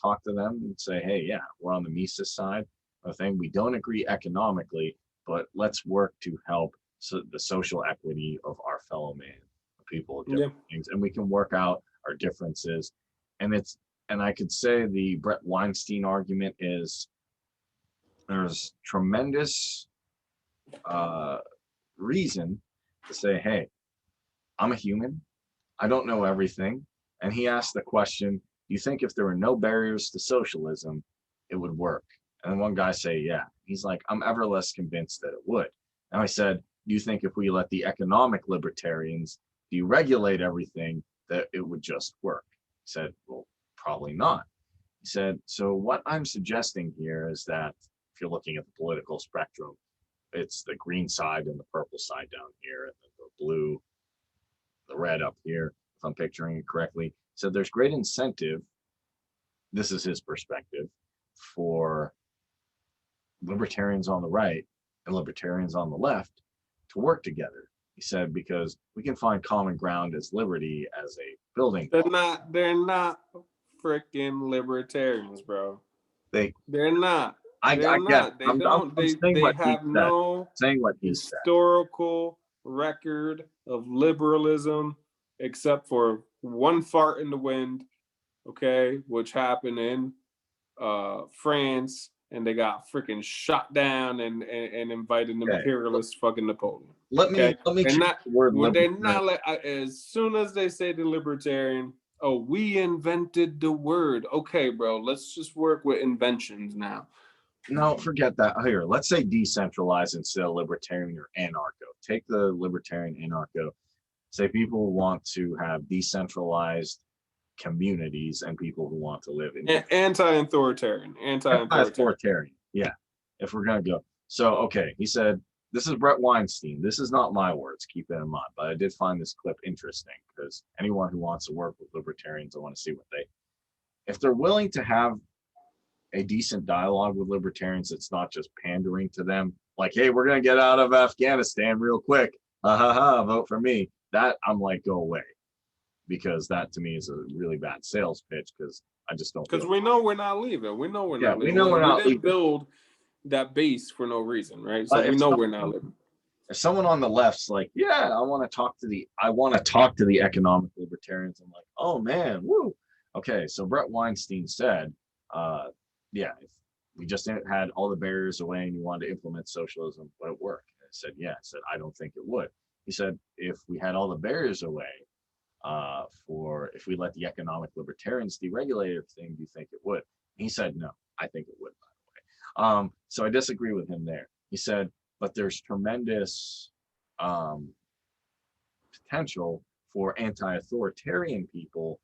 talk to them and say, hey, we're on the Mises side of the thing. We don't agree economically, but let's work to help the social equity of our fellow man. People of different things, and we can work out our differences. And I could say the Brett Weinstein argument is there's tremendous reason to say, hey, I'm a human, I don't know everything. And he asked the question, do you think if there were no barriers to socialism, it would work? And then one guy say, yeah. He's like, I'm ever less convinced that it would. And I said, do you think if we let the economic libertarians deregulate everything, that it would just work? He said, well, probably not. He said, so what I'm suggesting here is that if you're looking at the political spectrum, it's the green side and the purple side down here, and the blue, the red up here, if I'm picturing it correctly. He said there's great incentive, this is his perspective, for libertarians on the right and libertarians on the left to work together. He said, because we can find common ground as liberty as a building. They're not freaking libertarians, bro. They're not. I get. They don't. They have no historical record of liberalism, except for one fart in the wind, okay, which happened in France, and they got freaking shot down and invited an imperialist fucking Napoleon. Let me as soon as they say the libertarian, oh, we invented the word. Okay, bro, let's just work with inventions now. No, forget that. Here, let's say decentralized instead of libertarian or anarcho. Take the libertarian anarcho. Say people who want to have decentralized communities and people who want to live in anti-authoritarian. Yeah, if we're gonna go. So okay, he said this is Brett Weinstein. This is not my words, keep that in mind. But I did find this clip interesting because anyone who wants to work with libertarians, I want to see what if they're willing to have a decent dialogue with libertarians, it's not just pandering to them. Like, hey, we're going to get out of Afghanistan real quick. Ha ha ha, vote for me. That I'm like, go away. Because that to me is a really bad sales pitch because I just don't. Because we know we're not leaving. We know we're not leaving. We know we're not leaving. We didn't build that base for no reason, right? So we know we're not leaving. If someone on the left's like, yeah, I want to talk to the economic libertarians, I'm like, oh man, woo. Okay, so Brett Weinstein said, yeah, if we just had all the barriers away and you wanted to implement socialism, would it work? And I said, yeah. I said, I don't think it would. He said, if we had all the barriers away, if we let the economic libertarians deregulate everything, do you think it would? He said, no, I think it would, by the way. So I disagree with him there. He said, but there's tremendous potential for anti-authoritarian people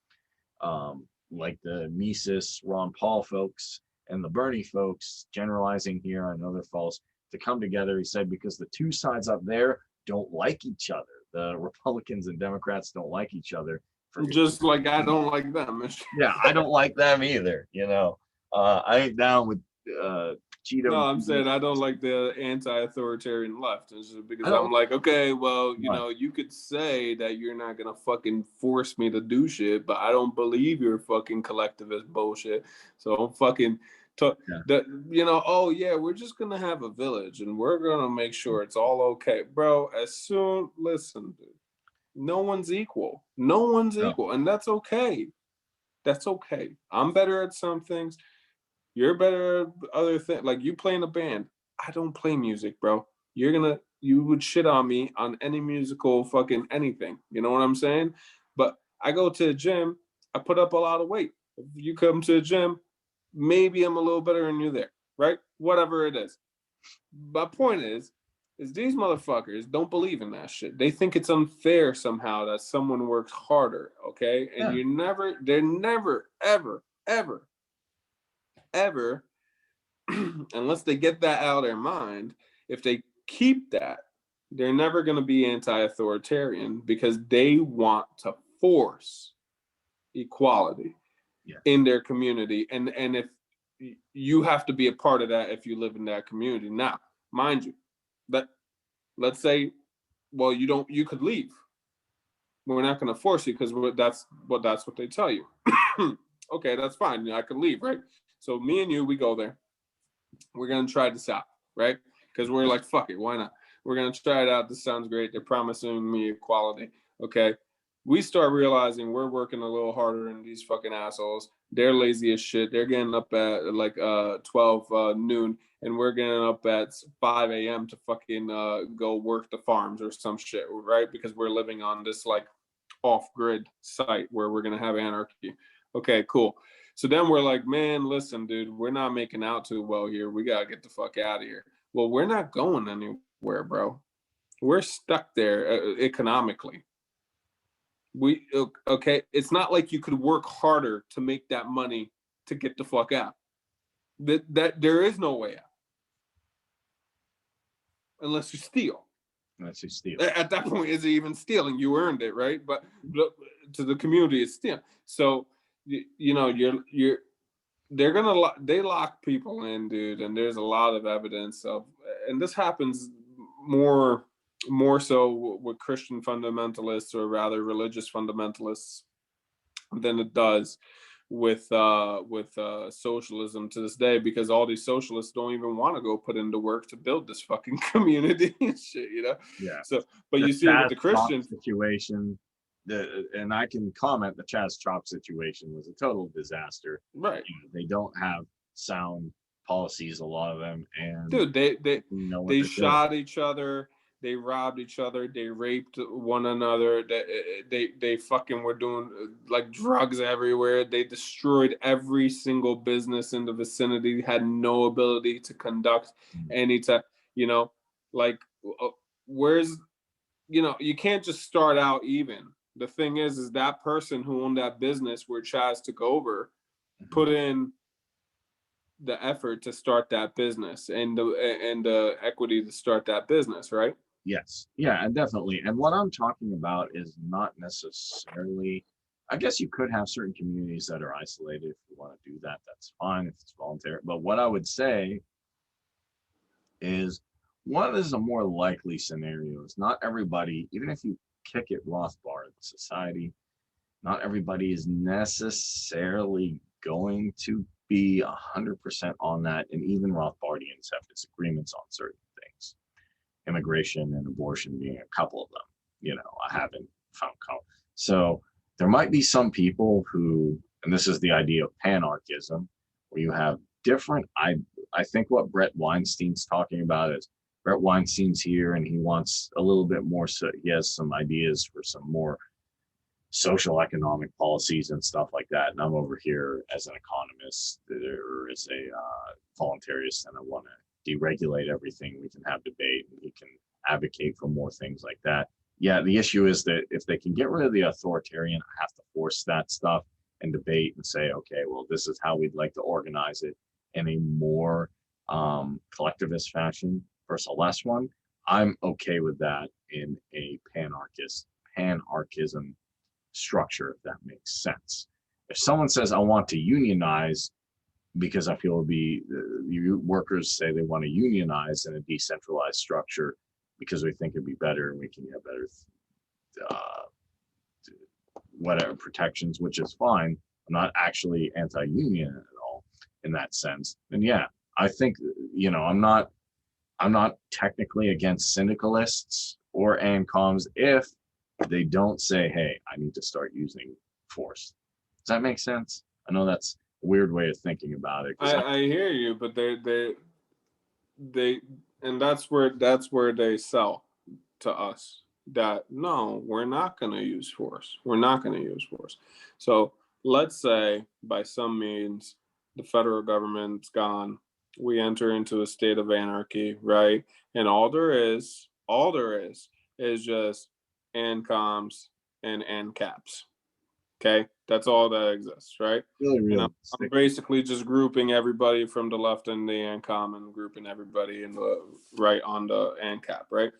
like the Mises, Ron Paul folks, and the Bernie folks, generalizing here, I know they're false, to come together, he said, because the two sides up there don't like each other. The Republicans and Democrats don't like each other. Just like I don't like them. Yeah, I don't like them either. I ain't down with Cheeto. No, I'm saying I don't like the anti-authoritarian left. It's just because I'm like, okay, well, you could say that you're not gonna fucking force me to do shit, but I don't believe your fucking collectivist bullshit. So I'm fucking oh yeah, we're just gonna have a village and we're gonna make sure it's all okay, bro. Listen, dude, no one's equal. No one's equal, and that's okay. That's okay. I'm better at some things. You're better at other things. Like you play in a band. I don't play music, bro. You would shit on me on any musical fucking anything. You know what I'm saying? But I go to the gym. I put up a lot of weight. If you come to the gym, maybe I'm a little better than you there, right? Whatever it is. My point is these motherfuckers don't believe in that shit. They think it's unfair somehow that someone works harder, okay? And they're never, ever, ever, ever, unless they get that out of their mind, if they keep that, they're never going to be anti-authoritarian because they want to force equality in their community. And if you have to be a part of that if you live in that community. Now, mind you, let's say, well, you could leave. We're not going to force you because that's what they tell you. Okay, that's fine. I could leave, right? So me and you, we go there. We're going to try this out, right? Because we're like, fuck it, why not? We're going to try it out. This sounds great. They're promising me equality. Okay. We start realizing we're working a little harder than these fucking assholes. They're lazy as shit. They're getting up at like 12 noon, and we're getting up at 5 a.m. to fucking go work the farms or some shit, right? Because we're living on this like off-grid site where we're going to have anarchy. Okay, cool. So then we're like, man, listen, dude, we're not making out too well here. We got to get the fuck out of here. Well, we're not going anywhere, bro. We're stuck there economically. It's not like you could work harder to make that money to get the fuck out. That there is no way out. Unless you steal. At that point, is it even stealing? You earned it, right? But to the community, it's stealing. So they lock people in, dude, and there's a lot of evidence of, and this happens more so with Christian fundamentalists, or rather religious fundamentalists, than it does with socialism to this day, because all these socialists don't even want to go put into work to build this fucking community and shit, Yeah. So, but you see with the Christian situation, and I can comment, the Chaz Chop situation was a total disaster. Right. They don't have sound policies, a lot of them, and dude, they shot each other. They robbed each other. They raped one another. They fucking were doing like drugs everywhere. They destroyed every single business in the vicinity. Had no ability to conduct any type. Where's, you can't just start out even. The thing is that person who owned that business where Chaz took over put in the effort to start that business and the equity to start that business, right? Yes. Yeah, and definitely. And what I'm talking about is not necessarily, I guess you could have certain communities that are isolated. If you want to do that, that's fine if it's voluntary. But what I would say is one is a more likely scenario is not everybody, even if you kick it Rothbard society, not everybody is necessarily going to be 100% on that. And even Rothbardians have disagreements on certain things, immigration and abortion being a couple of them. I haven't found so there might be some people who, and this is the idea of panarchism, where you have different. I think what Brett Weinstein's talking about is Brett Weinstein's here and he wants a little bit more. So he has some ideas for some more social economic policies and stuff like that. And I'm over here as an economist or as a voluntarist, and I want to deregulate everything. We can have debate and we can advocate for more things like that. Yeah, the issue is that if they can get rid of the authoritarian, I have to force that stuff and debate and say, okay, well, this is how we'd like to organize it in a more collectivist fashion versus a less one. I'm okay with that in a panarchism structure, if that makes sense. If someone says, I want to unionize because I feel it'll be, workers say they want to unionize in a decentralized structure because we think it'd be better and we can get better whatever protections, which is fine. I'm not actually anti-union at all in that sense. And yeah, I think, I'm not technically against syndicalists or ANCOMs if they don't say, hey, I need to start using force. Does that make sense? I know that's a weird way of thinking about it. I hear you, but they and that's where they sell to us that no, we're not going to use force. We're not going to use force. So let's say by some means the federal government's gone. We enter into a state of anarchy, right? And all there is just ANCOMs and ANCAPs. Okay, that's all that exists, right? really I'm basically just grouping everybody from the left in the ANCOM and grouping everybody in the right on the ANCAP, right?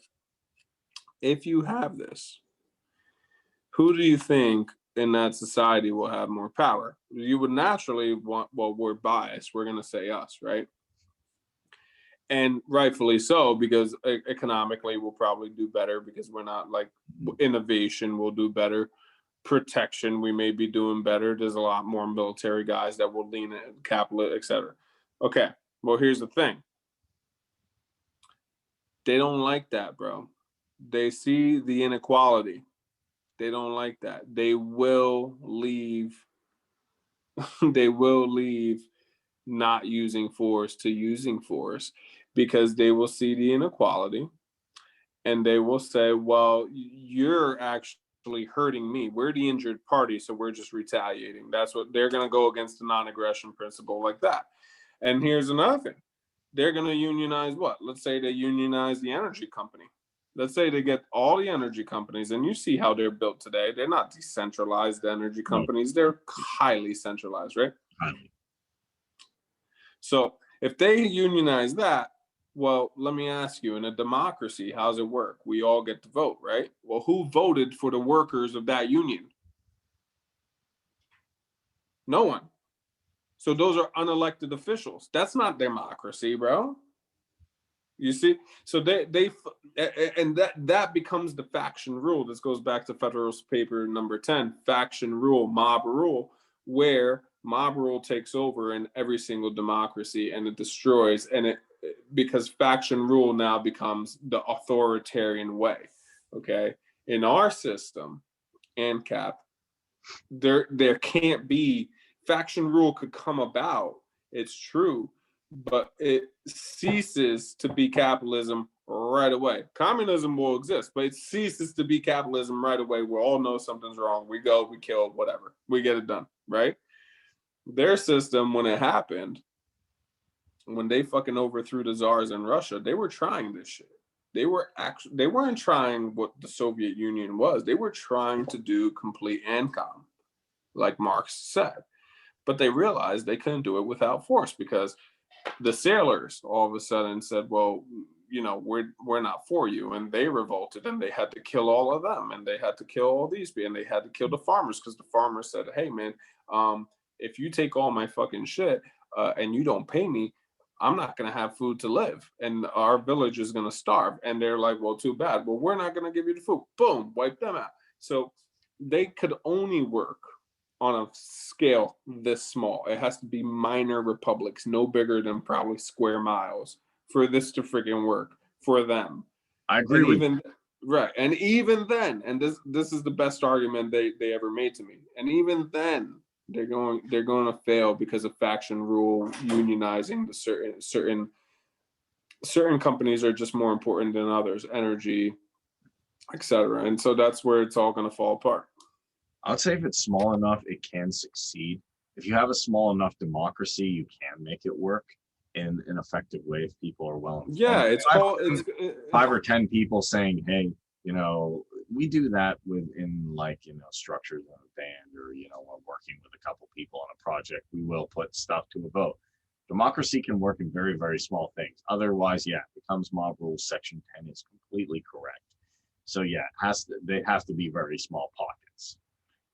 If you have this, who do you think in that society will have more power? You would naturally want, well, we're biased. We're going to say us, right? And rightfully so, because economically we'll probably do better because we're not like innovation will do better. Protection, we may be doing better. There's a lot more military guys that will lean in, capital, etc. Okay, well, here's the thing. They don't like that, bro. They see the inequality. They don't like that. They will leave. They will leave not using force to using force because they will see the inequality and they will say, well, you're actually hurting me. We're the injured party, so we're just retaliating. That's what they're going to go against the non-aggression principle like that. And here's another thing. They're going to unionize what? Let's say they unionize the energy company. Let's say they get all the energy companies, and you see how they're built today. They're not decentralized energy companies. They're highly centralized, right? So if they unionize that, well, let me ask you, in a democracy, how's it work? We all get to vote, right? Well, who voted for the workers of that union? No one. So those are unelected officials. That's not democracy, bro. You see? So they and that becomes the faction rule. This goes back to Federalist Paper number 10, faction rule, mob rule, where mob rule takes over in every single democracy and it destroys, and it because faction rule now becomes the authoritarian way. Okay, in our system, ANCAP, there can't be faction rule could come about. It's true, but it ceases to be capitalism right away. Communism will exist, but it ceases to be capitalism right away. We all know something's wrong. We go, we kill, whatever. We get it done, right? Their system, when it happened, when they fucking overthrew the czars in Russia, they were trying this shit. They weren't trying what the Soviet Union was. They were trying to do complete ANCOM, like Marx said. But they realized they couldn't do it without force, because the sailors all of a sudden said, well, we're not for you, and they revolted, and they had to kill all of them, and they had to kill all these people, and they had to kill the farmers, because the farmers said, hey man, if you take all my fucking shit, and you don't pay me, I'm not going to have food to live, and our village is going to starve. And they're like, well, too bad, well, we're not going to give you the food. Boom, wipe them out. So they could only work on a scale this small. It has to be minor republics, no bigger than probably square miles, for this to freaking work for them. I agree And with even right, and even then, and this is the best argument they ever made to me. And even then, they're going to fail because of faction rule, unionizing. The certain companies are just more important than others, energy, etc. And so that's where it's all going to fall apart. I would say if it's small enough, it can succeed. If you have a small enough democracy, you can make it work in an effective way if people are well informed. Yeah, it's five or 10 people saying, hey, we do that within structures of a band, or we're working with a couple people on a project, we will put stuff to a vote. Democracy can work in very, very small things. Otherwise, yeah, it becomes mob rules. Section 10 is completely correct. So yeah, they have to be very small pockets.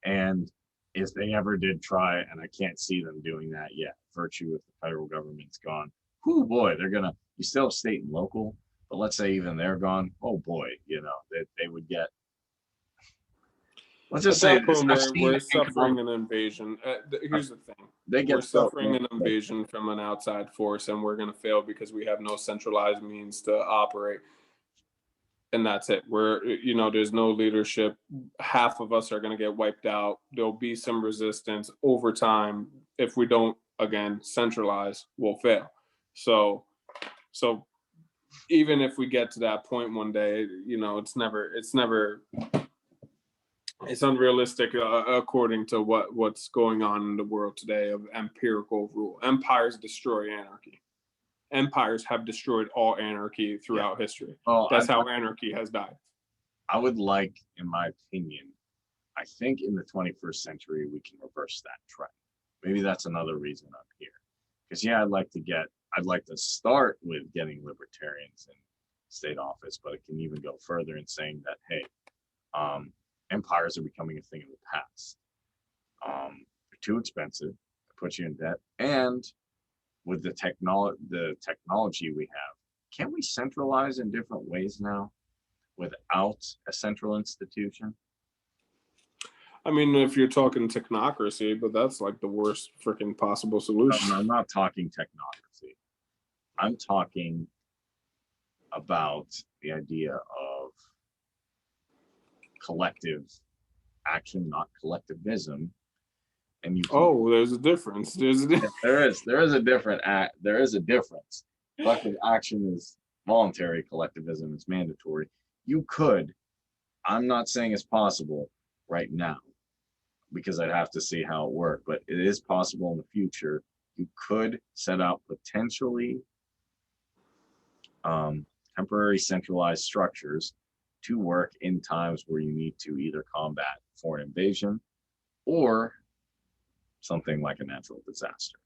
And if they ever did try, and I can't see them doing that yet, virtue if the federal government's gone, oh boy, you still have state and local, but let's say even they're gone, oh boy, they would get, let's just say this, we're suffering an invasion. Here's the thing. We're suffering an invasion from an outside force, and we're going to fail because we have no centralized means to operate. And that's it. There's no leadership. Half of us are going to get wiped out. There'll be some resistance over time. If we don't, again, centralize, we'll fail. So even if we get to that point one day, it's unrealistic according to what's going on in the world today of empirical rule. Empires destroy anarchy. Empires have destroyed all anarchy throughout history. That's how anarchy has died. I would like, in my opinion, I think in the 21st century, we can reverse that trend. Maybe that's another reason I'm here. Because yeah, I'd like to start with getting libertarians in state office, but it can even go further in saying that, hey, empires are becoming a thing of the past. They're too expensive, they put you in debt, and with the technology we have, can we centralize in different ways now without a central institution? I mean, if you're talking technocracy, but that's like the worst freaking possible solution. No, I'm not talking technocracy. I'm talking about the idea of collective action, not collectivism. And there's a difference. There is a difference. Collective action is voluntary, collectivism is mandatory. I'm not saying it's possible right now, because I'd have to see how it worked, but it is possible in the future. You could set out potentially temporary centralized structures to work in times where you need to either combat foreign invasion or something like a natural disaster.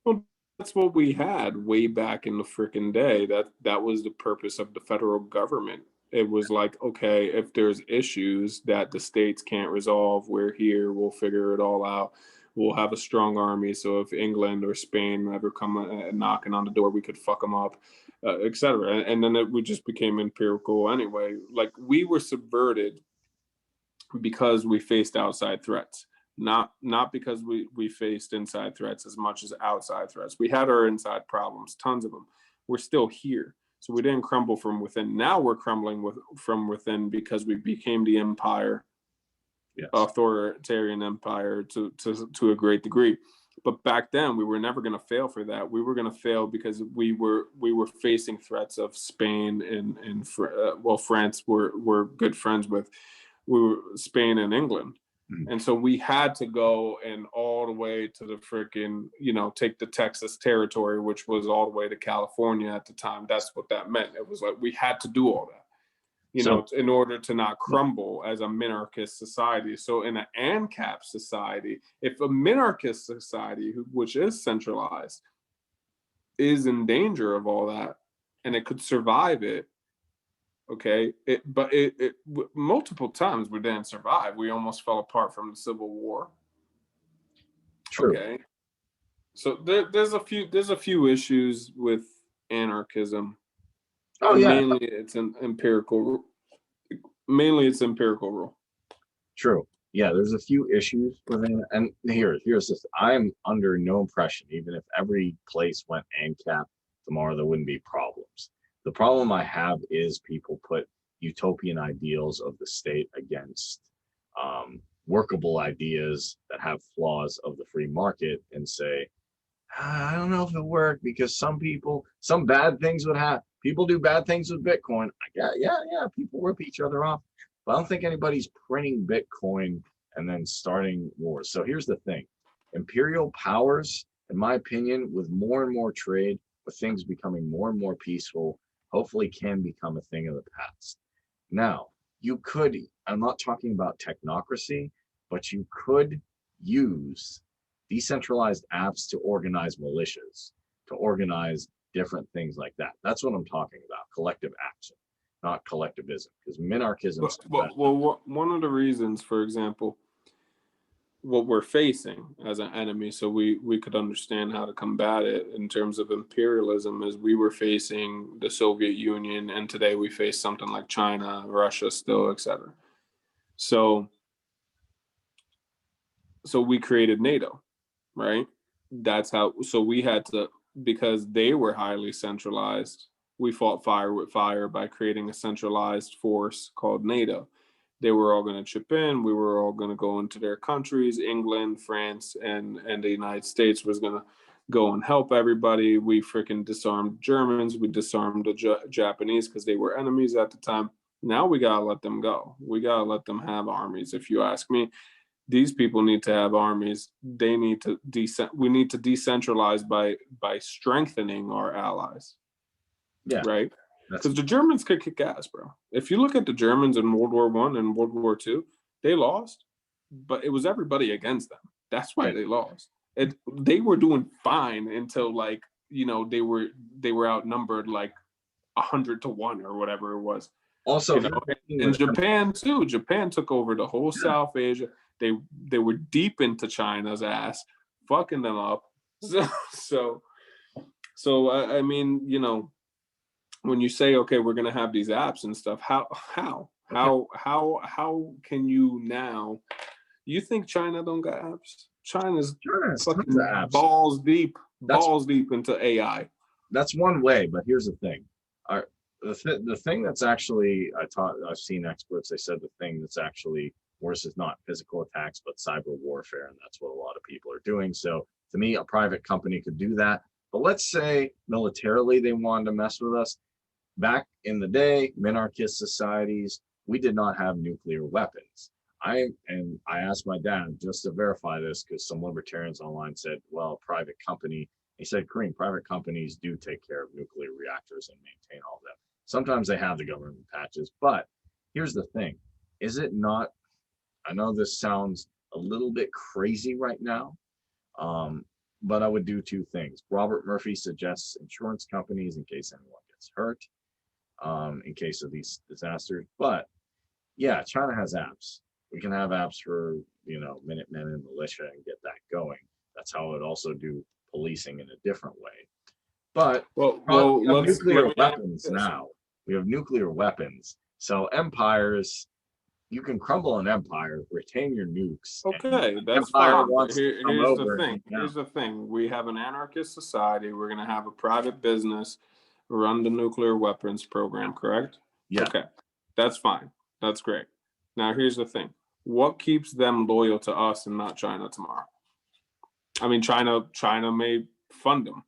Well, that's what we had way back in the freaking day. That was the purpose of the federal government. It was like, okay, if there's issues that the states can't resolve, we're here, we'll figure it all out. We'll have a strong army, so if England or Spain ever come knocking on the door, we could fuck them up, etc. And then we just became empirical anyway. Like, we were subverted because we faced outside threats. Not because we faced inside threats as much as outside threats. We had our inside problems, tons of them. We're still here. So we didn't crumble from within. Now we're crumbling from within because we became the empire, yes, authoritarian empire to a great degree. But back then we were never going to fail for that. We were going to fail because we were facing threats of Spain and France we're good friends with. We were Spain and England. And so we had to go and all the way to the freaking, take the Texas territory, which was all the way to California at the time. That's what that meant. It was like we had to do all that. So in order to not crumble as a minarchist society. So in an ANCAP society, if a minarchist society, which is centralized, is in danger of all that, and it could survive it, okay, but multiple times we didn't survive. We almost fell apart from the Civil War. true. Okay, so there's a few issues with anarchism. Oh And yeah, mainly it's an empirical. Mainly it's empirical rule. true. Yeah, there's a few issues with it. And here's this. I'm under no impression, even if every place went ANCAP tomorrow, there wouldn't be problems. The problem I have is people put utopian ideals of the state against workable ideas that have flaws of the free market and say, I don't know if it worked because some bad things would happen. People do bad things with Bitcoin. Yeah. People rip each other off. But I don't think anybody's printing Bitcoin and then starting wars. So here's the thing. Imperial powers, in my opinion, with more and more trade, with things becoming more and more peaceful, hopefully can become a thing of the past. Now, I'm not talking about technocracy, but you could use decentralized apps to organize militias, to organize different things like that. That's what I'm talking about, collective action, not collectivism, because minarchism. Well, one of the reasons, for example, what we're facing as an enemy, so we could understand how to combat it in terms of imperialism, is we were facing the Soviet Union, and today we face something like China, Russia, still, etc. So we created NATO, right? That's how. So we had to, because they were highly centralized. We fought fire with fire by creating a centralized force called NATO. They were all going to chip in. We were all going to go into their countries. England, France, and the United States was going to go and help everybody. We freaking disarmed Germans. We disarmed the Japanese because they were enemies at the time. Now we got to let them go. We got to let them have armies, if you ask me. These people need to have armies. They need to we need to decentralize by strengthening our allies. Yeah. Right? Because the Germans could kick ass, bro. If you look at the Germans in World War I and World War II, they lost, but it was everybody against them. That's why they lost. They were doing fine until they were outnumbered like 100-1 or whatever it was. Also, in Japan too. Japan took over the whole South Asia. They were deep into China's ass, fucking them up. So I mean, when you say, okay, we're going to have these apps and stuff, how can you now? You think China don't got apps? China's fucking apps. balls deep into AI. That's one way, but here's the thing. The thing that's actually, I've seen experts, they said the thing that's actually worse is not physical attacks, but cyber warfare, and that's what a lot of people are doing. So to me, a private company could do that. But let's say militarily they wanted to mess with us. Back in the day, minarchist societies, we did not have nuclear weapons. I asked my dad just to verify this because some libertarians online said, well, private company. He said, Kareem, private companies do take care of nuclear reactors and maintain all of them. Sometimes they have the government patches, but here's the thing. Is it not, I know this sounds a little bit crazy right now, but I would do two things. Robert Murphy suggests insurance companies in case anyone gets hurt, in case of these disasters. But yeah, China has apps. We can have apps for, Minutemen and militia and get that going. That's how it also do policing in a different way. But we have nuclear weapons now. We have nuclear weapons. So empires, you can crumble an empire, retain your nukes. Okay, that's fine. Here's the thing. Here's the thing. We have an anarchist society. We're going to have a private business run the nuclear weapons program, correct? Yeah. Okay, that's fine. That's great. Now, here's the thing. What keeps them loyal to us and not China tomorrow? I mean, China may fund them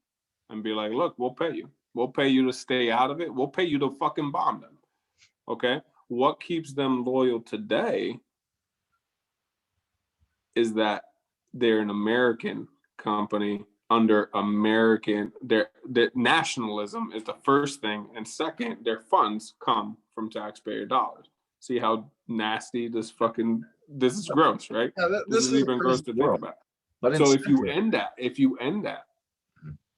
and be like, look, we'll pay you. We'll pay you to stay out of it. We'll pay you to fucking bomb them. Okay? What keeps them loyal today is that they're an American company under American, their nationalism is the first thing, and second, their funds come from taxpayer dollars. See how nasty this is gross, right? Yeah, This is is a even gross crazy to think world. about. But So if you incentive. end that,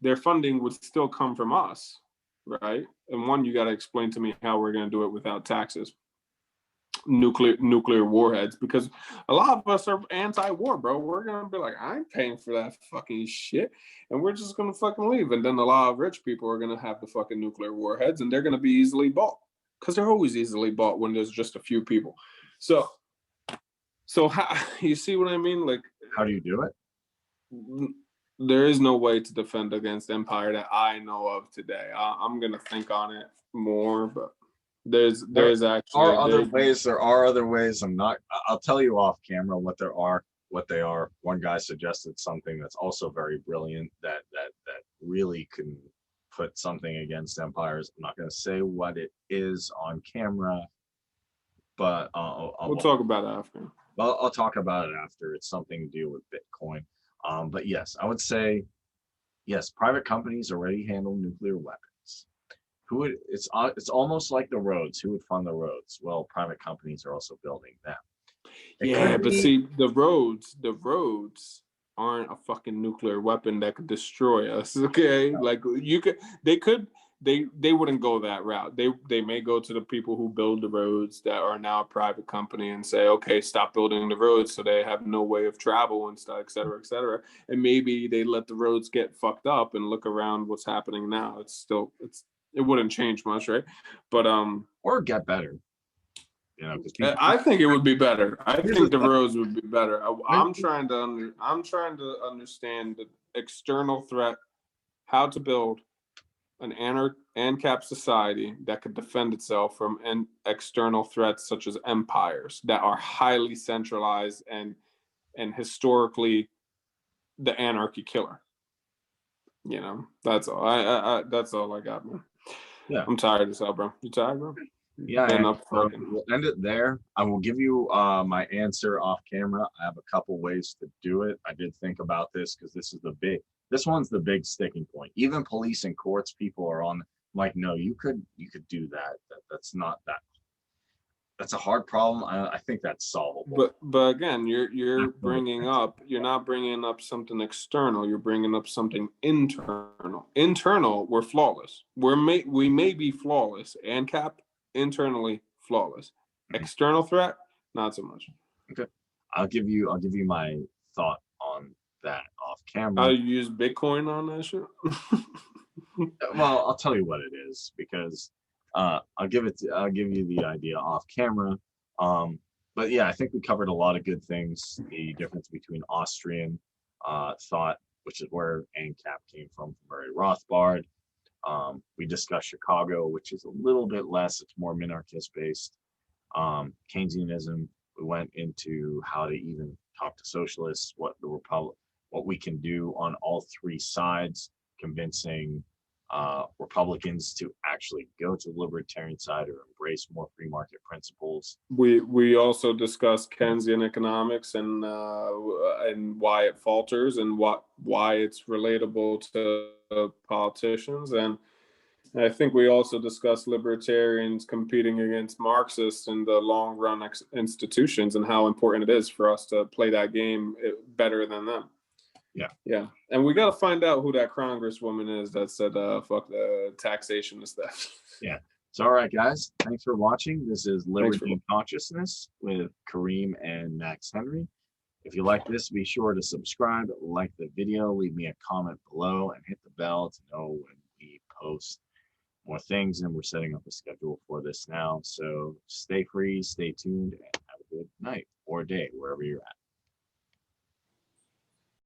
their funding would still come from us, right? And one, you got to explain to me how we're going to do it without taxes, nuclear warheads, because a lot of us are anti-war, bro. We're gonna be like, I ain't paying for that fucking shit, and we're just gonna fucking leave. And then a lot of rich people are gonna have the fucking nuclear warheads, and they're gonna be easily bought, because they're always easily bought when there's just a few people. So how, you see what I mean? Like, How do you do it? there is no way to defend against empire that I know of today. I'm gonna think on it more, but there's actually are other ways. There are other ways. I'll tell you off camera what they are. One guy suggested something that's also very brilliant that really can put something against empires. I'm not going to say what it is on camera, but we'll talk about it after. I'll talk about it after. It's something to do with Bitcoin. But yes, I would say yes. Private companies already handle nuclear weapons. It's almost like the roads. Who would fund the roads? Well, private companies are also building them. But see, the roads aren't a fucking nuclear weapon that could destroy us. Okay, like they wouldn't go that route. They may go to the people who build the roads that are now a private company and say, okay, stop building the roads so they have no way of travel and stuff, et cetera, et cetera. And maybe they let the roads get fucked up and look around what's happening now. It wouldn't change much, right? But or get better. I think it would be better. I think the roads would be better. I'm trying to understand the external threat, how to build an ANCAP society that could defend itself from external threats such as empires that are highly centralized and historically the anarchy killer. That's all. That's all I got, man. Yeah, I'm tired as hell, bro. You tired, bro? Yeah, we'll end it there. I will give you my answer off camera. I have a couple ways to do it. I did think about this because this one's the big sticking point. Even police and courts, people are on like, no, you could do that. That's not that. That's a hard problem. I think that's solvable. But again, you're not bringing up something external. You're bringing up something internal. Internal, we're flawless. We may be flawless. ANCAP, internally flawless. External threat, not so much. Okay, I'll give you my thought on that off camera. I'll use Bitcoin on that shit. Well, I'll tell you what it is because I'll give you the idea off camera. But yeah, I think we covered a lot of good things. The difference between Austrian thought, which is where ANCAP came from Murray Rothbard. We discussed Chicago, which is a little bit less. It's more minarchist based. Keynesianism. We went into how to even talk to socialists, what we can do on all three sides, convincing Republicans to actually go to the libertarian side or embrace more free market principles. We also discussed Keynesian economics and why it falters and why it's relatable to politicians. And I think we also discussed libertarians competing against Marxists in the long run institutions and how important it is for us to play that game better than them. Yeah. And we got to find out who that congresswoman is that said, fuck the taxation and stuff. Yeah. So, all right, guys. Thanks for watching. This is Liberty and Consciousness with Kareem and Max Henry. If you like this, be sure to subscribe, like the video, leave me a comment below, and hit the bell to know when we post more things. And we're setting up a schedule for this now. So stay free, stay tuned, and have a good night or day, wherever you're at.